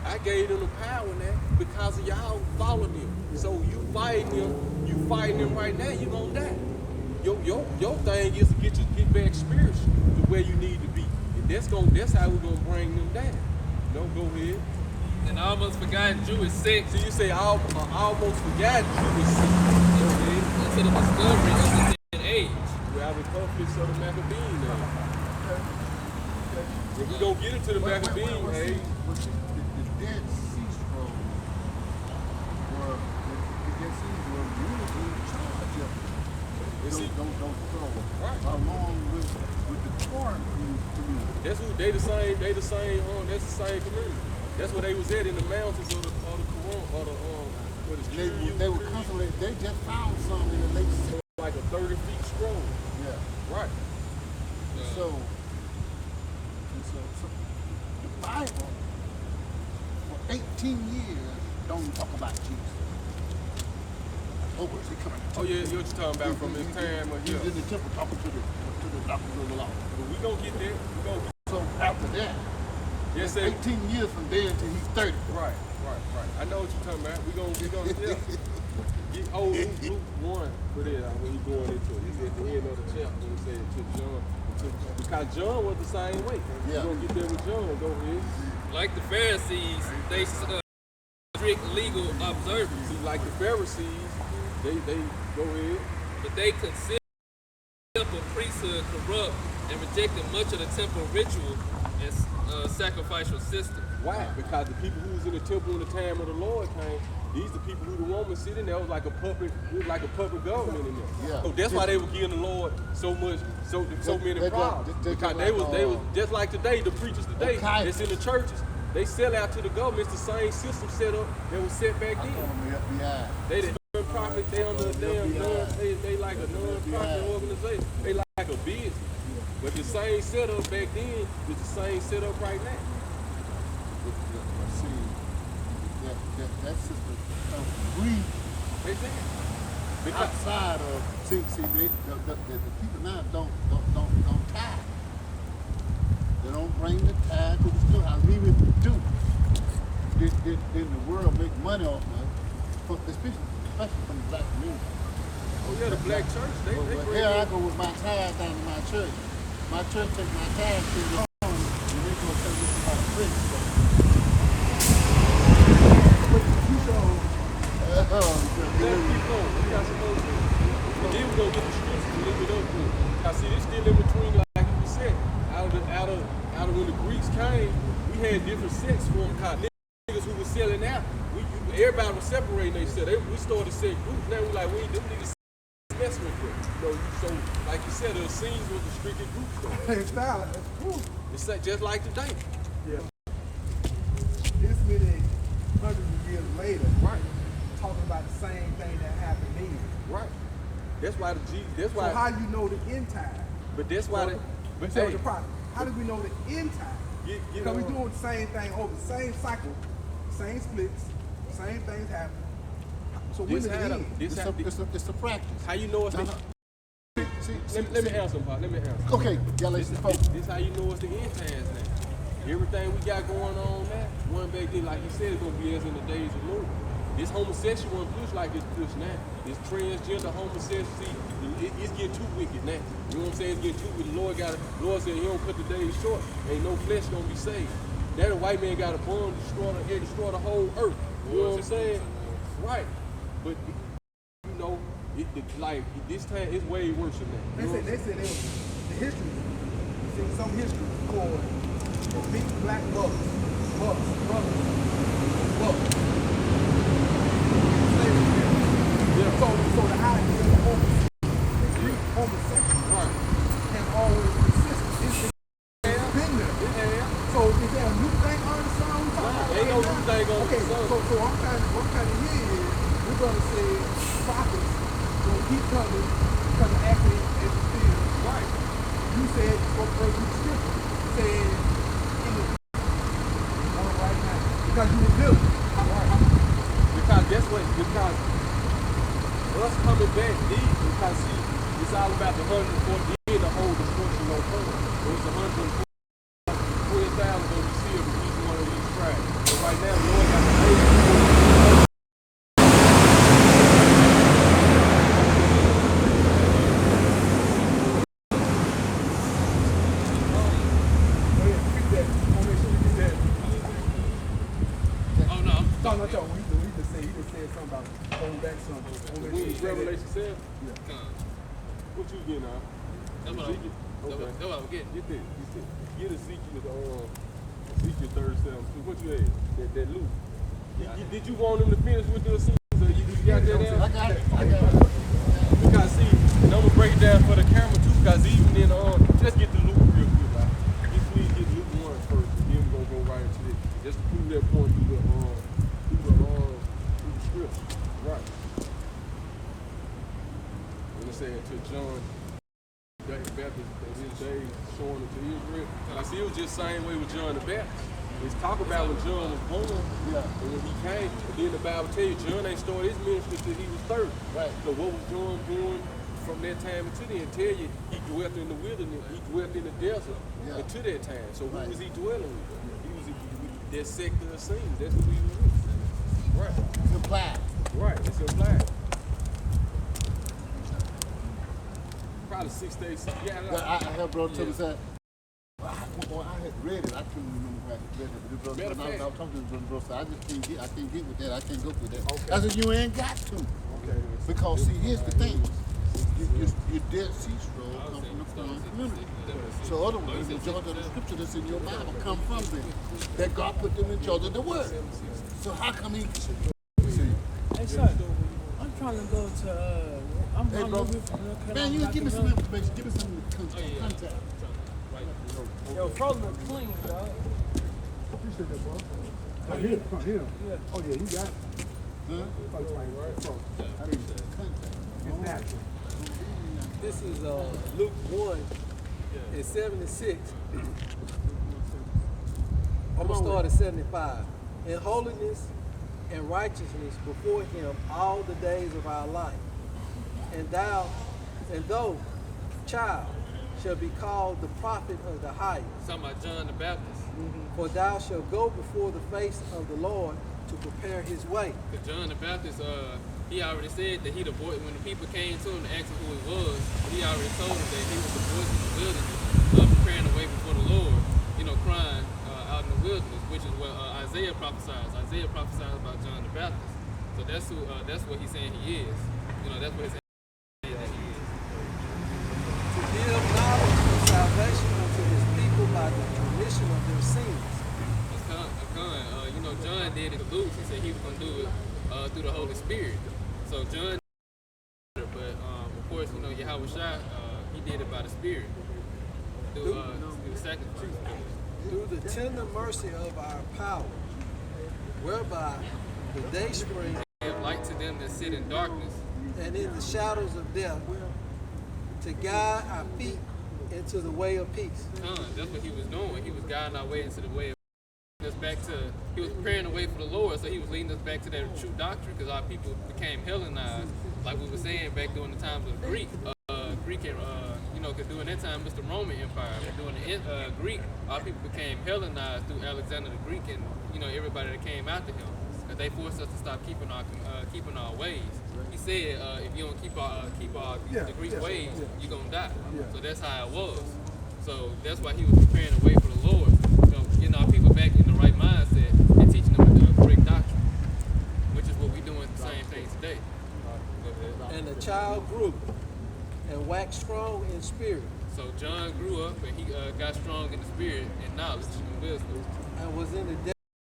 I gave them the power now because of y'all following them. So you fighting them right now, you gonna die. Your thing is to get back spiritual to where you need to be. And that's how we're gonna bring them down. No, go ahead. An almost forgotten Jewish sect So you say almost forgotten Jewish sect. until the discovery of the Dead Age. We have the conflicts of the Maccabean age. If we don't get into the Maccabean age, The Dead Sea Scrolls were, the Dead Sea were really in charge of those scrolls, Right. along with the Torah community. that's who that's the same community. That's where they was at in the mountains of the Quran or the what is They were constantly, they just found some in the late 60s. like a 30 feet scroll. Yeah. Right. So the Bible for 18 years don't talk about Jesus. Oh, where's he coming? Oh yeah, you're talking about from this time or He's here. in the temple talking to the doctors of the law. But we gonna get there. We gonna So after that, yes, it's sir. 18 years from there until he's 30. Right. I know what you're talking about. We gonna yeah. Luke 1 put it out when he going into it. He's at the end of the chapter when he said it to John. Because John was the same way. Yeah. We're gonna get there with John. Go ahead. Like the Pharisees, they strict legal observance, See, like the Pharisees, they go ahead. but they considered the temple priesthood corrupt and rejected much of the temple ritual and sacrificial system. Why? Because the people who was in the temple in the time of the Lord came, these the people who the Romans sitting there was like a puppet, it was like a puppet government in there. Yeah. So that's why they were giving the Lord so many They problems. just Because like, they was just like today, the preachers today okay. that's in the churches, they sell out to the government. It's the same system set up that was set back I then. call them the FBI. They the non-profit, they under a damn they like a non-profit organization. They like a business. But the same setup back then is the same setup right now. See, that system breathes Exactly. Because outside of the people now don't tithe. They don't bring the tithe to the storehouse. Even if they do, then the world make money off of it, especially from the black community. oh yeah, the black church, they But bring here I in- go with my tithe down to my church. My church take my tithe to the home, and they go tell me about a prison. Let's keep going. We got some more things. And then we're gonna get the scriptures to link it up with. I see this still in between, like you said, out of when the Greeks came, we had different sects for them. Cause niggas who was selling out, everybody was separating themselves. We started set groups. Now we like we ain't them niggas messing with them. You know, so like you said, the scenes was restricted groups. Though. It's valid. That's cool. It's like, just like today. Yeah. This many hundreds of years later, Right. talking about the same thing that happened then. Right. That's why that's So why. how you know the end time? But that's why. But So hey, the prophet. How do we know the end time? get Because we on. doing the same thing over the same cycle, same splits, same things happen. So when This is the had a, end? this had, It's a practice. how you know it's the. Let me answer, Pop. Let me answer. Okay, y'all listen, folks. This how you know it's the end times now. Everything we got going on now, one back then, like you said, it's gonna be as in the days of Noah. This homosexual one push like it's pushed now. This transgender homosexuality, it's getting too wicked now. You know what I'm saying? It's getting too wicked. Lord said he don't cut the days short. Ain't no flesh gonna be saved. Now the white man got a bomb to destroy the whole earth. You know what I'm saying? Right. But you know, like this time it's way worse than that. They said it was the history. See, some history recorded the big black brothers. Yeah. So the idea of homosexual Right. has always persisted. It's been there. So is there a new thing on the song? Ain't no new thing on the Okay, sun. so I'm kind of here is we're gonna say prophets gonna keep coming because actually it's fulfilled. Right. You said for first the scripture said in the right now because you were built. Because that's what, because us coming back deep, because see, it's all about the 140 years, the whole destruction of home. It was 120,000 gonna be sealed with each one of these tribes. So right now, the Lord got the baby. 37? Con. What you getting on? That's what I'm getting. Get this. Get Ezekiel 37 too. What you had? That Luke. Did you want him to finish with the Ezekiel? So you got that down? I got it. Because see, and I'm gonna break it down for the camera too, because even in just get the Luke real quick, like. Please get Luke 1 first, and then we're gonna go right into it. Just to prove that point through the scripture. Right. When it said to John the Baptist in his days showing it to Israel. I see it was just the same way with John the Baptist. It's talk about when John was born, and when he came, but then the Bible tell you John ain't started his ministry until he was 30. Right. So what was John doing from that time until then? Tell you he dwelt in the wilderness, he dwelt in the desert until that time. So who was he dwelling with? He was that sector of sin. That's who he was with. Right. It's implied. Right, it's implied. Probably 6 days. Yeah, I had brother tell me that. I had read it. I couldn't remember where I had read it. But when I was talking to the brother, so I just can't get with that. I can't go with that. Okay. I said, you ain't got to. Okay. Because see, here's the thing. Your Dead Sea Scroll come from the Quran community. So otherwise, the majority of the scripture that's in your Bible come from them. That God put them in charge of the word. So how come he see? Hey, son, I'm trying to go to, Hey, bro. Man, you give me some information. Give me some contact. Yo, Frozen clean, dog. Appreciate that, bro. From him. Oh, yeah, you got it. Huh? It's natural. This is Luke 1 and 76. I'm going to start at 75. In holiness and righteousness before him all the days of our life. And thou, child, shall be called the prophet of the highest. Talking about John the Baptist. For thou shalt go before the face of the Lord to prepare his way. Because John the Baptist, he already said that he the voice, when the people came to him to ask him who he was, he already told them that he was the voice in the wilderness, preparing the way before the Lord, crying out in the wilderness, which is what Isaiah prophesies. Isaiah prophesies about John the Baptist. So that's what he's saying he is. That's what his saying that he is. To give knowledge of salvation unto his people by the remission of their sins. John did it to Luke. He said he was going to do it through the Holy Spirit. So John, but of course, Yahweh Shai, he did it by the Spirit. Through sacrifice. Through the tender mercy of our power, whereby the day spring Give light to them that sit in darkness. and in the shadows of death, to guide our feet into the way of peace. That's what he was doing. He was guiding our way into the way of us back to, he was preparing the way for the Lord, so he was leading us back to that true doctrine, because our people became Hellenized, like we were saying back during the times of the Greek, because during that time, Mr. Roman Empire, but during the Greek, our people became Hellenized through Alexander the Greek and, everybody that came after him, because they forced us to stop keeping our ways. He said, if you don't keep the Greek ways, you're going to die. So that's how it was. So that's why he was preparing the way for the Lord. So, our people back in the right mindset and teaching them the correct doctrine, which is what we're doing the same thing today. And the child grew and waxed strong in spirit. So John grew up and he got strong in the spirit and knowledge and wisdom. And was in the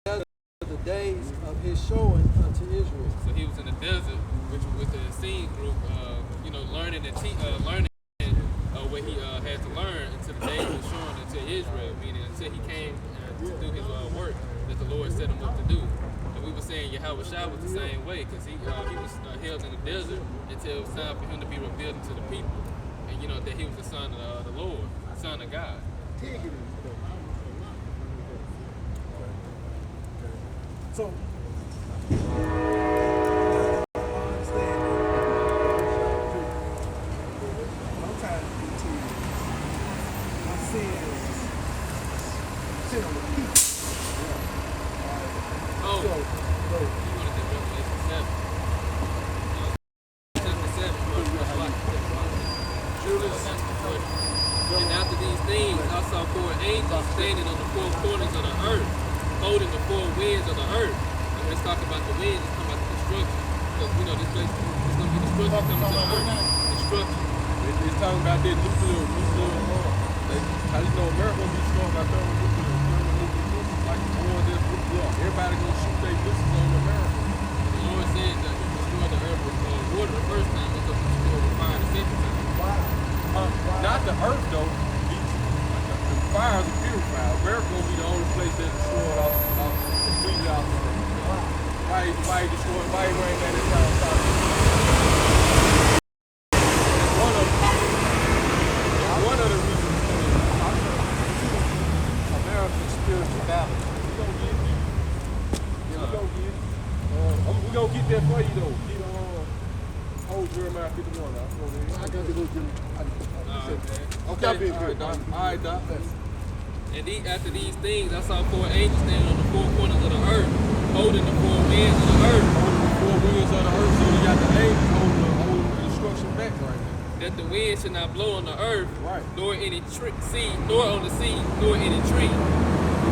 desert of the days of his showing unto Israel. So he was in the desert, which was with the Essene group, learning and what he had to learn until the days of showing unto Israel, meaning until he came to do his work that the Lord set him up to do. And we were saying Yahweh Shai was the same way, because he was held in the desert until it was time for him to be revealed to the people. And that he was the son of the Lord, son of God. So, And after these things, I saw 4 angels standing on the 4 corners of the earth, holding the 4 winds of the earth. And when it's talking about the winds, it's talking about the destruction. Because this place is going get destruction coming to the earth. Destruction. It's talking about that nuclear how you know America gonna be destroyed by thermonuclear missiles, like the war that's nuclear. Everybody gonna shoot their missiles on America. The Lord said that He destroyed the earth with water the first time, He's going to destroy it with fire the second time. Not the earth though. The fire is a purifier. America gonna be the only place that's destroyed completely off the earth. Why he destroyed? Why he rained that down south? One of the reasons. American spiritual balance. We gonna get it. Yeah, we gonna get it. We gonna get that for you though. You know, hold Jeremiah 51 out. I got to go to Okay, all right, Doc. And after these things, I saw 4 angels standing on the 4 corners of the earth, holding the 4 winds of the earth. Holding the 4 winds of the earth, so you got the angels holding the destruction back right now. That the wind should not blow on the earth, Right. nor any sea, nor on the sea, nor any tree.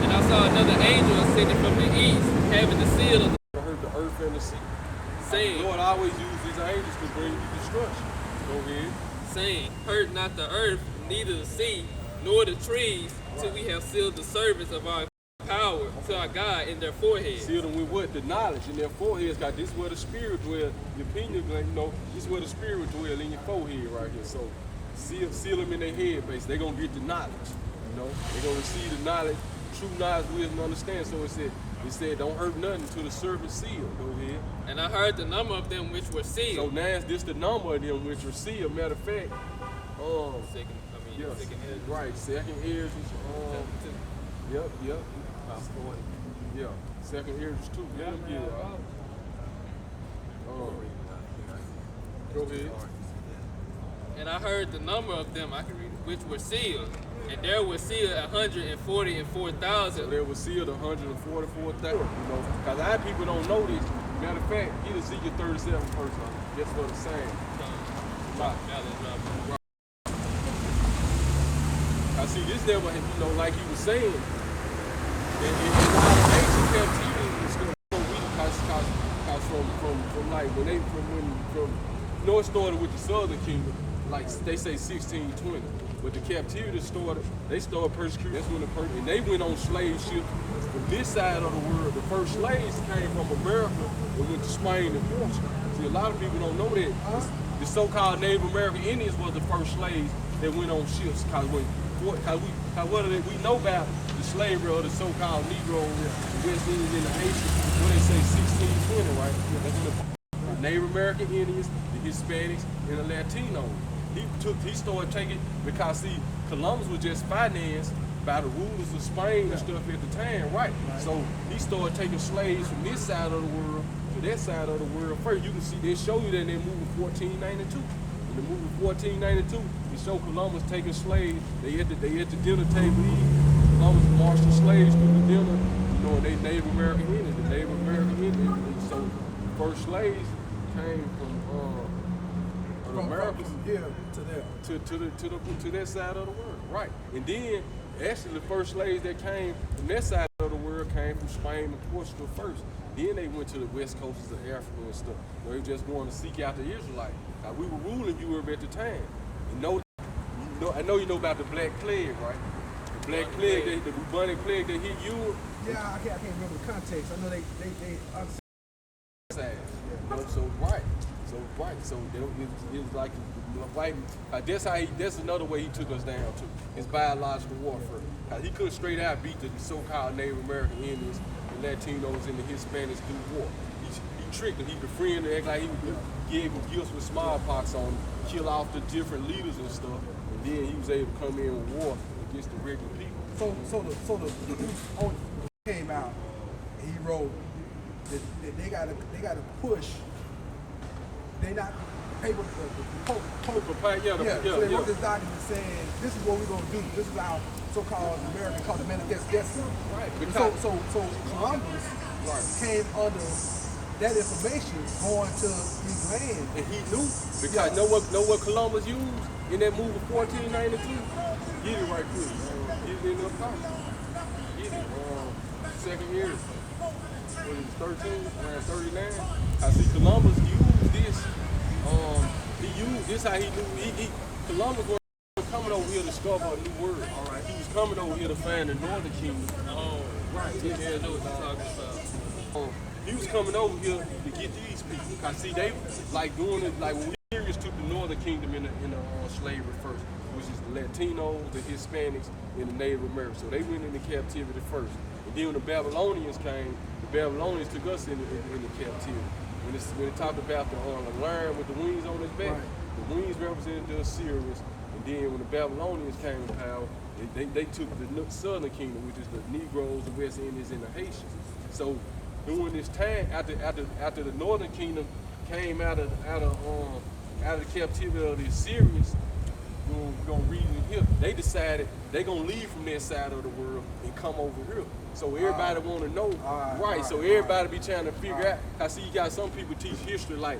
And I saw another angel ascending from the east, having the seal of I heard the earth and the sea. saying, Lord always use these angels to bring you destruction. Go ahead. saying, hurt not the earth, neither the sea, nor the trees, till we have sealed the servants of our power to our God in their foreheads. Seal them with what? The knowledge in their foreheads. God, this is where the spirit dwells. Your pineal gland, this is where the spirit dwells in your forehead right here. So seal them in their head, basically. They're going to get the knowledge. They're going to receive the knowledge, true knowledge, wisdom, understand. So it said, don't hurt nothing till the servant sealed. Go ahead. And I heard the number of them which were So sealed. now this the number of them which were sealed. Matter of fact, Second head. right, second heirs is yep. Yeah, second heirs is 2. Let them get it. Go ahead. And I heard the number of them, I can read it, which were sealed. And there were sealed 144,000. So there was sealed 144,000. Because a lot of people don't know this. Matter of fact, get Ezekiel 37 first, just for the same. I see this there, like he was saying, in a lot of ancient captivity, it's still so weak because from like when it started with the Southern Kingdom, like they say 1620, but the captivity they started persecuting. That's when and they went on slave ships from this side of the world. The first slaves came from America and went to Spain and Portugal. See, a lot of people don't know that. The so-called Native American Indians was the first slaves that went on ships. We know about the slavery of the so-called Negro, the West Indians and the Haitians, what they say 1620, right? That's when the Native American Indians, the Hispanics, and the Latinos. He started taking, because see, Columbus was just financed by the rulers of Spain and stuff at the time, right? So he started taking slaves from this side of the world to that side of the world first. You can see, they show you that in their movie 1492. In the movie 1492, they show Columbus taking slaves. They at the dinner table eating. Columbus marched the slaves through the dinner, and they Native American Indians. The Native American Indians. So the first slaves came from America from here to there. To that side of the world, right? And then actually the first slaves that came from that side of the world came from Spain and Portugal first. Then they went to the west coasts of Africa and stuff. They were just going to seek out the Israelites. We were ruling Europe at the time. I know you know about the Black Plague, right? The Black Plague, the bubonic plague that hit Europe. Yeah, I can't remember the context. I know they So it was like white. That's another way he took us down too. His biological warfare. He couldn't straight out beat the so-called Native American Indians, the Latinos, and the Hispanics through war. He tricked them. He befriended them, act like he gave them gifts with smallpox on them, kill off the different leaders and stuff, and then he was able to come in with war against the regular people. So the came out, and he wrote that they gotta push. They not paper the Pope. So they wrote this document saying this is what we're gonna do. This is our so-called American called the Manifest Destiny. Right. So Columbus came under that information going to these lands. And he knew, because know what Columbus used in that movie 1492? Get it right quick. Get it in the pocket. Get it. Second year. What is it, 13? Around 39. I see Columbus used this he used this how he knew Columbus was coming over here to discover a new world. All right, he was coming over here to find the Northern Kingdom. Oh, right. Yeah, I know what you're talking about. He was coming over here to get these people. Cause see, they like doing it like when we Syrians took the Northern Kingdom in the slavery first, which is the Latinos, the Hispanics, and the Native Americans. So they went into captivity first. And then when the Babylonians came, the Babylonians took us into captivity. When it talked about the lion with the wings on his back, the wings represented the Assyrians. And then when the Babylonians came to power, they took the Southern Kingdom, which is the Negroes, the West Indians, and the Haitians. So during this time, after the Northern Kingdom came out of the captivity of the Assyrians, we're gonna read it here. They decided they're gonna leave from their side of the world and come over here. So everybody want to know, so everybody be trying to figure out. I see you got some people teach history like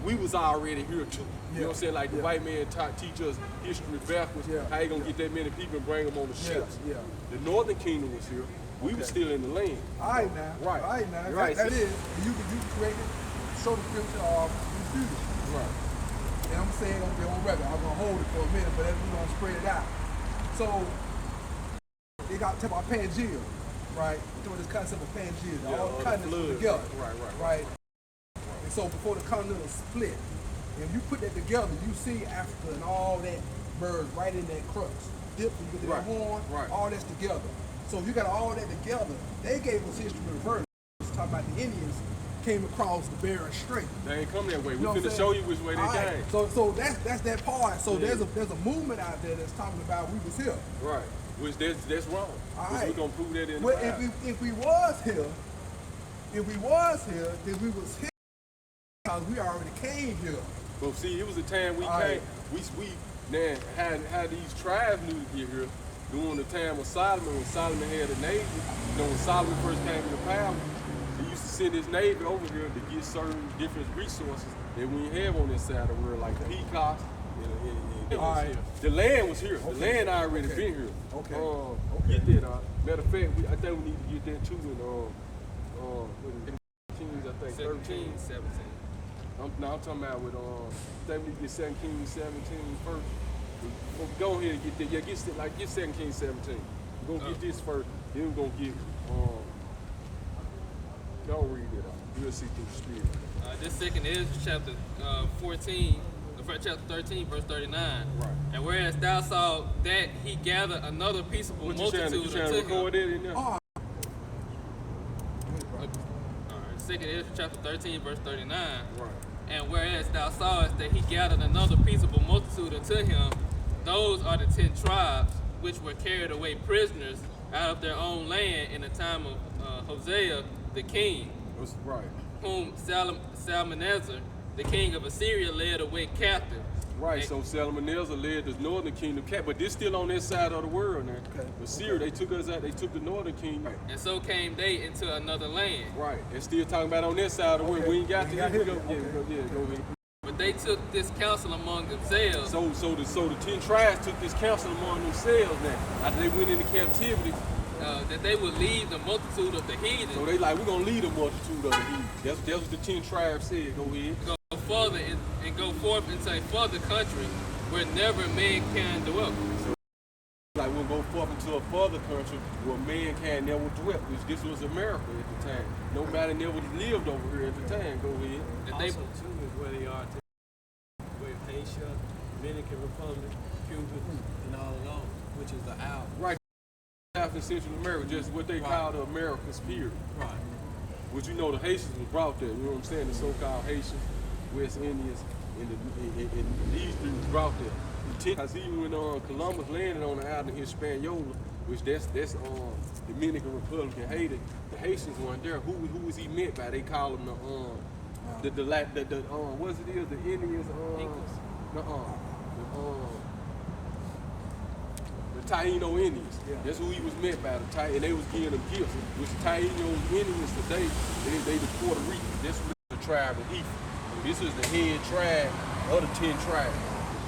we was already here too. You know what I'm saying? Like the white man teach us history backwards. How you gonna get that many people and bring them on the ships? The Northern Kingdom was here. We were still in the land. All right now. Right. All right now. Right. That is, you create it, show the scripture of refute it. Right. And I'm saying on record, I'm gonna hold it for a minute, but then we're gonna spread it out. So they got to talk about Pangea, right? Doing this concept of Pangea, all the continents together. Right. And so before the continent was split, if you put that together, you see Africa and all that merged right in that crux. Dip, you get that horn, all that's together. So if you got all that together, they gave us history reverse. Talking about the Indians came across the Bering Strait. They ain't come that way. We're gonna show you which way they came. So that's that part. So there's a movement out there that's talking about we was here. Right. Which that's wrong. We're gonna prove that in the Bible. If we was here, then we was here because we already came here. But see, it was a time we came. We now had these tribes knew to get here during the time of Solomon, when Solomon had a navy. You know, when Solomon first came into power, he used to send his navy over here to get certain different resources that we have on this side of the world, like peacocks. The land was here. The land already been here. Get that. Matter of fact, I think we need to get that too in Kings, I think 13, 17. I'm talking about with I think we need to get 2 Kings 17 first. Go ahead and get that. Yeah, get 2 Kings 17. We're gonna get this first, then we're gonna get don't read it out. You'll see through the spirit. This second is chapter 14, chapter 13, verse 39. Right. And whereas thou saw that he gathered another peaceable multitude you trying to record it in there? Alright, second is chapter 13, verse 39. Right. And whereas thou sawest that he gathered another peaceable multitude unto him, those are the 10 tribes which were carried away prisoners out of their own land in the time of Hosea the king, Right. whom Salmanasar, the king of Assyria, led away captive. Right, so Salmanasar led the northern kingdom captive, but they're still on this side of the world now. Assyria, they took us out, they took the northern kingdom. And so came they into another land. Right, they're still talking about on this side of the world. We ain't got to here. Go ahead. But they took this counsel among themselves. So the 10 tribes took this counsel among themselves now. After they went into captivity, that they would leave the multitude of the heathen. So they like, we're going to lead the multitude of the heathen. That's what the 10 tribes said. Go ahead. Go further and go forth into a further country where never man can dwell. So, like we'll go forth into a further country where mankind never dwelt. This was America at the time. Nobody never lived over here at the time. Go ahead. And also, too, is where they are today. With Haitian, Dominican Republic, Cuba, and all along, which is the Isle. Right. South and Central America, just what they call the Americas period. Right. Which you know the Haitians was brought there. You know what I'm saying? The so-called Haitians, West Indians, and these three was brought there. Because even when Columbus landed on the island of Hispaniola, which that's Dominican Republic and Haiti, the Haitians weren't there. Who was he meant by? They call them the what's it is? The Indians. The Taino Indians. That's who he was meant by. And they was giving them gifts. Which Taino Indians today, they the Puerto Ricans. This was the tribe of Ephraim. This is the head tribe of the 10 tribes. The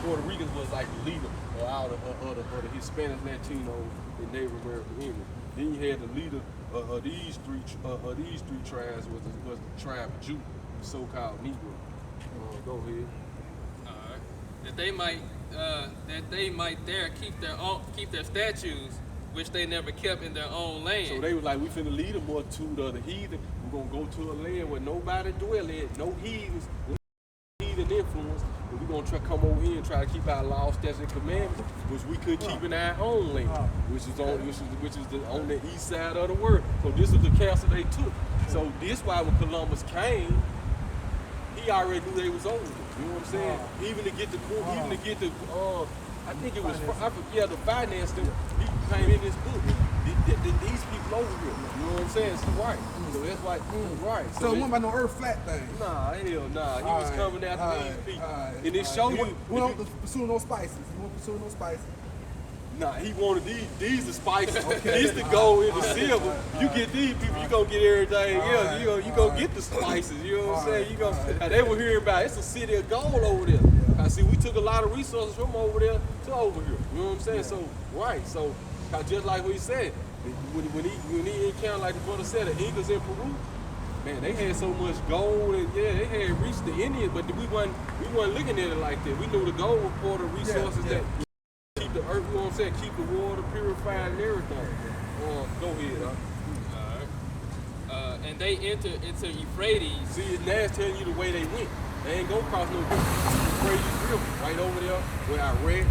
Puerto Ricans was like the leader of the Hispanic, Latino, and Native American Indians. Then you had the leader of these three tribes was the tribe of Judah, the so-called Negro. Go ahead. Alright. That they might there keep their statues, which they never kept in their own land. So they was like, we finna lead them more to the heathen. We're gonna go to a land where nobody dwell in, no heathens, heathen influence. And we're gonna try to come over here and try to keep our laws, statutes, and commandments, which we couldn't keep in our own land, which is on the east side of the world. So this was the counsel they took. So this why when Columbus came, he already knew they was over it. You know what I'm saying? Even to get the I think it was the finance them. He came in this book. These people over here. You know what I'm saying? So right. So that's why right. So it wasn't about no earth flat thing. Nah, hell nah. He was coming after these people. And it show you. We don't pursue no spices. You won't pursue no spices. Nah, he wanted these the spices. These the gold and the silver. You get these people, you gonna get everything else. You gonna get the spices. You know what I'm saying? You gonna. They were hearing about it's a city of gold over there. I see we took a lot of resources from over there to over here. You know what I'm saying? So right. So just like what he said, when he encountered, like the brother said, the Incas in Peru, man, they had so much gold and they had reached the Indians, but we wasn't looking at it like that. We knew the gold was part of the resources that keep the earth, you know what I'm saying, keep the water purified and everything. Go ahead, and they entered into Euphrates. See, now it's telling you the way they went. They ain't gonna cross no Euphrates River right over there where Iran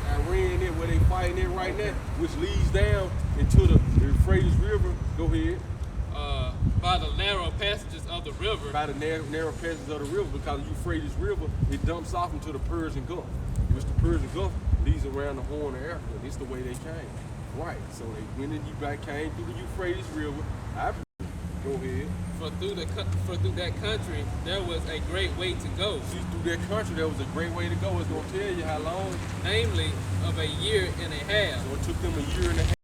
there, where they fighting it right now, which leads down into the Euphrates River. Go ahead. By the narrow passages of the river. By the narrow passages of the river, because the Euphrates River, it dumps off into the Persian Gulf. Which the Persian Gulf leads around the Horn of Africa. This is the way they came. Right. So they went and came through the Euphrates River. Go ahead. For through that country, there was a great way to go. See, through that country, there was a great way to go. It's going to tell you how long. Namely, of a year and a half. So it took them a year and a half to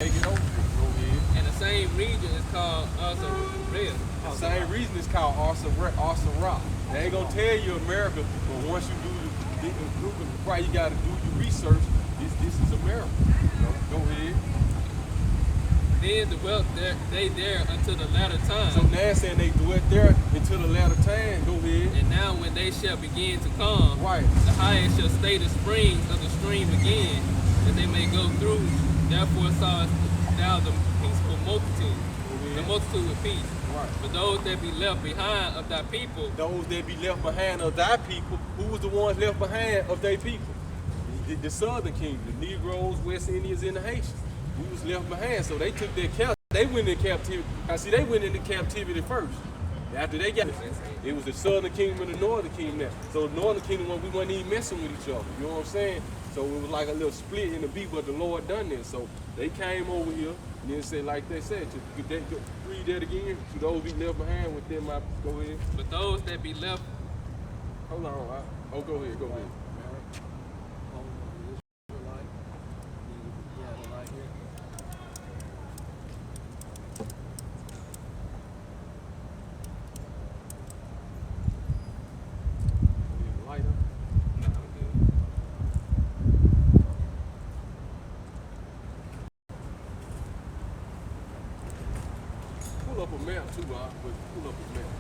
take it over. Go ahead. And the same region is called Asa-Red. The same reason it's called Asa-Ra. They ain't going to tell you America, but once you do right, you got to do your research. This is America. Go ahead. Then dwelt they there until the latter time. So now it's saying they dwelt there until the latter time. Go ahead. And now when they shall begin to come, right, the highest shall stay the springs of the stream again, that they may go through. Therefore sawest thou the peaceful multitude, the multitude with peace. Right. But those that be left behind of thy people, those that be left behind of thy people, who was the ones left behind of their people? The Southern Kingdom, the Negroes, West Indians, and the Haitians. We was left behind, so they took their captivity. They went into captivity. They went into captivity first. After they got it was the Southern Kingdom and the Northern Kingdom now. So the Northern Kingdom, we wasn't even messing with each other. You know what I'm saying? So it was like a little split in the beat, but the Lord done this. So they came over here and then said, like they said, read that again. To those be left behind with them, go ahead. But those that be left. Hold on. Go ahead. Pull up a map too, but pull up a map.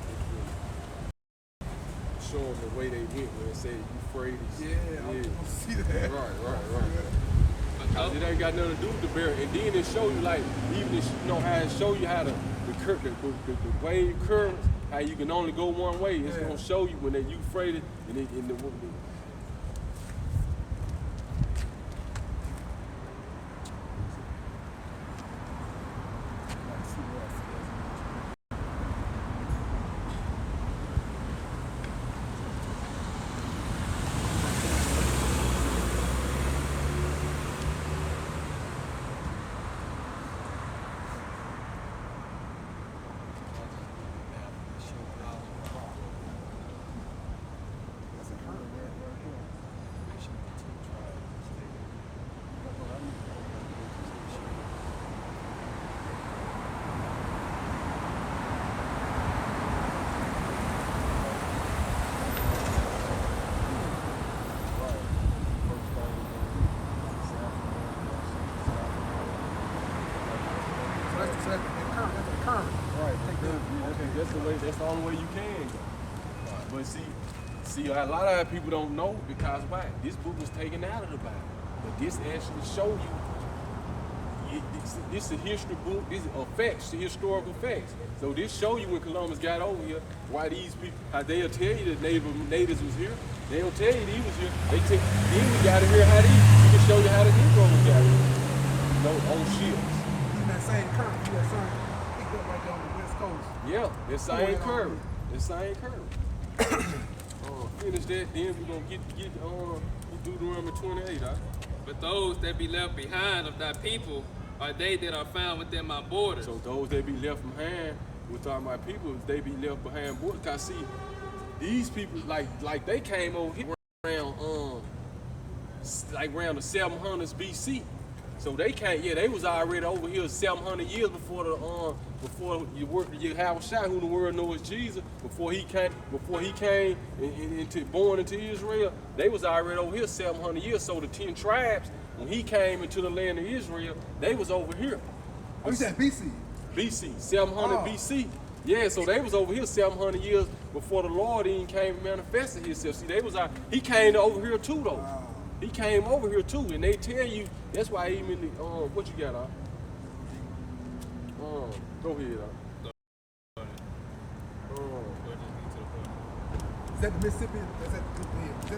Show them the way they went when it said Euphrates. Yeah. I see that. Right. It ain't got nothing to do with the barrier. And then it show you like, even how it show you how the wave curves, how you can only go one way. It's gonna show you when they Euphrates and in the Right. That's the only way you can go. But see, See, a lot of people don't know because why? This book was taken out of the Bible. But this actually show you, this is a history book, this is facts, the historical facts. So this show you when Columbus got over here, why these people, how they'll tell you that natives was here. They don't tell you that he was here. Then we got to hear how we can show you how the Negroes got here. You know, on ships. In that same curve, that same picked up right there on the West Coast. Yeah, that same curve. That same curve. Finish that, then we're gonna get Deuteronomy 28, huh? But those that be left behind of thy people are they that are found within my borders. So those that be left behind, we're talking about people, they be left behind borders. Cause see, these people like they came over here around around the 700s BC. So they came, they was already over here 700 years before Yahushua, who the world knows as Jesus, before he came born into Israel, they was already over here 700 years. So the 10 tribes, when he came into the land of Israel, they was over here. Oh, you said BC? BC, 700 BC. Yeah, so they was over here 700 years before the Lord even came and manifested himself. See, he came over here too, though. Wow. He came over here too, and they tell you, that's why even the, what you got, go ahead, Is that the Mississippian? Is that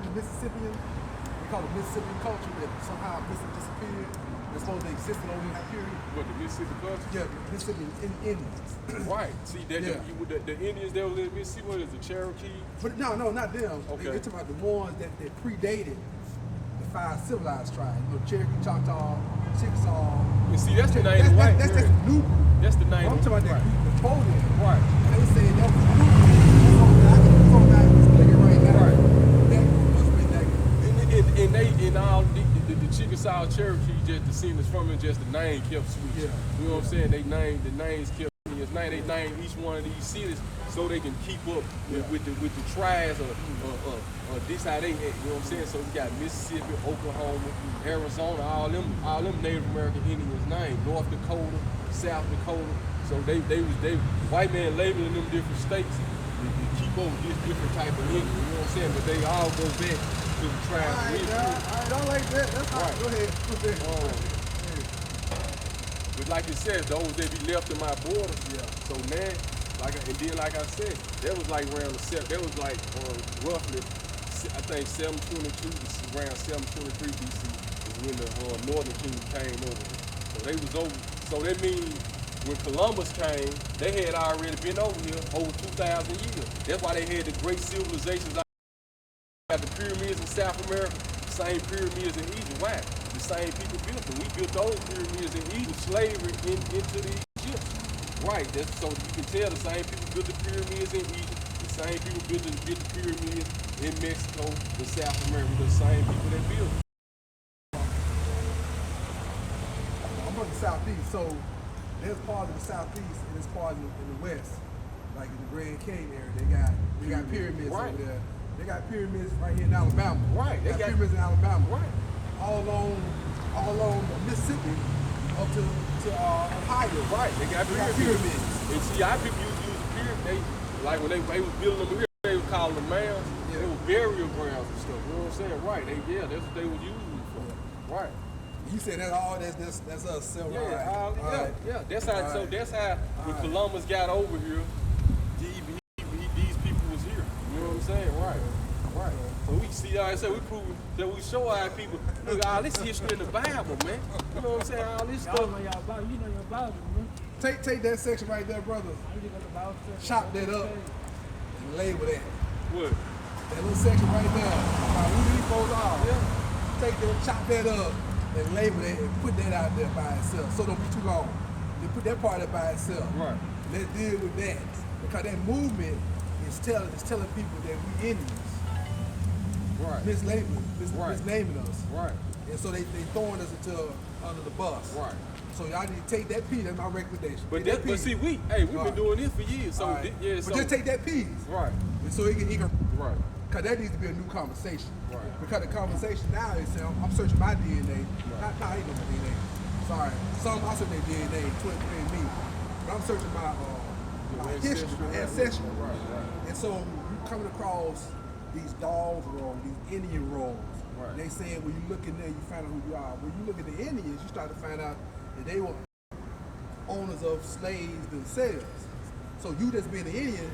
the Mississippian? We call it Mississippian culture that somehow disappeared. That's supposed to exist over in that period. What, the Mississippi culture? Yeah, the Mississippi Indians. Right. See, that the Indians that was in Mississippi, what is the Cherokee? But no, not them. Okay. They're talking about the ones that predated the 5 civilized tribes. You know, Cherokee, Choctaw, Chickasaw. And see, that's the name of white. That's the new group. That's the name. I'm talking about that group before them. Right. They were saying that was the new group. From that right now. Right. That group must be that group. And all the Chickasaw Cherokee just descendants from it, just the name kept switching. Yeah. You know what I'm saying? The names kept his name. They named each one of these cities so they can keep up with the tribes or this how they act. You know what I'm saying? So we got Mississippi, Oklahoma, Arizona, all them Native American Indians named, North Dakota, South Dakota. So they white man labeling them different states to keep up with this different type of Indian. You know what I'm saying? But they all go back to the tribes. I don't like that. That's right. Go ahead. But like it says, those that be left in my borders. Yeah. So now, like I said, that was like around that was like roughly, I think 722 to around 723 BC is when the Northern Kingdom came over. So they was over. So that means when Columbus came, they had already been over here over 2,000 years. That's why they had the great civilizations. Got the pyramids in South America, same pyramids in Egypt. Why? The same people built them. We built those pyramids in Egypt, slavery into the Egyptians. Right, so you can tell the same people built the pyramids in Egypt, the same people built the pyramids in Mexico, in South America, the same people that built them. I'm from the Southeast, so there's part of the Southeast and there's part in the West. Like in the Grand Canyon area, they got pyramids over there. They got pyramids right here in Alabama. Right. They got pyramids in Alabama. Right. All along the Mississippi up to Ohio. Right. They got pyramids. And see, our people used to use the pyramid. Like when they was building them here, they would call them mounds. Yeah. They were burial grounds and stuff. You know what I'm saying? Right. That's what they was using them for. Right. You said that's us. So yeah. That's how. So that's how when Columbus got over here, these people was here. You know what I'm saying? Right. So we see, like I said, we prove that we show our people, look, all this history in the Bible, man. You know what I'm saying? All this stuff. Y'all know your Bible, man. Take that section right there, brother. Chop that up and label that. What? That little section right there. About who these folks are. Yeah. Take that, chop that up and label that and put that out there by itself. So don't be too long. Then put that part up by itself. Right. Let's deal with that. Because that movement is telling people that we Indians. Right. Misnaming us. Right. And so they throwing us under the bus. Right. So y'all need to take that piece. That's my recommendation. But see, we've been doing this for years. So right. So but just take that piece. Right. And so it can right. Because that needs to be a new conversation. Right. Because the conversation now is I'm searching my DNA. Right. Not even my DNA. Sorry. Some I search their DNA, 23andMe. But I'm searching my history, ancestry. Right. And so you coming across these dolls rolls, these Indian rolls. Right. They said when you look in there, you find out who you are. When you look at the Indians, you start to find out that they were owners of slaves themselves. So you just being an Indian,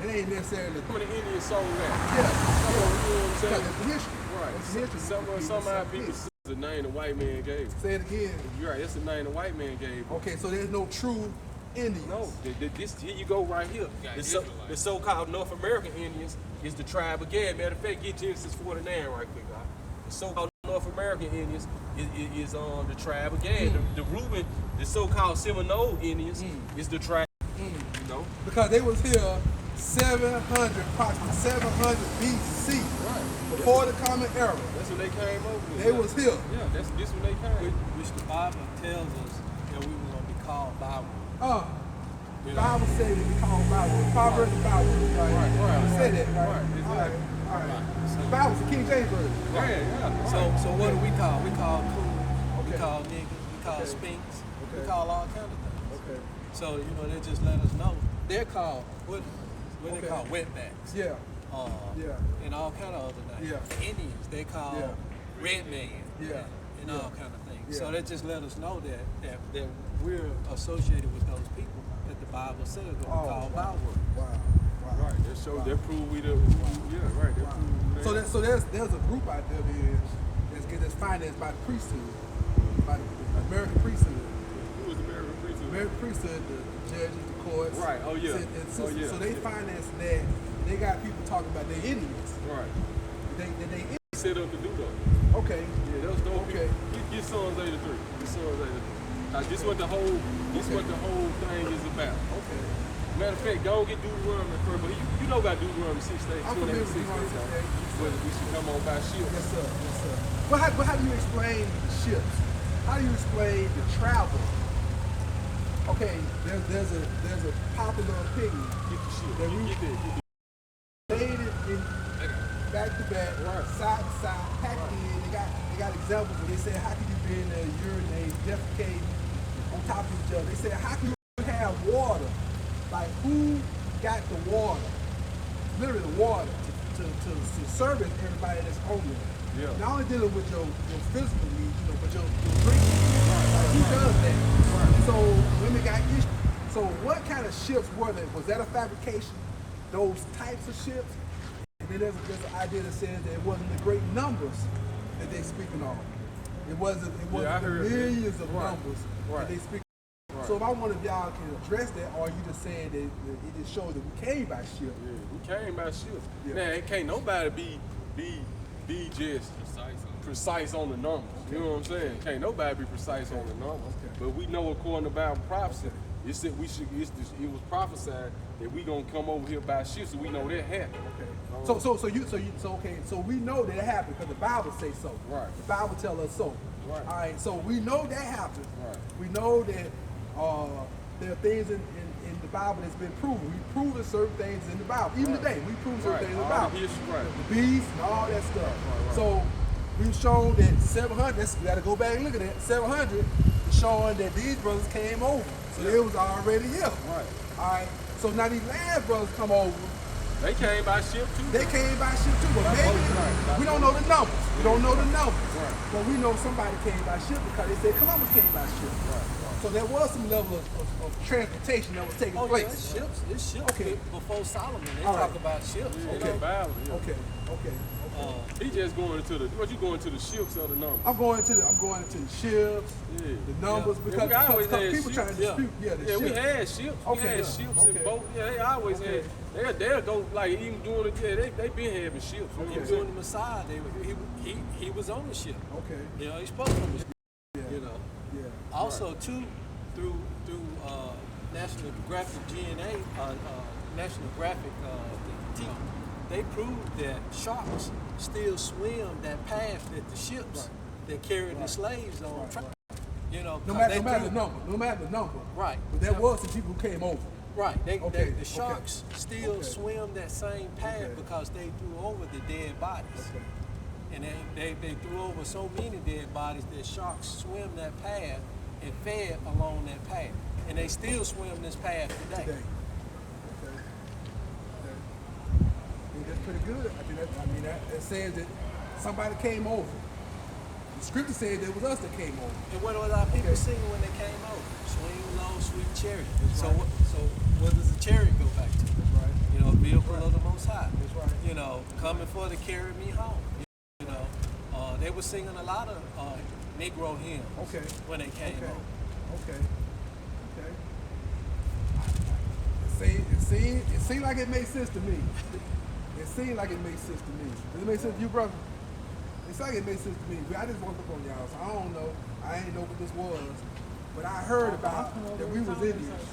it ain't necessarily. How many Indians sold that? Yeah. You know what I'm Because saying? it's the history. Right. It's the history. Somehow people see the name the white man gave. Say it again. You're right. That's the name the white man gave. Okay, so there's no true Indians. No, this here you go right here. The so-called North American Indians is the tribe of Gad. Matter of fact, get Genesis 49 right quick, guys. The so-called North American Indians is the tribe of Gad. The Reuben, the so-called Seminole Indians is the tribe. You know, Because they was here approximately 700 BC. right. Before the Common Era. That's when they came over. They was here. Yeah, that's this when they came. Which the Bible tells us that we were going to be called Bible. The Bible says we be called Bible. Proverbs of Bible. Right. You said that, right? Right, exactly. All right. The Bible's the King James Version. Yeah. So what do we call? We call cool. We Okay. call niggas. We call spinks. We Okay. call all kinds of things. Okay. So they just let us know they're called what Okay. they call wetbacks. Yeah. And all kind of other names. Yeah. Indians they call red man. Yeah. And all kind of things. Yeah. So that just let us know that we're associated with those people that the Bible says are called Bible. Wow. Right. That prove we the right. That prove So there's a group out there that's financed by the priesthood, by the American priesthood. who was the American priesthood? American priesthood, the judges, the courts. Right. Oh yeah. So they finance that. They got people talking about their Indians. Right. They Set up to do though. okay. Yeah, those Okay. people. Get Psalms 83. Get Psalms 83. This what the whole thing is about. Okay. Matter of fact, go get Deuteronomy first, but you know about Deuteronomy 6 days, I'm 28, familiar 6 with days, Deuteronomy 6 days. whether we should come on by ship. Yes, sir. Yes, sir. But how do you explain the ships? How do you explain the travel? Okay, there's a popular opinion Get the ship. that we Get that. made it in back to back, side to side, packed in. They got examples where they say, how can you be in there urinating, defecating on top of each other? They say, how can you have water? Like, who got the water? Literally the water to service everybody that's on there. Yeah. Not only dealing with your physical needs, but your drinking. Like, who does that? So women got issues. So what kind of ships were they? Was that a fabrication? Those types of ships? And then there's an idea that says that it wasn't the great numbers that they speaking of. It wasn't I the heard that. millions of Right. numbers Right. that they speak. Right. So if I wonder if y'all can address that, or are you just saying that it just shows that we came by ship? Yeah, we came by ship. Yeah. Now, it can't nobody be just precise on the numbers. You know what I'm saying? Can't nobody be precise on the numbers. Okay. But we know according to Bible prophecy, it said it was prophesied that we gonna come over here by ship, so we know that happened. Okay. So we know that it happened because the Bible says so. Right. The Bible tells us so. Right. All right. So we know that happened. Right. We know that there are things in the Bible that's been proven. We've proven certain things in the Bible. Even Right. today, we prove certain Right. things in the All Bible. the history, right. The beast and all that stuff. Right. So we've shown that 700. We got to go back and look at that. 700 is showing that these brothers came over. So they was already here. Right. All right. So now these last brothers come over. They came by ship too. They came by ship too, but maybe right. we don't know the numbers. We don't know the numbers. Right. But we know somebody came by ship because they said Columbus came by ship. So there was some level of transportation that was taking Oh, place. yeah, it's ships. Okay. Before Solomon, they All talk right. about ships. In Okay. the Bible, yeah. Okay. He just going into what you going to the ships or the numbers? I'm going into the ships, Yeah. the numbers, Yeah, because we always had people ships. trying to dispute. Yeah, the Yeah, we ships. had ships. Okay, We had yeah. ships Okay. and boats. Yeah, they always Okay. had. They'll go like even doing it. Yeah, they been having ships. You know what I'm Even saying? during the Messiah, he was on the ship. Okay. You know, he spoke from the ship. Yeah. You know. Yeah. Also, too, through National Graphic GNA, National Graphic they proved that sharks still swim that path that the ships that carried the slaves on. You know, No 'cause matter they the number. Right. But there was some people who came over. Right. Okay, The sharks still okay. swim that same path Okay. because they threw over the dead bodies. Okay. And they threw over so many dead bodies that sharks swim that path and fed along that path. And they still swim this path today. Today. Okay. And pretty good. It says that somebody came over. The scripture said it was us that came over. And what was our people Okay. singing when they came over? Swing low, sweet chariot. So, right. what does the chariot go back to? That's right. You know, vehicle of the Most High. That's right. You know, coming for to carry me home. You know, they were singing a lot of Negro hymns Okay. when they came Okay. over. Okay. It seemed like it made sense to me. It seemed like it made sense to me. Does it make sense to you, brother? It's like it made sense to me. But I just want to look on y'all, so I don't know. I ain't know what this was. But I heard about that we was Indians.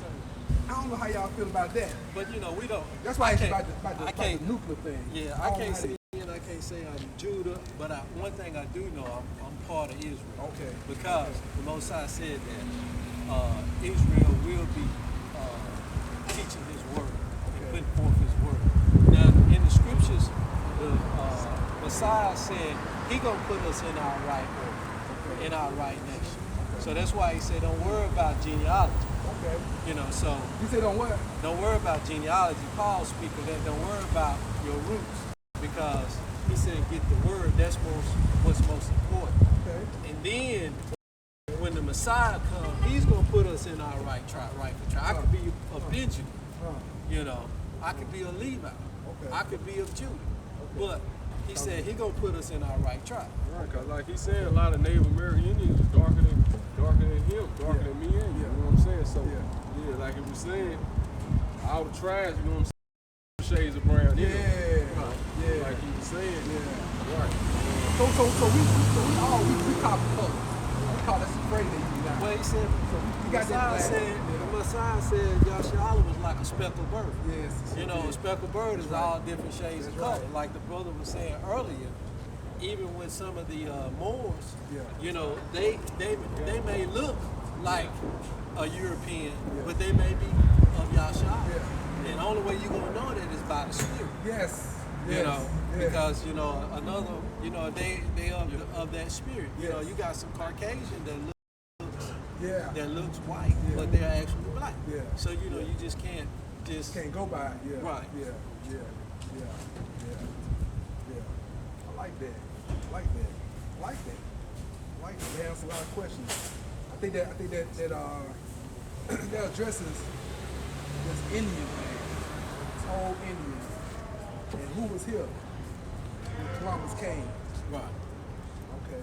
I don't know how y'all feel about that. But you know, we don't. That's why I it's can't- about I the can't. nuclear thing. Yeah, I can't say and I can't say I'm Judah, but one thing I do know, I'm part of Israel. Okay. Because the Most High said that Israel will be teaching His word and putting forth His word. Now, in the scriptures, the Messiah said He gonna put us in our right order, in our right nation. So that's why He said, don't worry about genealogy. Okay. You know, so You said on what? don't worry about genealogy. Paul speaks of that. Don't worry about your roots, because he said get the word. That's what's most important. Okay. And then when the Messiah comes, He's gonna put us in our rightful tribe. I could be a Benjamin, you know. I could be a Levi. Okay. I could be of Judah. But He said He gonna put us in our right tribe. Right, cause like he said, a lot of Native American Indians is darker than him, darker than me and you. Yeah. You know what I'm saying? So Yeah. yeah, like it was saying, all the tribes, you know what I'm saying, shades of brown. Yeah. Yeah. Yeah. Like he was saying. Yeah. Right. So we call it color. We call it afraid of you now. Well, He said, You got that the Messiah said Yashala was like a speckled bird. Yes. You know, a speckled bird is all different shades of color. Like the brother was saying earlier, even with some of the Moors, you know, they may look like a European, but they may be of Yashala. Yeah. And the only way you're gonna know that is by the spirit. Yes. You know, Yes. because you know another, you know, they of that spirit. You know, Yes. you got some Caucasian that looks white, Yeah. but they're actually black. Yeah. So you know, you just can't just Can't go by it. Yeah. Right. Yeah. I like that. I like that. They answer a lot of questions. I think that that addresses this Indian thing, this whole Indian, and who was here when Columbus came. right. Okay.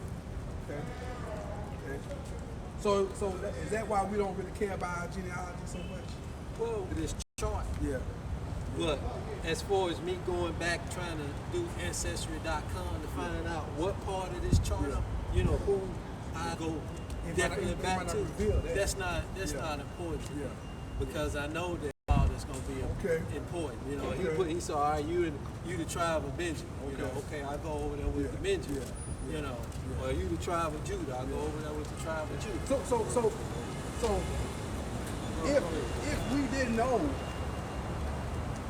So is that why we don't really care about our genealogy so much? Well, this chart. Yeah. But as far as me going back trying to do Ancestry.com to find out what part of this chart, you know, who I go definitely might back not to, reveal that. that's not important to me. Because I know that all that's going to be Okay. important. You know, Okay. he said, all right, you the tribe of Benjamin. You know, okay, I go over there with the Benjamin. You know, or you the tribe of Judah. I go over there with the tribe of Judah. So if we didn't know,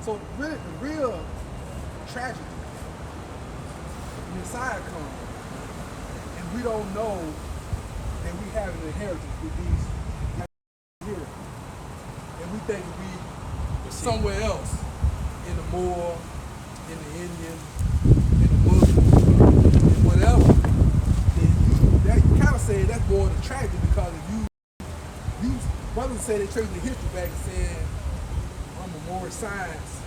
so really the real tragedy, Messiah comes, and we don't know that we have an inheritance with these here, and we think we somewhere else, in the Moor, in the Indian, in the Muslim, in whatever. Then you kind of say that's more of the tragedy, because if you brothers say they tracing the history back and saying I'm a Moorish science,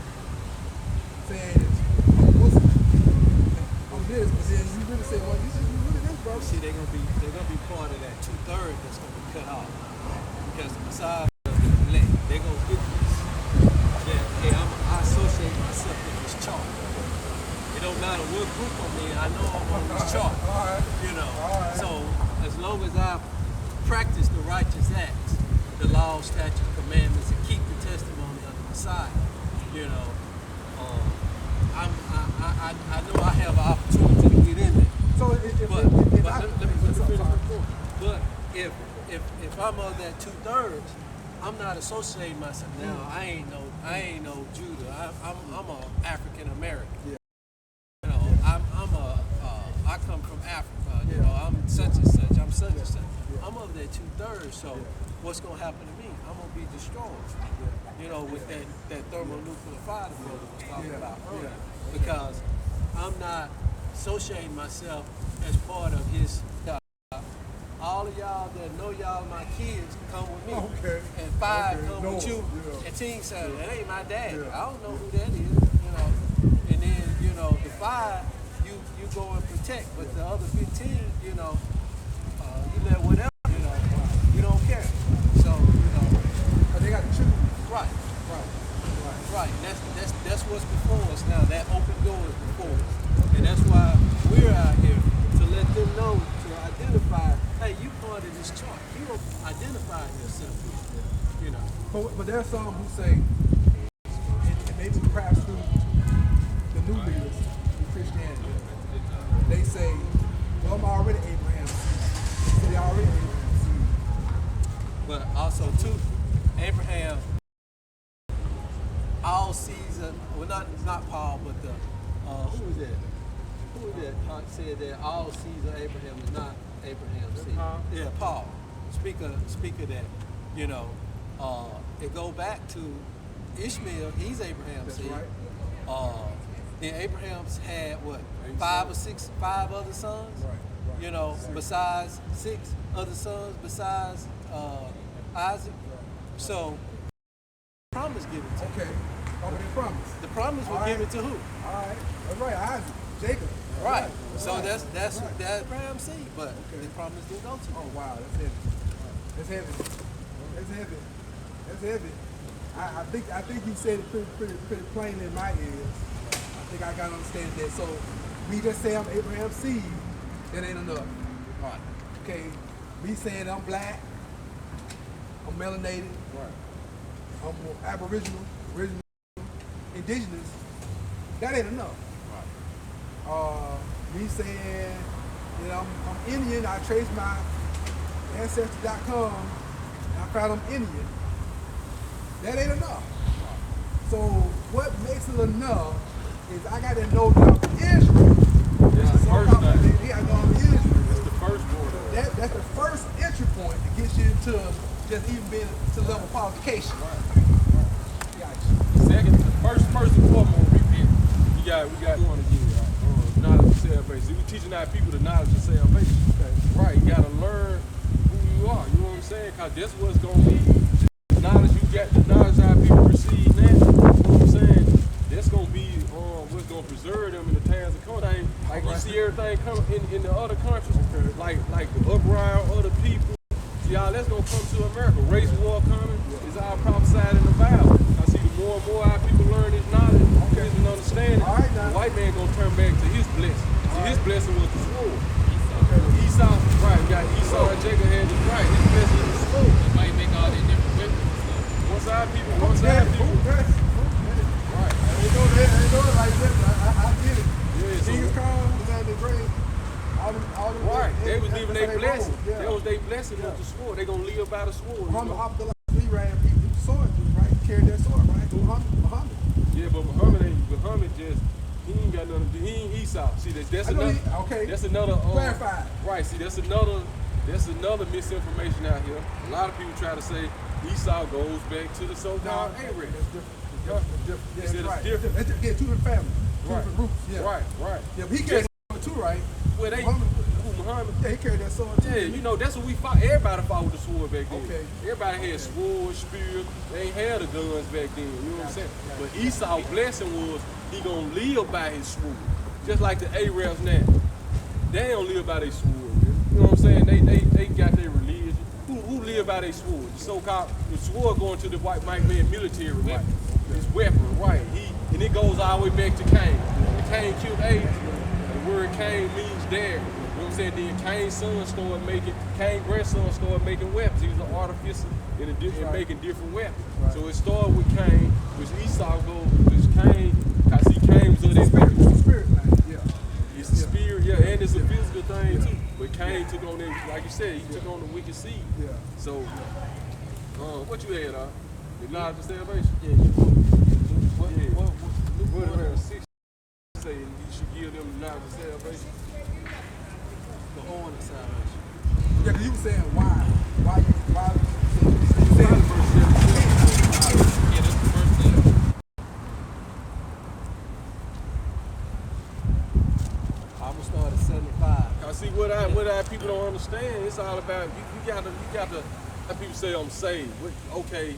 saying I'm a Muslim, I'm this, but then you really say, well, you really this, bro. See, they're gonna be part of that 2/3 that's gonna be cut off, because the Messiah doesn't elect. They're gonna get this. That, hey, I associate myself with this chart. It don't matter what group I'm in. I know I'm on this chart. All right. You know. All right. So as long as I practice the righteous acts, the law, statutes, commandments, and keep the testimony of the Messiah, you know, I know I have an opportunity to get in there. So But if I'm of that 2/3, I'm not associating myself now. I ain't no Judah. I'm a African American. Yeah. You know, I come from Africa. You know, I'm such and such. I'm such and such. I'm above that 2/3. So what's gonna happen to me? I'm gonna be destroyed. You know, with that thermonuclear fire the brother was talking about earlier. Because I'm not associating myself as part of his. All of y'all that know y'all my kids come with me. Okay. And 5 Okay. come No. with you. Yeah. And Team said, that ain't my dad. Yeah. I don't know who that is, you know. And then, you know, the 5 you go and protect, but the other 15, you know, you let whatever, you know, you don't care. So, you know. But they got to choose. Right. That's what's before us now. That open door is before us. And that's why we're out here to let them know, to identify, hey, you part of this chart. You don't identify yourself, you know. But there's some who say, and maybe perhaps through the new leaders in Christianity, they say, well, I'm already Abraham's seed. So they're already Abraham's seed. But also too, Abraham, all season, well not Paul, but the who was that? Who was that said that all seeds of Abraham is not Abraham's seed? Yeah, Paul. Speak of that. You know, it go back to Ishmael. He's Abraham's seed. Right. Then Abraham's had what, 5 other sons? Right. You know, besides 6 other sons, besides Isaac. So, promise given to him. Okay. Over the promise. The promise was All right. given to who? All right. That's right. Isaac. Jacob. Right. So Right. that's Right. Abraham's seed, but the promise didn't go to him. Oh wow, that's heavy. That's heavy. That's heavy. That's heavy. I think you said it pretty plain in my ears. I think I got to understand that. So me just say I'm Abraham's seed, that ain't enough. Right. Okay. Me saying I'm black, I'm melanated, I'm aboriginal, original, indigenous, that ain't enough. Me saying, you know, I'm Indian, I traced my ancestry.com, and I found I'm Indian. That ain't enough. So what makes it enough is I got to know that I'm Israel. That's the first thing. Yeah, I know I'm Israel. That's the first order. That's the first entry point that gets you into just even being to level qualification. Gotcha. Second, first and foremost, we got going again, right? Knowledge of salvation. We teaching our people the knowledge of salvation. Okay. Right, you gotta learn who you are. You know what I'm saying? Cause that's what's gonna be the knowledge you got, the knowledge our people receive now. You know what I'm saying? That's gonna be what's gonna preserve them in the times of come. Like you see everything coming in the other countries, like the uprising of other people. Y'all, that's gonna come to America. Race war coming is all prophesied in the Bible. I see the more and more our people learn this knowledge, and understanding. All right, now. The white man gonna turn back to his blessing. See, his blessing was the sword. Esau, right? We got Esau and Jacob had this right. His blessing was the sword. That's why you make all these different weapons and stuff. Once our people, right? I ain't know it like that. I get it. Yeah, so- Jesus Christ, the man that great. All the Right. They was that's leaving how their they blessing. roll. Yeah. That was their blessing was the sword. They gonna live by the sword. You Muhammad know? Abdullah, he ran people sword, right? He carried that sword, right? Muhammad. Yeah, but Muhammad just he ain't got nothing to do. He ain't Esau. See, that's I know another. okay. That's another. Clarify. Right. See, that's another misinformation out here. A lot of people try to say Esau goes back to the so-called Arab. That's different. That's different. Yeah, It's that's right. different. That's yeah, two different families, two Right. different roots. Yeah. Right. Yeah, but he carried that sword too, right? Well, Muhammad. Yeah, he carried that sword too. Yeah, you know, that's what we fought. Everybody fought with the sword back then. Okay. Everybody had swords, spears. They ain't had the guns back then. You know what I'm saying? But Esau's blessing was he gonna live by his sword. Just like the Arabs now. They don't live by their sword. You know what I'm saying? They got their religion. Who live by their sword? The so-called the sword going to the white man military weapon. His weapon, right. And it goes all the way back to Cain. And Cain killed Abel. The word Cain means dare. You know what I'm saying? Then Cain's grandson started making weapons. He was an artificer in making different weapons. Right. So it started with Cain, which Esau goes, which Cain, cause he Cain was of his spirit. It's a spirit thing. Yeah. It's a spirit, yeah, and it's a physical thing too. But Cain took on that, like you said, he took on the wicked seed. Yeah. So, what you had, the knowledge of salvation? Yeah. What 6 say you should give them the knowledge of salvation? The horn of salvation. Yeah, because you were saying why you Yeah, that's the first thing. I'm gonna start at 75. Cause see what I people don't understand. It's all about you gotta let people say I'm saved. Okay,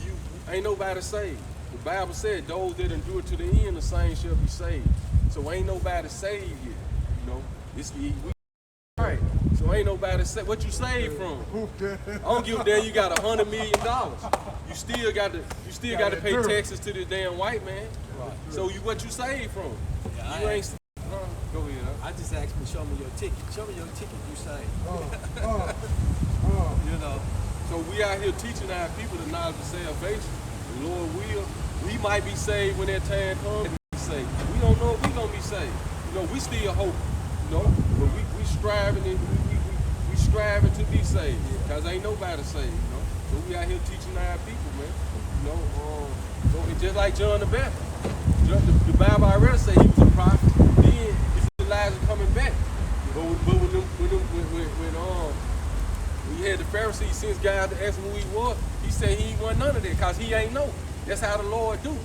you ain't nobody saved. The Bible said those that endure to the end, the same shall be saved. So ain't nobody saved yet. You know, we right. So ain't nobody saved. What you saved from? I don't give a damn. You got $100 million. You still got to pay taxes to this damn white man. Right. So what you saved from? Yeah, You ain't. Go ahead. I just asked me, show me your ticket. Show me your ticket you say. You know. So we out here teaching our people the knowledge of salvation. The Lord will. We might be saved when that time comes. Be saved. We don't know if we gonna be saved. You know, we still hope. You know, but we striving and we striving to be saved. Cause ain't nobody saved. You know. So we out here teaching our people, man. You know, so it's just like John the Baptist. The Bible already say he was a prophet. Then it's Elijah coming back. But when we had the Pharisees sent guys to ask him who he was, he said he ain't want none of that because he ain't know. That's how the Lord do.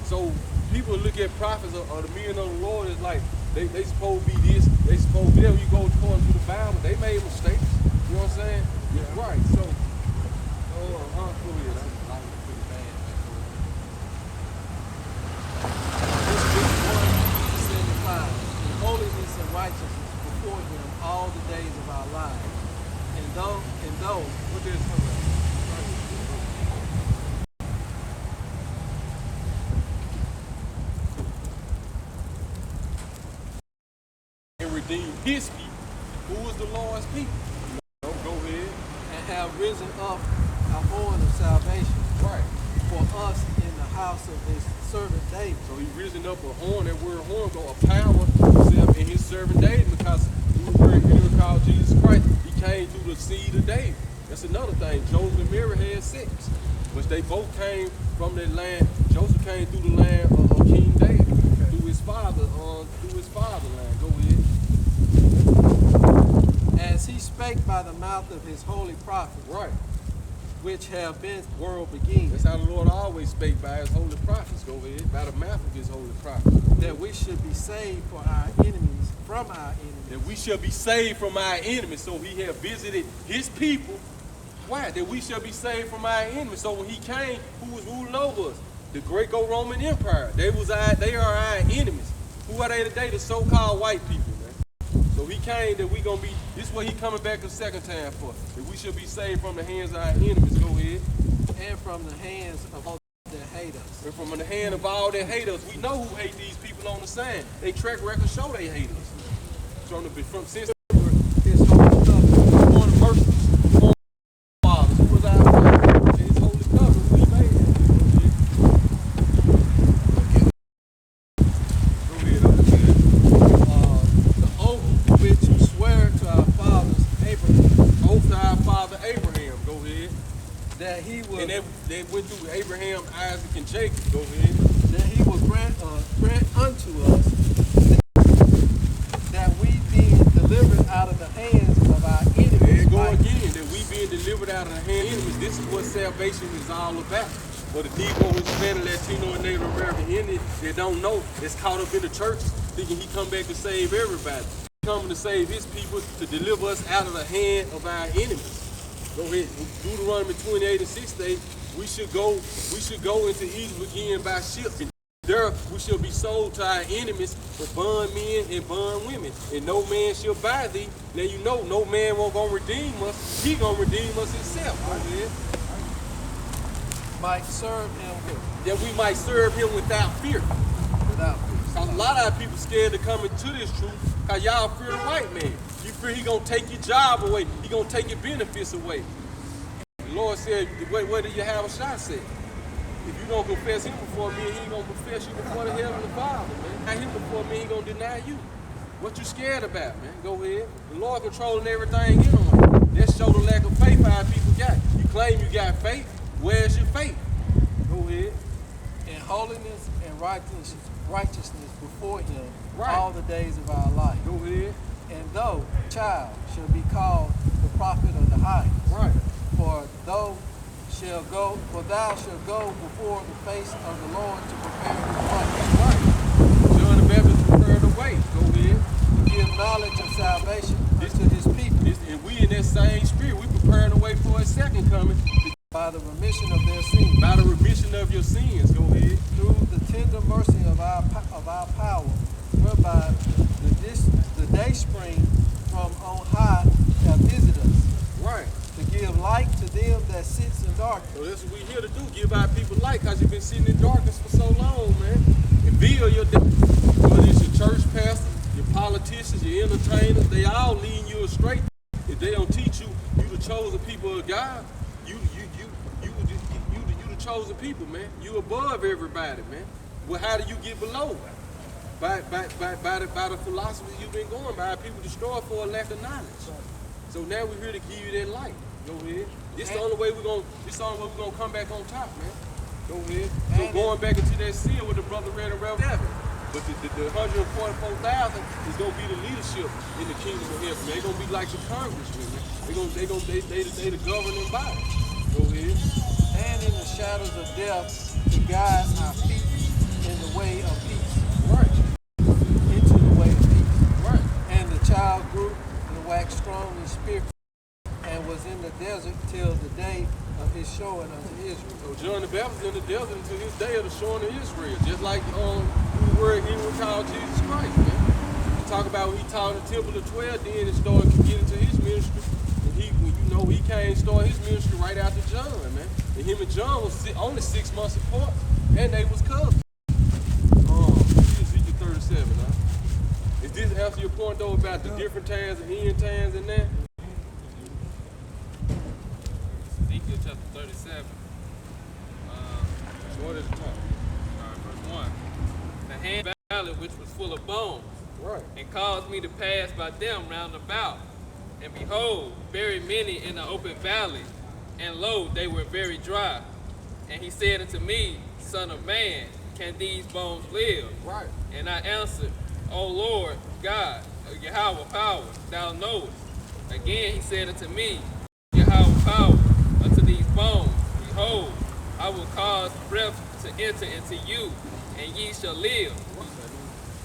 So people look at prophets or the men of the Lord as like they supposed to be this, they supposed to be that. When you go according to the Bible, they made mistakes. You know what I'm saying? Yeah. Right. So, go ahead. Holiness and righteousness before him all the days of our lives. And those what there's and redeem his people. Who is the Lord's people? No, go ahead. and have risen up a horn of salvation Right. for us in the house of his servant David. So he risen up a horn. That word horn go a power himself in his servant David because he was very called Jesus Christ. He came through the seed of David. That's another thing. Joseph and Mary had sex, but they both came from that land. Joseph came through the land of King David, through his fatherland. Go ahead. As he spake by the mouth of his holy prophets, Right. which have been world beginning, That's how the Lord always spake by his holy prophets. Go ahead. By the mouth of his holy prophets. that we should be saved for our enemies, from our enemies. That we shall be saved from our enemies. So he had visited his people. Why? That we shall be saved from our enemies. So when he came, who was ruling over us? The Greco-Roman Empire. They are our enemies. Who are they today? The so-called white people, man. So he came that we gonna be, this is what he coming back a second time for. That we should be saved from the hands of our enemies. Go ahead. And from the hands of all that hate us. And from the hand of all that hate us. We know who hate these people on the sand. They track record show they hate us. Since His holy covenant. on the mercies, on fathers, who was our father, his holy covenant, we made it. The oath which you swear to our fathers Abraham, Oath to our father Abraham, go ahead. that he will And they went through Abraham, Isaac, and Jacob, go ahead. that he will grant unto us that we being delivered out of the hands of our enemies. There you go by- again, that we being delivered out of the hand of enemies. This is what salvation is all about. For the Negro, Hispanic, Latino, and Native American Indian that don't know, that's caught up in the churches, thinking he come back to save everybody. He coming to save his people, to deliver us out of the hand of our enemies. Go ahead. Deuteronomy 28:6 we should go into Egypt again by ship. And there we shall be sold to our enemies for bondmen and bondwomen. And no man shall buy thee. Now you know no man won't gonna redeem us. He gonna redeem us himself. Go ahead. might serve him That we might serve him without fear. without fear. Cause a lot of our people scared to come into this truth cause y'all fear the white man. You fear he gonna take your job away. He gonna take your benefits away. The Lord said, what did you have a shot said? If you don't confess him before me, he gonna confess you before the Heavenly Father, man. Not him before me, he gonna deny you. What you scared about, man? Go ahead. The Lord controlling everything in them. That show the lack of faith our people got. You claim you got faith. Where's your faith? Go ahead. In holiness and righteousness before him Right. all the days of our life. Go ahead. And though child shall be called the the highest. Right. For thou shalt go before the face of the Lord to prepare his way. Right. John the Baptist prepared the way. Go ahead. To give knowledge of salvation unto his people And we in that same spirit, we preparing the way for his second coming by the remission of their sins. by the remission of your sins. Go ahead. Through the tender mercy of our power, whereby the day spring from on high have visited us, Right. to give light to them that sits in darkness. So that's what we here to do. Give our people light, because you've been sitting in darkness for so long, man. And build your day. Whether it's your church pastor, your politicians, your entertainers, they all leading you astray. If they don't teach you, you the chosen people of God. You the chosen people, man. You above everybody, man. Well, how do you get below? By the philosophy you've been going by. People destroy for a lack of knowledge. So now we're here to give you that light. Go ahead. This the only way we're gonna come back on top, man. Go ahead. So going back into that seal with the brother read and Rev Devin. But the 144,000 is gonna be the leadership in the kingdom of heaven. They're gonna be like the congressmen, man. They the governing body. Go ahead. And in the shadows of death, to guide our feet in the way of peace. Right. Into the way of peace. Right. And the child grew and waxed strong in spirit, and was in the desert till the day of his showing unto Israel. So John the Baptist in the desert until his day of the showing of Israel. Just like the word he was called Jesus Christ, man. You talk about when he taught the temple of 12, then it started to get into his ministry. And he came and started his ministry right after John, man. And him and John was only 6 months apart, and they was cousins. Ezekiel 37, huh? Is this answer your point though about the different times and end times and that? Ezekiel chapter 37. What is the top? Verse 1. The hand valley which was full of bones, Right. and caused me to pass by them round about. And behold, very many in the open valley, and lo, they were very dry. And he said unto me, Son of man, can these bones live? Right. And I answered, O Lord God, Yahweh power, thou knowest. Again he said unto me, Yahweh power, unto these bones, behold, I will cause breath to enter into you, and ye shall live.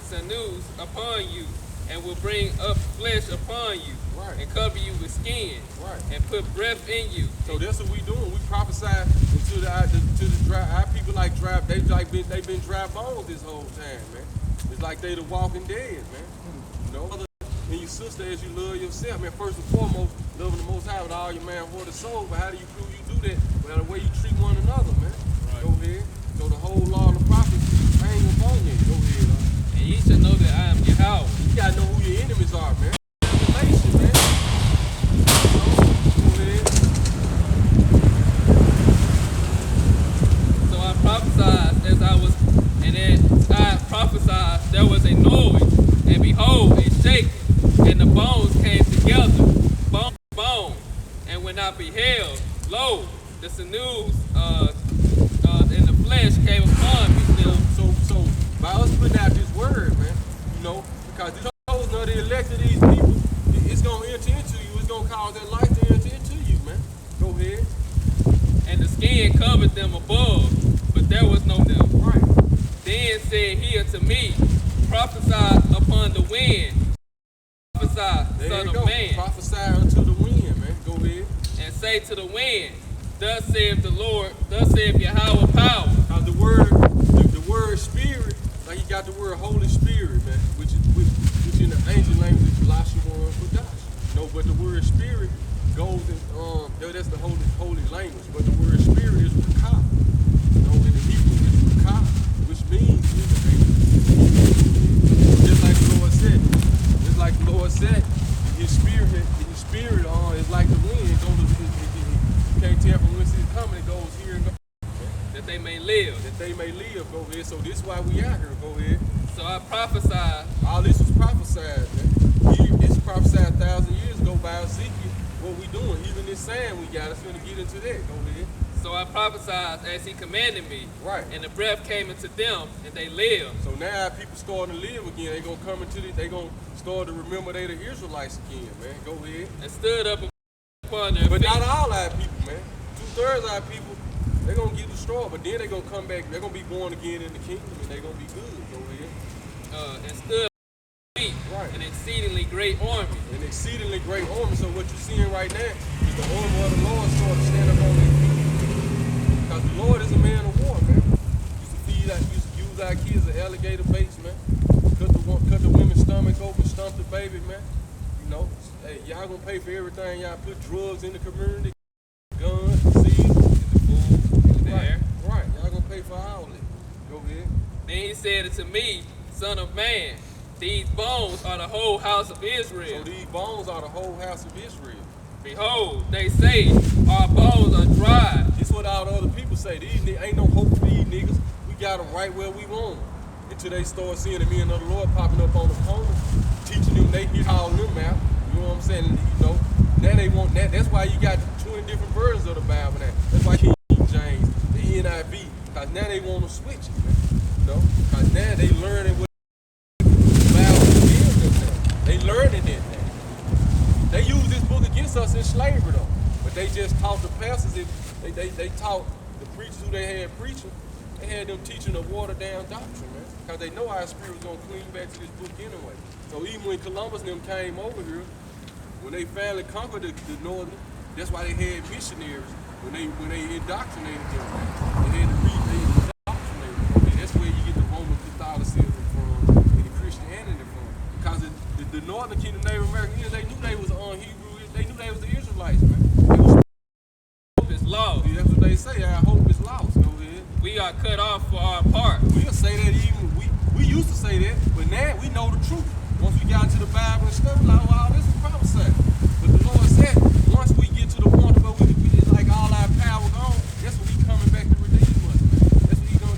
Sinews upon you, and will bring up flesh upon you, Right. and cover you with skin, Right. and put breath in you. So that's what we doing. We prophesy to the dry. Our people like dry. They've been dry bones this whole time, man. It's like they the walking dead, man. You know, and your sister as you love yourself, man. First and foremost, loving the Most High with all your man, heart, and soul. But how do you prove you do that? By the way you treat one another, man. Right. Go ahead. So the whole law and the prophets hang upon you. Go ahead, huh? And ye shall know that I am Yahweh. You gotta know who your enemies are, man. Relation, man. Go ahead. So I prophesied as I was, and as I prophesied, there was a noise, and behold, a shaking, and the bones came together, bone to bone. And when I beheld, lo, the sinews in the flesh came upon me. So by us putting out this word, man, you know, because the chosen of the elect of these people, it's gonna enter into you. It's gonna cause that life to enter into you, man. Go ahead. And the skin covered them above, but there was no them. Right. Then said he unto me, Prophesy upon the wind, prophesy, There son you of go. man, Prophesy unto the wind, man. Go ahead. and say to the wind, Thus saith the Lord, thus saith Yahweh power. Cause the word spirit, like you got the word Holy Spirit, man, which in the ancient language is Lashawan Kodash. No, but the word spirit goes in that's the holy language. But the word spirit is Rakah. You know, in the Hebrew it's Rakah, which means in the ancient. Just like the Lord said, his spirit is like the wind. It goes, you can't tell from whence it's coming. It goes here and goes. That they may live. That they may live. Go ahead. So this is why we out here. Go ahead. So I prophesied, All this was prophesied, man. This was prophesied 1,000 years ago by Ezekiel. What we doing? Even this saying we got. It's going to get into that. Go ahead. so I prophesied as he commanded me. Right. And the breath came into them, and they lived. So now people starting to live again. They gonna come into they gonna start to remember they the Israelites again, man. Go ahead. And stood up upon their But feet. not all our people, man. 2/3 of our people, they're gonna get destroyed, but then they're gonna come back, they're gonna be born again in the kingdom, and they're gonna be good. Go ahead. And stood feet, Right. an exceedingly great army. An exceedingly great army. So what you're seeing right now is the army of the Lord starting to stand up on their feet. Because the Lord is a man of war, man. Used to use our kids as alligator baits, man. Cut the women's stomach open, stump the baby, man. You know, hey, y'all gonna pay for everything. Y'all put drugs in the community, guns, seeds, In the food, in the right, air. right. Y'all gonna pay for all that. Go ahead. Then he said unto me, Son of man, these bones are the whole house of So Israel. these bones are the whole house of Israel. Behold, they say, our bones are dry. This what all the other people say. Ain't no hope for these niggas. We got them right where we want them. Until they start seeing the men of the Lord popping up on the corner, teaching them, they be hauling them out. You know what I'm saying? You know, now they want that. That's why you got 20 different versions of the Bible now. That's why King James, the NIV, because now they want to switch it, man. You know, because now they learning what the Bible gives them now. They learning it now. They use this book against us in slavery though, but they just taught the pastors. They taught the preachers who they had preaching. They had them teaching a watered down doctrine, man, because they know our spirit was gonna clean back to this book anyway. So even when Columbus and them came over here, when they finally conquered the northern, that's why they had missionaries. When they indoctrinated them, man, they had to indoctrinate them. Okay, that's where you get the Roman Catholicism from and the Christianity from. Because the northern kingdom, Native Americans, they knew they was on Hebrew. They knew they was the Israelites, man. They was, Hope is lost. that's what they say. Our hope is lost. Go ahead. We are cut off for our part. We'll say that even we used to say that, but now we know the truth. Once we got into the Bible and stuff, like, wow, this is prophesy. But the Lord said, once we get to the point where we like all our power gone, that's when He coming back to redeem us, man.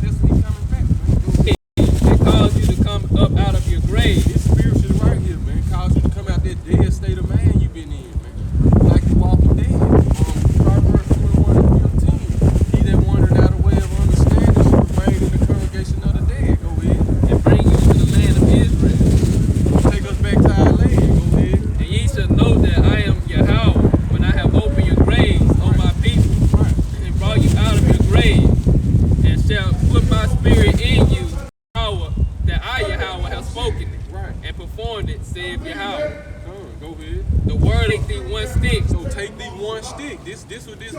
That's when He coming back, man. It calls you to come up out of your grave. This spiritually right here, man, calls you to come out that dead state of man you've been in, man. Like the walking dead. Proverbs 21 and 15. He that wandered out of way of understanding shall remain in the congregation of the dead. Go ahead. And bring you to the land of Israel. Take us back to our land. Go ahead. And ye shall know that I am Yahweh, when I have opened your graves, O my people, Right. and brought you out of your grave, and shall put my spirit in you, power that I, Yahweh, have spoken it, Right. and performed it, saith Yahweh. Go ahead. The word take thee one stick, So take thee one stick. This what this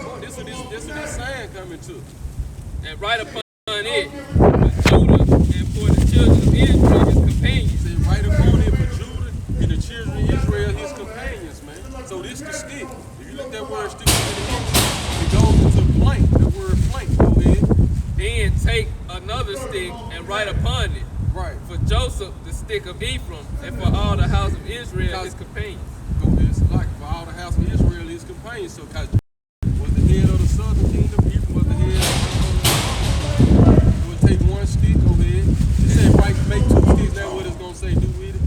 sign coming to. and write upon it for Judah and for the children of Israel his companions. Say right upon it for Judah and the children of Israel, his companions, man. So this the stick. If you look that word stick, it goes into plank. The word plank. Go ahead. Then take another stick and write upon it Right. for Joseph the stick of Ephraim, and for all the house of Israel his companions. Go ahead. It's like for all the house of Israel, his companions. So cause was the head of the southern kingdom, Ephraim was the head of the northern kingdom. You would take one stick. Go ahead. It said right, make two sticks. That's what it's gonna say. Do with it.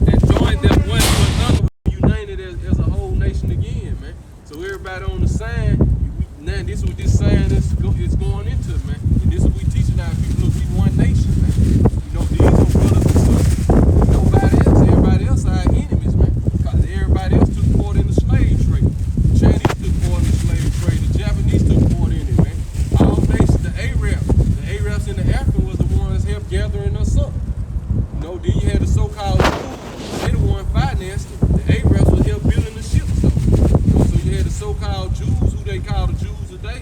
And join them one to another. United as a whole nation again, man. So everybody on the sign, now this is what this sign is going into, man. And this is what we teaching our people. Look, we one nation, man. You know, these are brothers and sisters. Nobody else, everybody else are our enemies, man. Because everybody else took part in the slave trade. The Chinese took part in the slave trade. The Japanese took part in it, man. All nations, the Arabs and the Africans was the ones helped gathering us up. You know, then you had the so-called Jews. They the one financed it. The Arabs was help building the ships up. You know, so you had the so-called Jews, who they call the Jews today.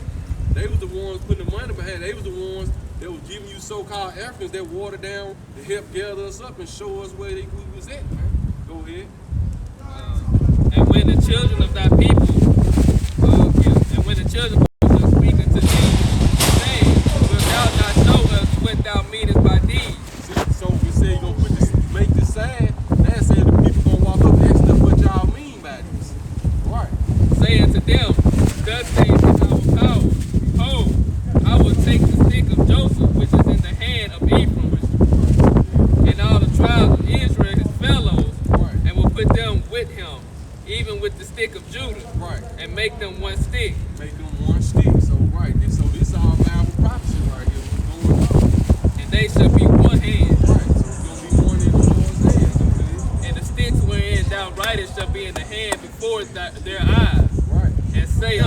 They was the ones putting the money behind. They was the ones that was giving you so-called Africans that watered down to help gather us up and show us where we was at, man. Go ahead. And when the children of thy people, and when the children of us speak unto thee, saying, wilt thou not show us what thou meanest by these? See, so we say you gonna make this sign. That said the people gonna walk up and ask them what y'all mean by this. Right. Say unto them, thus saith our power, behold, I will take the stick of Joseph, which is in the hand of Ephraim, and all the tribes of Israel his fellows, and will put them with him, even with the stick of Judah, Right. and make them one stick. Make them one stick. So right. And so this all Bible prophecy right here. What's going on? And they shall be one hand, Right. So it's gonna be one in the Lord's hands. Okay? and the sticks wherein thou writest shall be in the hand before their eyes. Right. and say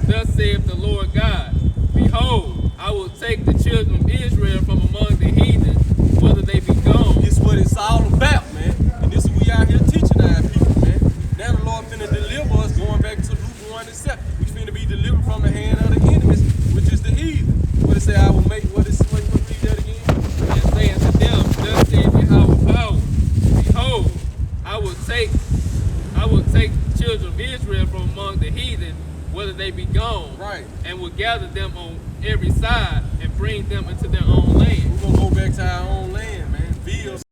thus saith the Lord God, behold, I will take the children of Israel from among the heathen, whether they be gone. This what it's all about, man. And this is we out here teaching our people, man. Now the Lord finna deliver us, going back to Luke 1 and 7. We finna be delivered from the hand of the enemies, which is the heathen. What it say, I will make, what read that again? And say unto them, thus saith Yahweh power, behold, I will take the children of Israel from among the heathen, whether they be gone, Right. and will gather them on every side and bring them into their own land. We're gonna go back to our own land, man. Bills,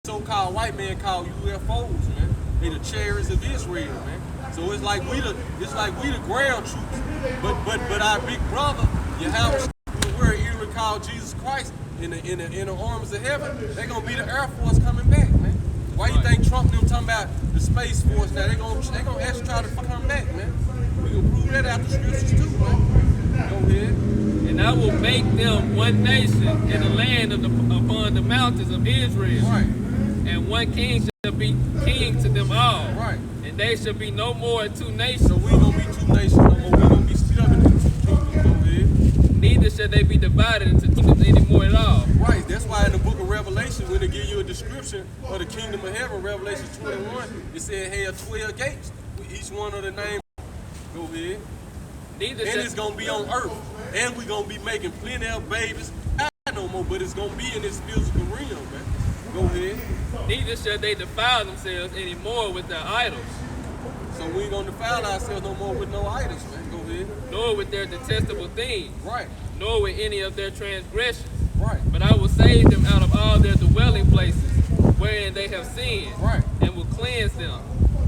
so-called white man called UFOs, man. They the chariots of Israel, man. So it's like we the ground troops. But our big brother, Yahweh, we're eerily called Jesus Christ in the arms of heaven. They gonna be the Air Force coming back, man. Why you think Trump and them talking about the Space Force now? They gonna actually try to come back, man. We gonna prove that out the scriptures too, man. Go ahead. And I will make them one nation in the land upon the mountains of Israel. Right. And one king shall be king to them all. Right. And they shall be no more two nations. So we gonna be two nations no more. We gonna be split up into two kingdoms. Go ahead. Neither shall they be divided into kingdoms anymore at all. Right, that's why in the book of Revelation, when they give you a description of the kingdom of heaven, Revelation 21, it said it had 12 gates, with each one of the names. Go ahead. Neither And shall, it's going to be on earth. And we're going to be making plenty of babies. Not no more, but it's going to be in this physical realm, man. Go ahead. neither shall they defile themselves anymore with their idols, So we ain't going to defile ourselves no more with no idols, man. Go ahead. nor with their detestable things, Right, nor with any of their transgressions. right, But I will save them out of all their dwelling places, wherein they have sinned, right, and will cleanse them.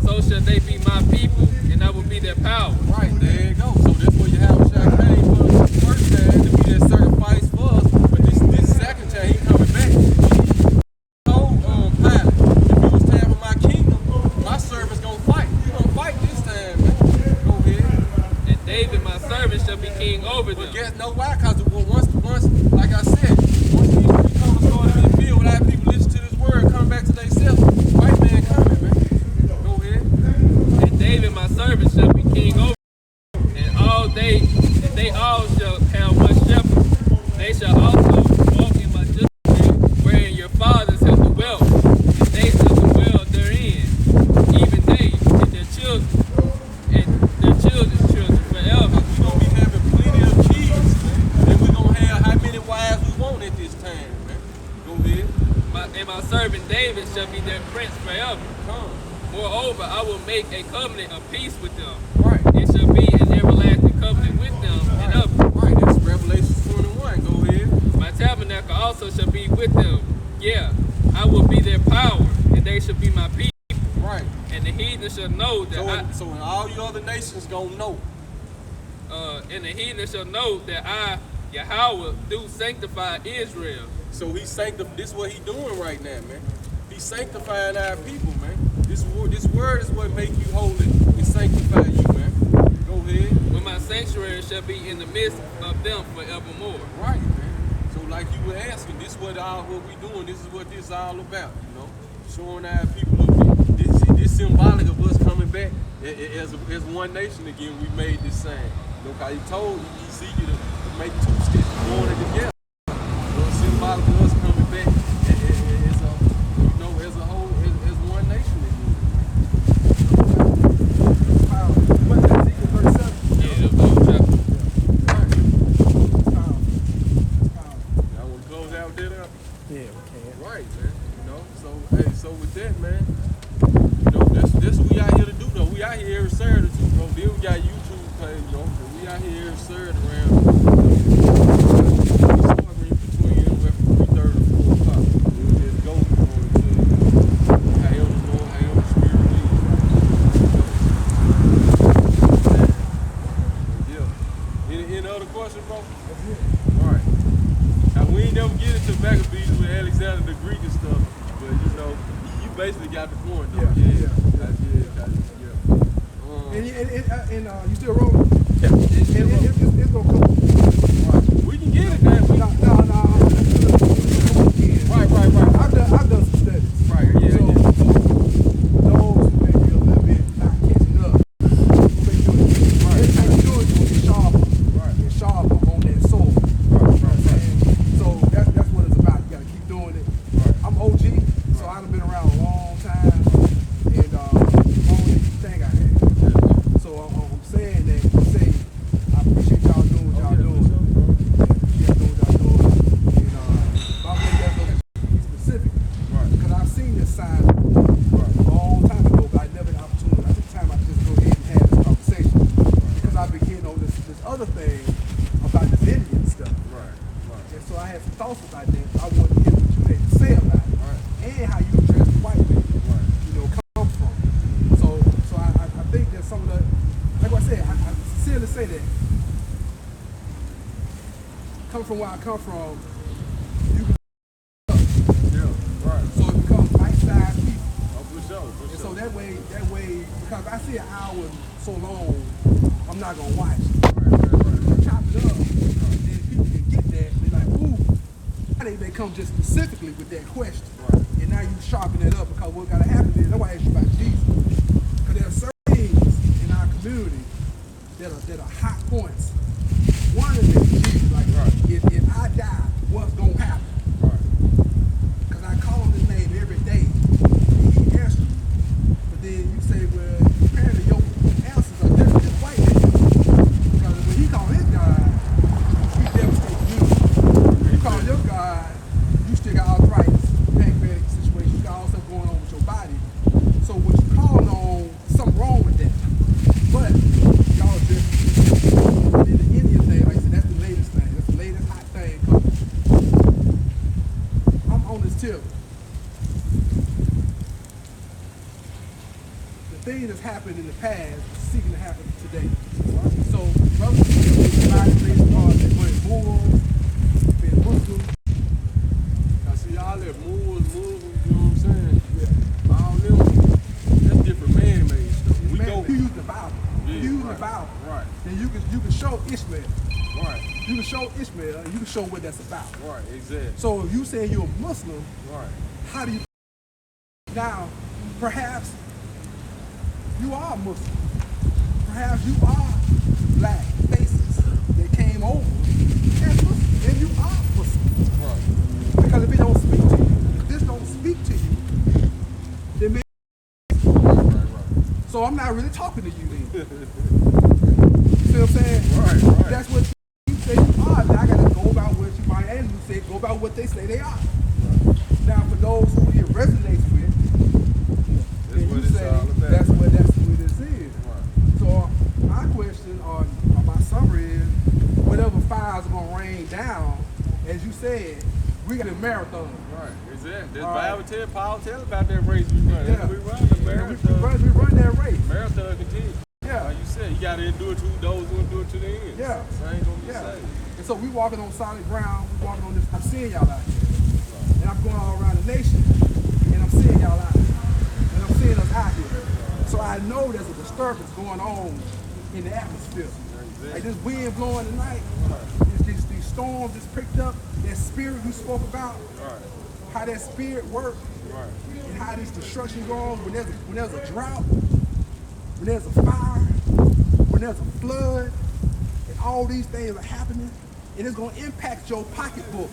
So shall they be my people, and I will be their power. right. There you go. So that's where you have Shaq came for the first time to be that sacrifice for us. But this second time, he coming back. Told Pilate, if it was time for my kingdom, my servants gonna fight. You gonna fight this time, man. Go ahead. And David, my servant, shall be king over But them. guess no why? Cause once, like I said, once we come to start in the field, without people listen to this word, come back to themselves. White man coming, man. Go ahead. And David, my servant, shall be king over them. And they all shall have one shepherd. They shall also walk in my justice, wherein your fathers have dwelt, and they shall dwell therein, even they and their children, and their children's children forever. We gonna be having plenty of kids, man. And we gonna have how many wives we want at this time, man. Go ahead. And my servant David shall be their prince forever. Come. Moreover, I will make a covenant of peace with them. Right. It shall be an everlasting covenant with them and of them. Right, that's Revelation 21. Go ahead. My tabernacle also shall be with them. Yeah, I will be their power, and they shall be my people. Right. And the heathen shall know that So all you other nations gonna know. and the heathen shall know that I, Yahweh, do sanctify Israel. So he this is what he doing right now, man. He's sanctifying our people, man. This word is what make you holy and sanctify you, man. Go ahead. When my sanctuary shall be in the midst of them forevermore. Right, man. So like you were asking, this is what we doing. This is what this is all about, you know. Showing our people this symbolic of us coming back as one nation again. We made this sign. You know, cause he told Ezekiel to make two sticks join it together. So symbolic of us coming back as a whole, as one nation again. What, that's Ezekiel 37? Yeah, the whole chapter. Y'all want to close out that up? Yeah, we can. Right, man. You know, so with that, man, you know, this what we out here to do though. We out here every Saturday too, bro. Then we got YouTube page, you know. We out here every Saturday around between anywhere from 3:30 to 4 o'clock. We'll just go for it to however the Lord, however the Spirit leads. Yeah. Any other questions, bro? All right. Now, we ain't never get into Maccabees with Alexander the Greek and stuff, but you know, you basically got the point, though. Yeah. And you still rolling? Yeah. It's gonna come. We can get it, man. No. Right. I've done some studies. Right, yeah, So, those who may be a little bit not catching up, who may do it. other thing about the Indian stuff. Right. And so I had some thoughts about that. I wanted to hear what you had to say about it. Right. And how you address the white man, Right. you know, come from. So I think that some of the, like I said, I sincerely say that, come from where I come from, you can Yeah. Right. so it becomes bite-sized people. Oh, for sure. And so that way, because I see an hour so long, I'm not gonna watch it. Chop it up, and then people can get that. They're like, ooh. They come just specifically with that question. Right. And now you sharpen it up because what gotta happen is, that's why I asked you about Jesus. Because there are certain things in our community that are hot points. One of them is Jesus. Like, if I die, what's gonna happen? Because I call his name every day, and he answers me. But then you say, well, apparently your answers are different than white man. Because when he called his God, he devastated you. When you call your God, you still got arthritis, pancreatic situation, you got all stuff going on with your body. So what you calling on, something wrong with that. But y'all just, and then the Indian thing, like I said, that's the latest thing. That's the latest hot thing coming. I'm on this tip. The thing that's happened in the past is seeking to happen today. So, brothers based on they went Moors, being Muslim. I see y'all that Moors, you know what I'm saying? Yeah. All them, that's different man-made stuff. We Man, go. you use the Bible. Yeah, you use right, the Bible. right. Then you can show Ishmael. Right. You can show Ishmael, and you can show what that's about. Right. Exactly. So if you say you're a Muslim, Right. how do you now? Perhaps you are Muslim. Perhaps you are black faces that came over and Muslim, and you are Muslim. Right. Because if it don't speak to you, if this don't speak to you, then maybe. Right. So I'm not really talking to you then. You see what I'm saying? Right. That's what you say you are. Now I gotta go about what you might and you say go about what they say they are. Now for those who it resonates with, then what you it's say all about. that's what this is. Right. So my question or my summary is whatever fires are gonna rain down, as you said, we got a marathon. Right. Exactly. This All Bible right. tell Paul tell about that race we run. Yeah. We run the And marathon. we run that race. Marathon continues. Yeah. Like you said, you gotta endure to those who endure to the end. Yeah. So ain't gonna be Yeah. saved. And so we walking on solid ground, we walking on this, I'm seeing y'all out here. And I'm going all around the nation, and I'm seeing y'all out here. And I'm seeing us out here. So I know there's a disturbance going on in the atmosphere. Like this wind blowing tonight, these storms that's picked up, that spirit you spoke about, Right. how that spirit works, Right. and how this destruction goes on when there's a drought, when there's a fire, when there's a flood, and all these things are happening, and it's gonna impact your pocketbook.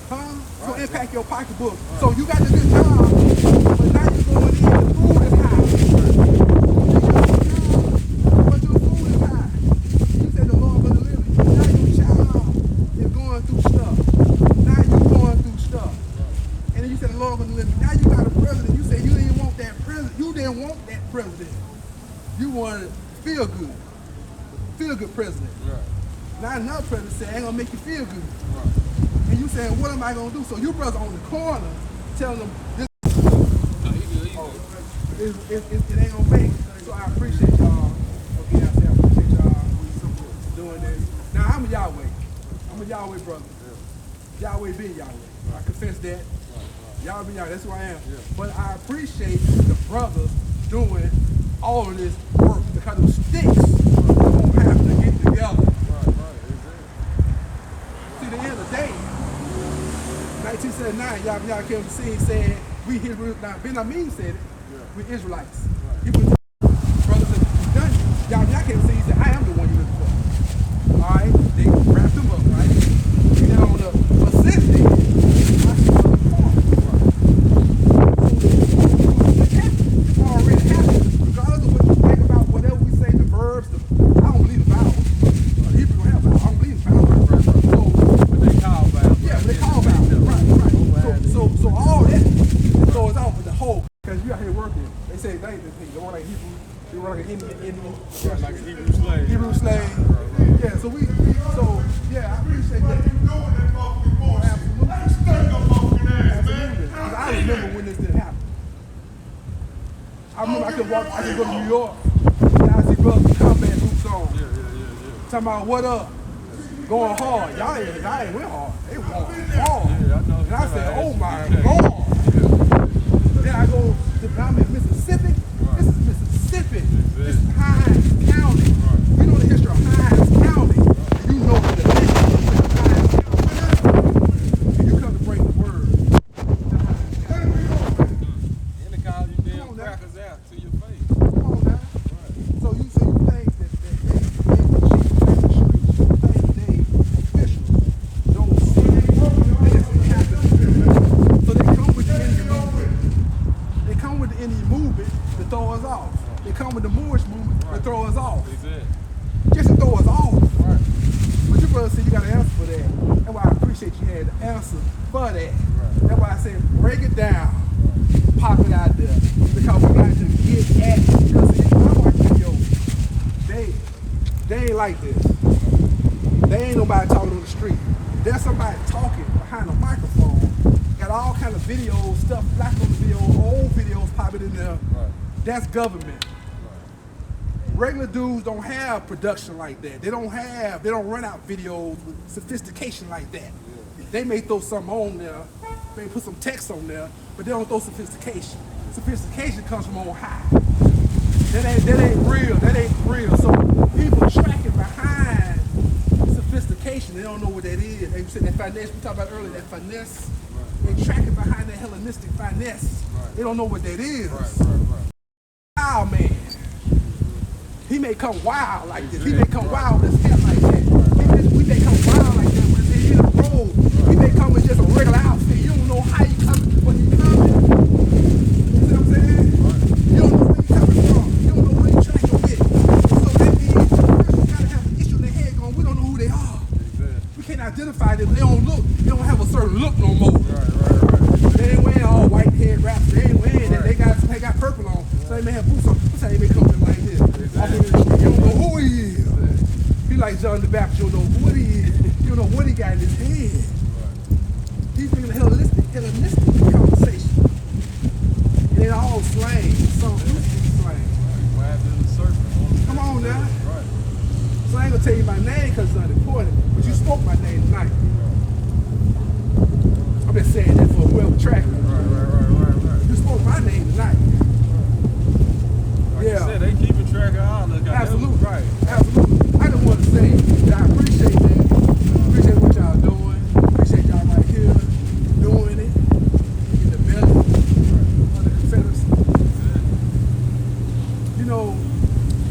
Huh? It's gonna impact your pocketbook. So you got to good job, but now you're going in, the food is high. But your food is high. You said the Lord will deliver you. Now your child is going through stuff. Now you're going through stuff. And then you said the Lord will deliver you. Now you got a president. You said you didn't want that president. You didn't want that president. You wanted feel good. Feel good president. Right. Now another president said, ain't gonna make you feel good. Right. And you saying, what am I gonna do? So you brothers on the corner telling them this it ain't gonna make. So I appreciate y'all. Again, I say I appreciate y'all doing this. Now I'm a Yahweh. I'm a Yahweh brother. Yahweh been Yahweh. I confess that. Yahweh been Yahweh. That's who I am. But I appreciate the brothers doing all of this work because the sticks don't have to get together. See, the end of the day, 1979, y'all came to see, said, we Hebrews, now Ben Amin said it, we Israelites. He was brothers that done it. Y'all came to see, he said, I am the one you're looking for. All right, they wrapped him up, right? And then on the assistant, I see on the corner. It's already happened. Regardless of what you think about whatever we say, the verbs, I don't believe the vowels. The Hebrew don't have vowels. I don't believe the vowels. But they call vowels. Yeah, they call vowels. Right. So all that. So it's all with the whole. Because you out here working. They say, like an Indian. Like a Hebrew slave. Hebrew slave. Yeah, so yeah, I appreciate that. Absolutely. Absolutely. 'Cause I remember when this didn't happen. I remember I could go to New York, and I see brothers with combat boots on. Yeah. Talking about what up? Going hard. Y'all ain't went hard. They went hard. Yeah, I know. And I said, oh my God. Then I go I'm in Mississippi. Right. This is Mississippi. Exactly. This is Hines County. Right. You know the history of Hines County. Right. You know the history of Hines County. And you come to bring the word. In the college, you damn crackers out to your face. Come on now. Right. So you think that they officials don't see this happening. So they come with the Indian movement. They come with the Indian movement to throw us off. They come with the Moorish movement to throw us off. Exactly. Just to throw us off. Right. But your brother said you got an answer for that. That's why I appreciate you had the answer for that. Right. That's why I said break it down. Pop it out there. Because we got to get at it. Because if I watch videos, they ain't like this. They ain't nobody talking on the street. There's somebody talking behind a microphone. Got all kind of videos, stuff black on the video, old videos popping in there. Right. That's government. Regular dudes don't have production like that. They don't run out videos with sophistication like that. Yeah. They may throw something on there, may put some text on there, but they don't throw sophistication. Sophistication comes from on high. That ain't real. That ain't real. So people tracking behind sophistication, they don't know what that is. They said that finesse, we talked about earlier, that finesse. Right. They tracking behind that Hellenistic finesse. Right. They don't know what that is. Right. Wild man. He may come wild like this. He may come wild with his hair like that. We may come wild like that with his head in a robe. He may come with just a regular outfit. You don't know how he coming, but he coming. You see what I'm saying? You don't know where he coming from. You don't know what he tracking with. So that means the person gotta have an issue in their head going, we don't know who they are. We can't identify them. They don't look. They don't have a certain look no more. Right. They ain't wearing all white head wraps. They ain't wearing that. They got purple on. So they may have boots on. That's how they may come in like this. Exactly. You don't know who he is. Exactly. He like John the Baptist. You don't know what he is. You don't know what he got in his head. Right. He's thinking Hellenistic conversation. It ain't all slang. Some slang. Right. Come on now. Right. So I ain't gonna tell you my name because it's not important. But you spoke my name tonight. I've been saying that for whoever tracked me. Right. You spoke my name tonight. Like you said, they keeping track of all that. Absolutely. Right. Absolutely. I just want to say that I appreciate that. Appreciate what y'all doing. Appreciate y'all right here doing it. In the belly of the Confederacy. You know,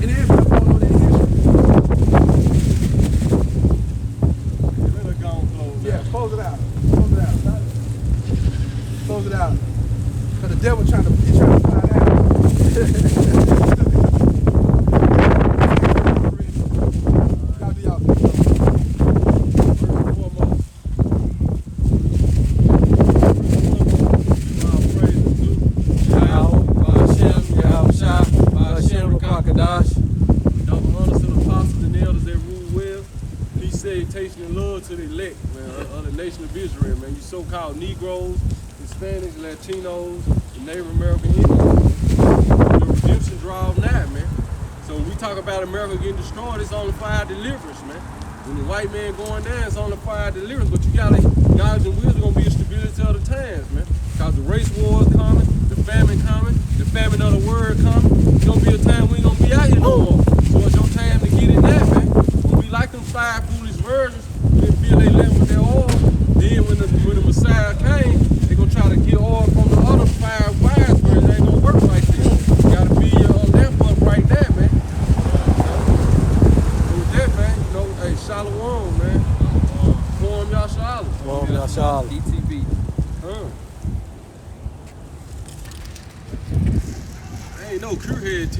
and everybody don't know that history. Let it go and close Yeah, out. close it out. Close it out. Because the devil trying to find out. And love to the elect, man, of the nation of Israel, man. You so-called Negroes, Hispanics, Latinos, and Native American Indians. The redemption draws nigh, man. So when we talk about America getting destroyed, it's only for our deliverance, man. When the white man going down, it's only for our deliverance. But you gotta acknowledge and wisdom gonna be a stability of the times, man. Because the race war is coming, the famine coming, the famine of the word coming. It's gonna be a time we ain't gonna be out here no more. So it's your time to get in that, man. When we like them 5 foolish virgins, they feel they left with their oil. Then when the Messiah came, they gonna try to get oil from the other 5 wise virgins. It ain't gonna work like this. You gotta be your lamp up right there, man. So with that, man, you know, hey, Shalom, man. Form y'all Shalom. Form y'all Shalom. DTV. I ain't no crew head.